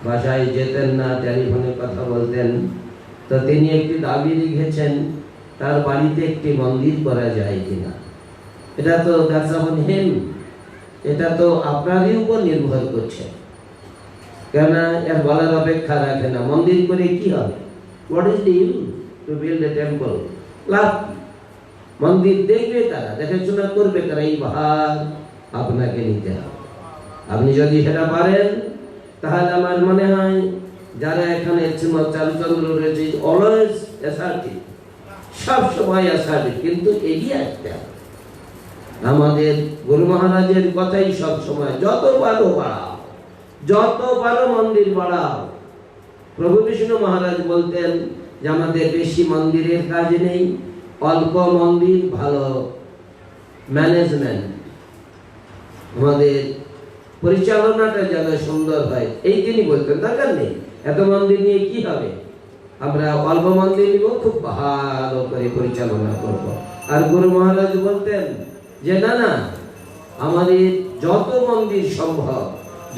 Speaker 10: বাসায় যেতেন না, টেলিফোনে কথা বলতেন। তো তিনি একটি দাবি লিখেছেন তার বাড়িতে একটি মন্দির করা যায় কিনা। এটা তো দ্যাটস আপন হিম, এটা তো আপনারই উপর নির্ভর করছে, কেননা এর বলার অপেক্ষা রাখে না। মন্দির করে কি হবে? What is the use to build a temple? লাভ, মন্দির দেখবে তারা, দেখাশোনা করবে তারা, এই ভার আপনাকে নিতে হবে। আপনি যদি সেটা পারেন তাহলে আমার মনে হয় যারা এখানে চারুচন্দ্র রয়েছে অলওয়েজ অ্যাসার্টিভ, সব সময় অ্যাসার্টিভ, কিন্তু এগিয়ে আসতে হবে। আমাদের গুরু মহারাজের কথাই সব সময়, যত পারো বাড়াও, যত পারো মন্দির বাড়াও। প্রভু বিষ্ণু মহারাজ বলতেন যে আমাদের বেশি মন্দিরের কাজ নেই, অল্প মন্দির, ভালো ম্যানেজমেন্ট, আমাদের পরিচালনাটা যেন সুন্দর হয়, এই তিনি বলতেন। দরকার নেই এত মন্দির নিয়ে কি হবে, আমরা অল্প মন্দির নিব, খুব ভালো করে পরিচালনা করব। আর গুরু মহারাজ বলতেন যে না না, আমাদের যত মন্দির সম্ভব,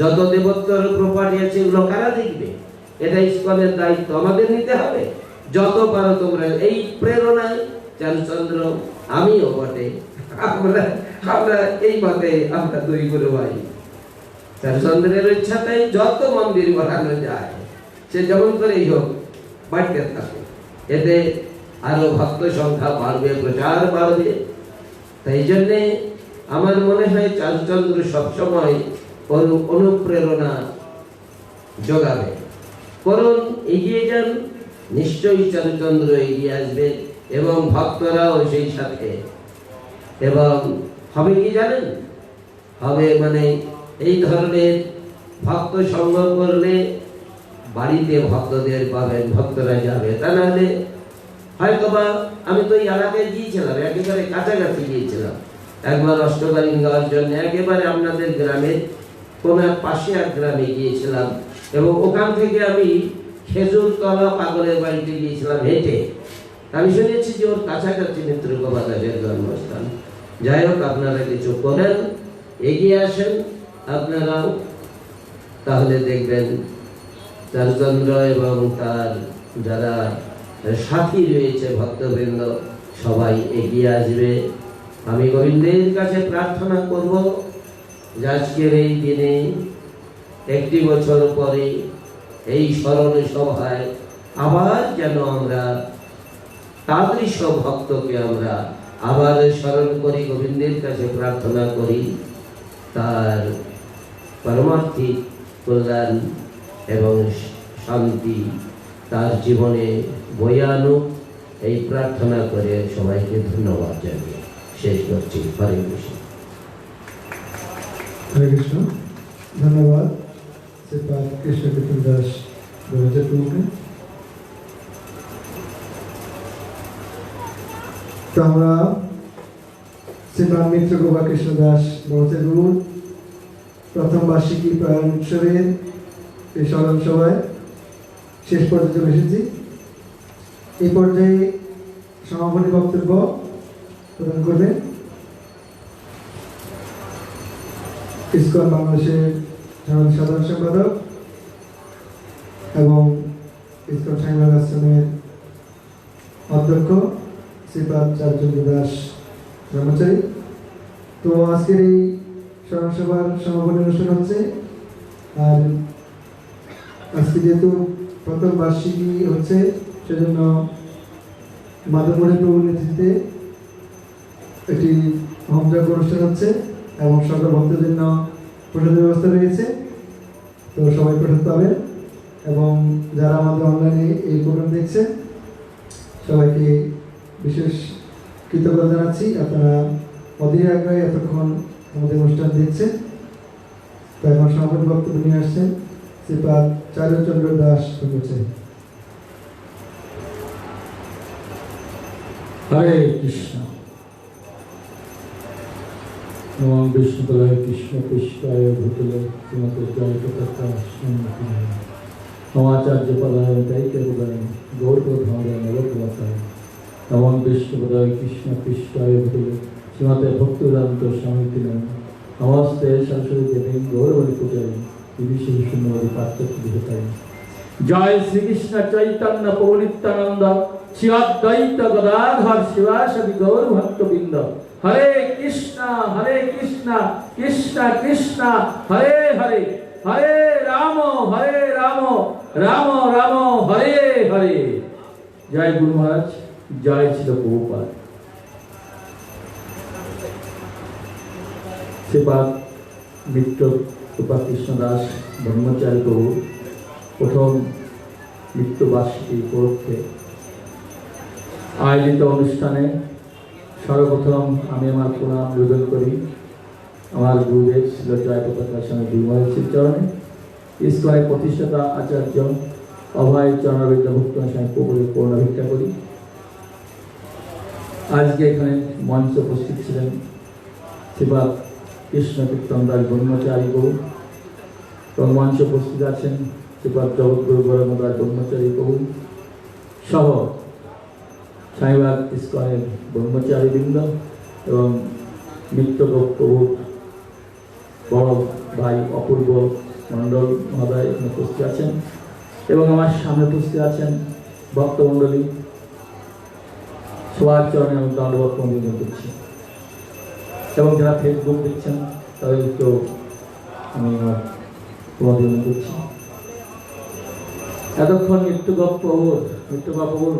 Speaker 10: যত দেবত্বর প্রপার্টি আছে এগুলো কারা দেখবে, এটা ইস্কনের দায়িত্ব আমাদের নিতে হবে। যত পারো তোমরা, এই প্রেরণায় চারুচন্দ্র, আমিও বটে, আমরা এই মতে আমরা দুই গুরু ভাই। চারুচন্দ্রের ইচ্ছাতেই যত মন্দির বানানো যায় সে যেমন করেই হোক বাড়তে থাকে, এতে আরো ভক্ত সংখ্যা বাড়বে, প্রচার বাড়বে। তাই জন্যে আমার মনে হয় চারুচন্দ্র সবসময় অনুপ্রেরণা যোগাবে। করুন, এগিয়ে যান, নিশ্চয়ই চারুচন্দ্র এগিয়ে আসবে এবং ভক্তরাও সেই সাথে। এবং হবে কি জানেন, হবে মানে এই ধরনের ভক্ত সঙ্গ করলে বাড়িতে ভক্তদের পাবেন, ভক্তরা যাবে। তা নাহলে হয়তোবা, আমি তো এই এলাকায় গিয়েছিলাম, একেবারে কাছাকাছি গিয়েছিলাম একবার অষ্টকালীন গাওয়ার জন্য, একেবারে আপনাদের গ্রামের কোন পাশে এক গ্রামে গিয়েছিলাম, এবং ওখান থেকে আমি খেজুরতলা পাগলের বাড়িতে গিয়েছিলাম হেঁটে। আমি শুনেছি যে ওর কাছাকাছি মিত্রগোপা দাসের জন্মস্থান। যাই হোক, আপনারা কিছু করেন, এগিয়ে আসেন আপনারাও, তাহলে দেখবেন চারুচন্দ্র এবং তার যারা সাথী রয়েছে ভক্তবৃন্দ সবাই এগিয়ে আসবে। আমি গোবিন্দের কাছে প্রার্থনা করব যে আজকের এই দিনে, একটি বছর পরে এই স্মরণ সভায় আবার যেন আমরা তাদৃশ ভক্তকে আমরা আবার স্মরণ করি, গোবিন্দের কাছে প্রার্থনা করি, তার পারমার্থিক কল্যাণ এবং শান্তি তার জীবনে বয়ে আনুক, এই প্রার্থনা করে সবাইকে ধন্যবাদ জানিয়ে শেষ করছি। হরে কৃষ্ণ।
Speaker 2: হরে কৃষ্ণ। ধন্যবাদ শ্রীপাদ কৃষ্ণকীর্তন দাস ব্রহ্মচারীকে। তো আমরা শ্রীপাদ মিত্রগোপা কৃষ্ণ দাস ব্রহ্মচারী প্রথম বার্ষিকী প্রয়াণ উৎসবের এই স্মরণ সভায় শেষ পর্যন্ত এসেছি। এই পর্যায়ে সমাপনী বক্তব্য প্রদান করবেন ইসকন বাংলাদেশের সাধারণ সম্পাদক এবং ইসকন স্বামীবাগ আশ্রমের অধ্যক্ষ শ্রীপাদ চারুচন্দ্র দাস ব্রহ্মচারী। তো আজকের এই স্মরণ সভার সমাপনী অনুষ্ঠান হচ্ছে। আর আজকে যেহেতু প্রথম বার্ষিকী হচ্ছে, সেজন্য মাধবমণি প্রভুর নেতৃত্বে একটি হোমযজ্ঞ অনুষ্ঠান হচ্ছে এবং সকল ভক্তদের জন্য প্রসাদের ব্যবস্থা রয়েছে। তো সবাই প্রসাদ পাবেন, এবং যারা আমাদের অনলাইনে এই প্রোগ্রাম দেখছেন সবাইকে বিশেষ কৃতজ্ঞতা জানাচ্ছি। আপনারা অধীর আগ্রহে এতক্ষণ আমাদের অনুষ্ঠান দেখছে। তাই আমার সমাপনী বক্তব্য নিয়ে আসছেন শ্রীপাদ চারুচন্দ্র দাস বলেছে।
Speaker 11: হরে কৃষ্ণ। নমঃ বিষ্ণুপদায় কৃষ্ণ কৃষ্ণায় ভূতলে শ্রীমতে জয় পতাকা সম্মুখীন সমাচার্য পদায় দৈত্য পদায় গৌর ধর্মায় নবকুমাতায় নমঃ বিষ্ণুপদায় কৃষ্ণ কৃষ্ণায় ভূতলে শ্রীমতে ভক্তিবেদান্ত স্বামীতি নমস্তে সরস্বতী দেবী গৌরবরী পূজায় বিশেষ শূন্যবাদী পার্থক্য বিহতায়। জয় শ্রীকৃষ্ণ চৈতন্য প্রভু নিত্যানন্দ শ্রী অদ্বৈত গদাধর শিবাসাদি গৌর ভক্তবৃন্দ। হরে কৃষ্ণ কৃষ্ণ কৃষ্ণ হরে হরে, হরে রাম রাম রাম হরে হরে। জয় গুরু মহারাজ, জয় ছিল প্রভুপাদ। শ্রীপাদ মিত্র কৃপা কৃষ্ণ দাস ব্রহ্মচারী প্রভু প্রথম মৃত্যুবার্ষিকী উপলক্ষে আয়োজিত অনুষ্ঠানে সর্বপ্রথম আমি আমার প্রণাম নিবেদন করি আমার গুরুদেব ছিল জয় পতাকা স্বামী গুরু মহারাজের চরণে, ইস্কনের প্রতিষ্ঠাতা আচার্য অভয় চরণাবিদ্যা ভক্ত স্বামী প্রভুর করুণা ভিক্ষা করি। আজকে এখানে মঞ্চ উপস্থিত ছিলেন শ্রীপাদ কৃষ্ণ কীর্তন দাস ব্রহ্মচারী প্রভু এবং মঞ্চে উপস্থিত আছেন শ্রীপাদ জগৎগুরু গৌরাঙ্গ দাস ব্রহ্মচারী প্রভু সহ স্বামীবাগ ইস্কনের ব্রহ্মচারীবৃন্দ এবং মিত্রগোপ প্রভুর বড় ভাই অপূর্ব মণ্ডল মহোদয় এখানে উপস্থিত আছেন এবং আমার সামনে উপস্থিত আছেন ভক্তমণ্ডলী। সবার চরণে আমি দণ্ডবত নিবেদন করছি এবং যারা ফেসবুক দেখছেন তাদেরকেও আমি আমার নিবেদন করছি। এতক্ষণ মৃত্যুগপ প্রভুর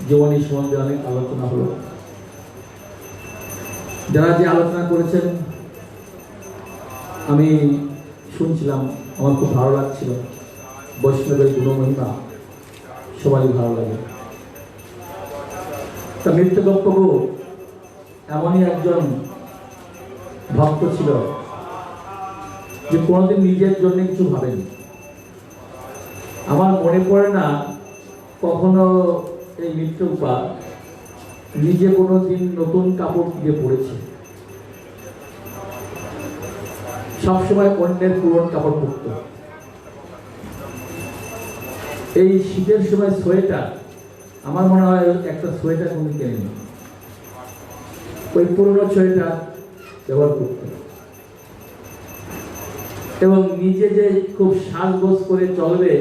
Speaker 11: জীবনী সম্বন্ধে অনেক আলোচনা হলো। যারা যে আলোচনা করেছেন আমি শুনছিলাম, আমার খুব ভালো লাগছিল। বৈষ্ণবের গুণমহিমা সবারই ভালো লাগে। তা মৃত্যুগপ প্রভু এমনই একজন ভক্ত ছিল যে কোনোদিন নিজের জন্য কিছু ভাবেনি। আমার মনে পড়ে না কখনো এই মৃত্যুপা নিজে কোনোদিন নতুন কাপড় কিনে পড়েছে। সবসময় অন্যের পুরনো কাপড় পরত। এই শীতের সময় সোয়েটার, আমার মনে হয় একটা সোয়েটার কোনো কেনেনি, ওই পুরনো সোয়েটার ব্যবহার করত এবং নিজে যে খুব সাজগোজ করে চলবে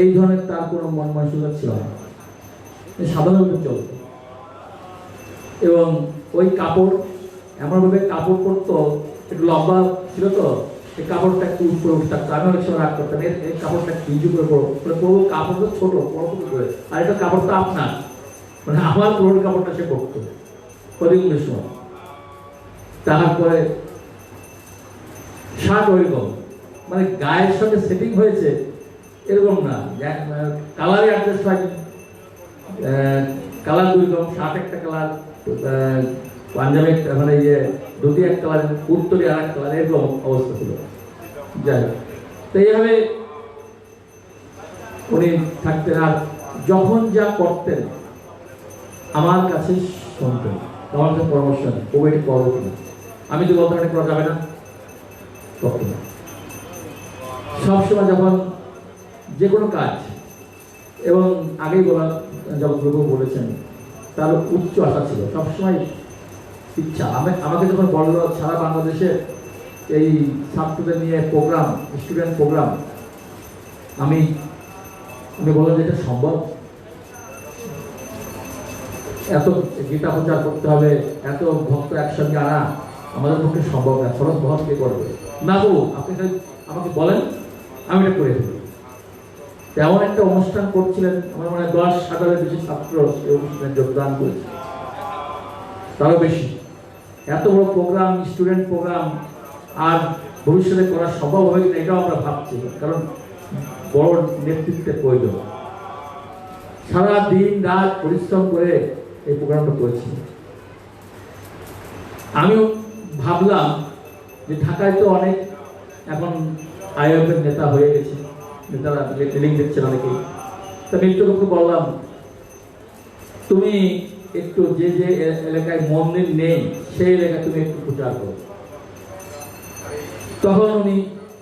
Speaker 11: এই ধরনের তার কোনো মন মানসিকতা ছিল না, সাধারণভাবে চলত। এবং ওই কাপড় এমনভাবে কাপড় পরতো, একটু লম্বা ছিল তো এই কাপড়টা একটু উপরে উঠে থাকতো। আমি অনেক সময় রাগ করতাম, এই কাপড়টা নিচু করে পরবো, কাপড় তো ছোট বড় করে, আর এটা কাপড় তো আপনার, মানে আমার পুরোনো কাপড়টা সে পরতো কদিনের সময়। তারপরে শার্ট ওইরকম, মানে গায়ের সঙ্গে সেটিং হয়েছে এরকম না, কালারে অ্যাডজাস্ট হয়, কালার দুই রকম, শার্ট একটা কালার, পাঞ্জাবি মানে ইয়ে ধুতি এক কালার, উত্তরে আর এক কালার, এরকম অবস্থা ছিল। যাই হোক, তো এইভাবে উনি থাকতেন। আর যখন যা করতেন আমার কাছে শুনতেন, আমার কাছে পরামর্শ নেন, ও এটি করবো কিনা, আমি তো বলতে করা যাবে না, করতে না। সবসময় যখন যে কোনো কাজ, এবং আগেই বলা জগৎগুরু বলেছেন তার উচ্চ আশা ছিল, সবসময় ইচ্ছা। আমাকে যখন বলল সারা বাংলাদেশে এই ছাত্রদের নিয়ে প্রোগ্রাম, স্টুডেন্ট প্রোগ্রাম, আমি বললাম যে এটা সম্ভব, এত গীতা প্রচার করতে হবে, এত ভক্ত একসঙ্গে আনা আমাদের পক্ষে সম্ভব না, খরচ বহন কে করবে না। বলুন আপনি আমাকে বলেন, আমি এটা করে দেবো। তেমন একটা অনুষ্ঠান করছিলেন, আমার মনে হয় 10,000-এর বেশি ছাত্র এই অনুষ্ঠানে যোগদান করেছে, তারও বেশি। এত বড় প্রোগ্রাম, স্টুডেন্ট প্রোগ্রাম, আর ভবিষ্যতে করা সম্ভব হবে কিনা এটাও আমরা ভাবছি, কারণ বড় নেতৃত্বের প্রয়োজন। সারা দিন রাত পরিশ্রম করে এই প্রোগ্রামটা করেছি। আমিও ভাবলাম যে ঢাকায় তো অনেক এখন আইএফের নেতা হয়ে গেছে, নেতারা ট্রেনিং দিচ্ছেন অনেকেই। তা মিত্রকে বললাম, তুমি একটু যে যে এলাকায় মন্দির নেই সেই এলাকায় তুমি একটু প্রচার করো। তখন উনি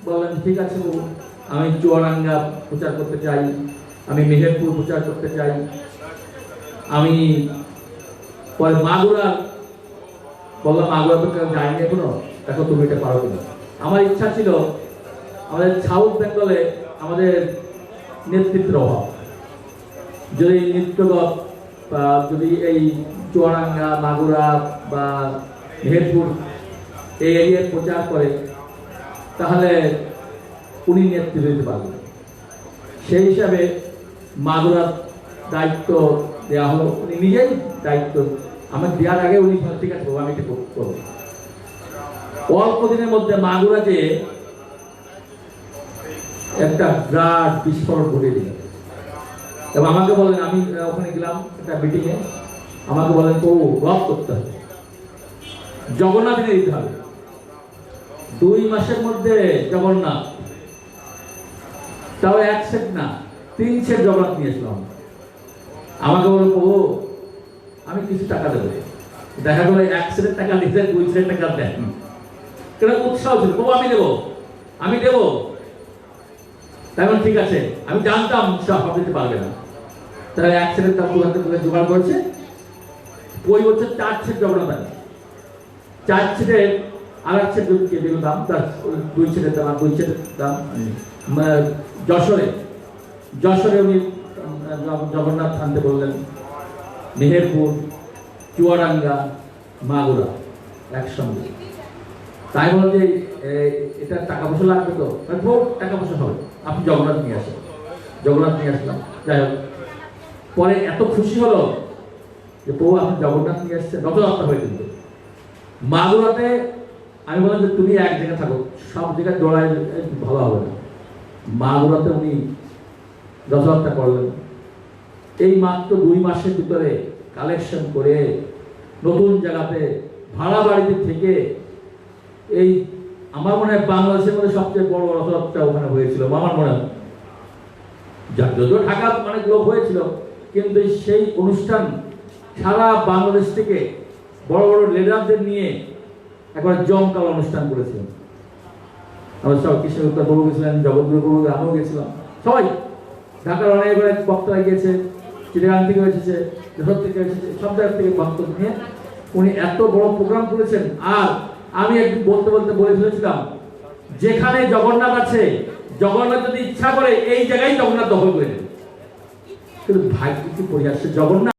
Speaker 11: বললেন, ঠিক আছে বাবু, আমি চুয়াডাঙ্গা প্রচার করতে চাই, আমি মেহেরপুর প্রচার করতে চাই, আমি পরে মাগুরা বললাম, মাগুরা তো যাইনি এখনো, দেখো তুমি এটা পারো কিনা। আমার ইচ্ছা ছিল আমাদের সাউথ বেঙ্গলে আমাদের নেতৃত্বের অভাব, যদি নৃত্যগত বা যদি এই চুয়াডাঙ্গা মাগুরা বা মেহেরপুর এই এরিয়ার প্রচার করে তাহলে উনি নেতৃত্ব দিতে পারবেন। সেই হিসাবে মাগুরার দায়িত্ব দেওয়া হলো, উনি নিজেই দায়িত্ব আমার দেওয়ার আগে উনি ঠিক আছে আমি এটা করবো। অল্প দিনের মধ্যে মাগুরা যে একটা বিরাট বিস্ফোরণ ঘটে দিল এবং আমাকে বলেন, আমি ওখানে গেলাম একটা মিটিংয়ে, আমাকে বলেন ও রথ করতে হবে, জগন্নাথ এনে দিতে হবে, 2 মাসের মধ্যে জগন্নাথ, তাও 1 সেট না 3 সেট জগন্নাথ নিয়ে আসলাম। আমাকে বলল ও আমি কিছু টাকা দেবো, দেখা গেল 1 সেটের টাকা দিতে 2 সেট টাকা দেন, কেন উৎসাহ ছিল, ও আমি দেবো। তাই বলে ঠিক আছে, আমি জানতাম উৎসাহ দিতে পারবে না, তাহলে 1 সেটের দাম জোগাড় করেছে। ওই বছর 4 সেট জগন্নাথ আছে, 4 সেটের আর 1 সেট দিল দাম, তার 2 সেটের দাম, 2 সেটের দাম। যশোরে উনি জগন্নাথ আনতে বললেন, মেহেরপুর, চুয়াডাঙ্গা, মাগুরা একসঙ্গে। তাই বল যে এটা টাকা পয়সা লাগবে, তো টাকা পয়সা হবে, আপনি জগন্নাথ নিয়ে আসেন। জগন্নাথ নিয়ে আসলাম। যাই হোক, পরে এত খুশি হলো যে প্রভু আপনি জগন্নাথ নিয়ে আসছেন, রথযাত্রা হয়ে কিন্তু মাগুরাতে। আমি বললাম যে তুমি এক জায়গায় থাকো, সব জায়গায় দৌড়ায় ভালো হবে না। মাগুরাতে উনি রথযাত্রা করলেন। এই মাত্র 2 মাসের ভিতরে কালেকশন করে নতুন জায়গাতে ভাড়া বাড়িতে থেকে, এই আমার মনে হয় বাংলাদেশের মধ্যে সবচেয়ে বড় রথযাত্রা ওখানে হয়েছিল আমার মনে হয়। যদিও ঢাকা অনেক লোক হয়েছিল, কিন্তু সেই অনুষ্ঠান সারা বাংলাদেশ থেকে বড় বড় লিডারদের নিয়ে একবার জমকাল অনুষ্ঠান করেছিলেন। আমরা সব কৃষ্ণগুপ্ত প্রভু গেছিলেন, জগৎগুরু প্রভু, আমিও গেছিলাম, সবাই ঢাকার অনেক অনেক বক্তারা গিয়েছে, চিটাগাং থেকে এসেছে, যশোর থেকে এসেছে, সব জায়গা থেকে বক্তব্য নিয়ে উনি এত বড় প্রোগ্রাম করেছেন। আর আমি একদিন বলতে বলতে বলে ফেলেছিলাম, যেখানে জগন্নাথ আছে, জগন্নাথ যদি ইচ্ছা করে এই জায়গায় জগন্নাথ দখল করে দেবে। কিন্তু ভাগ্য কি পরিহাস, জগন্নাথ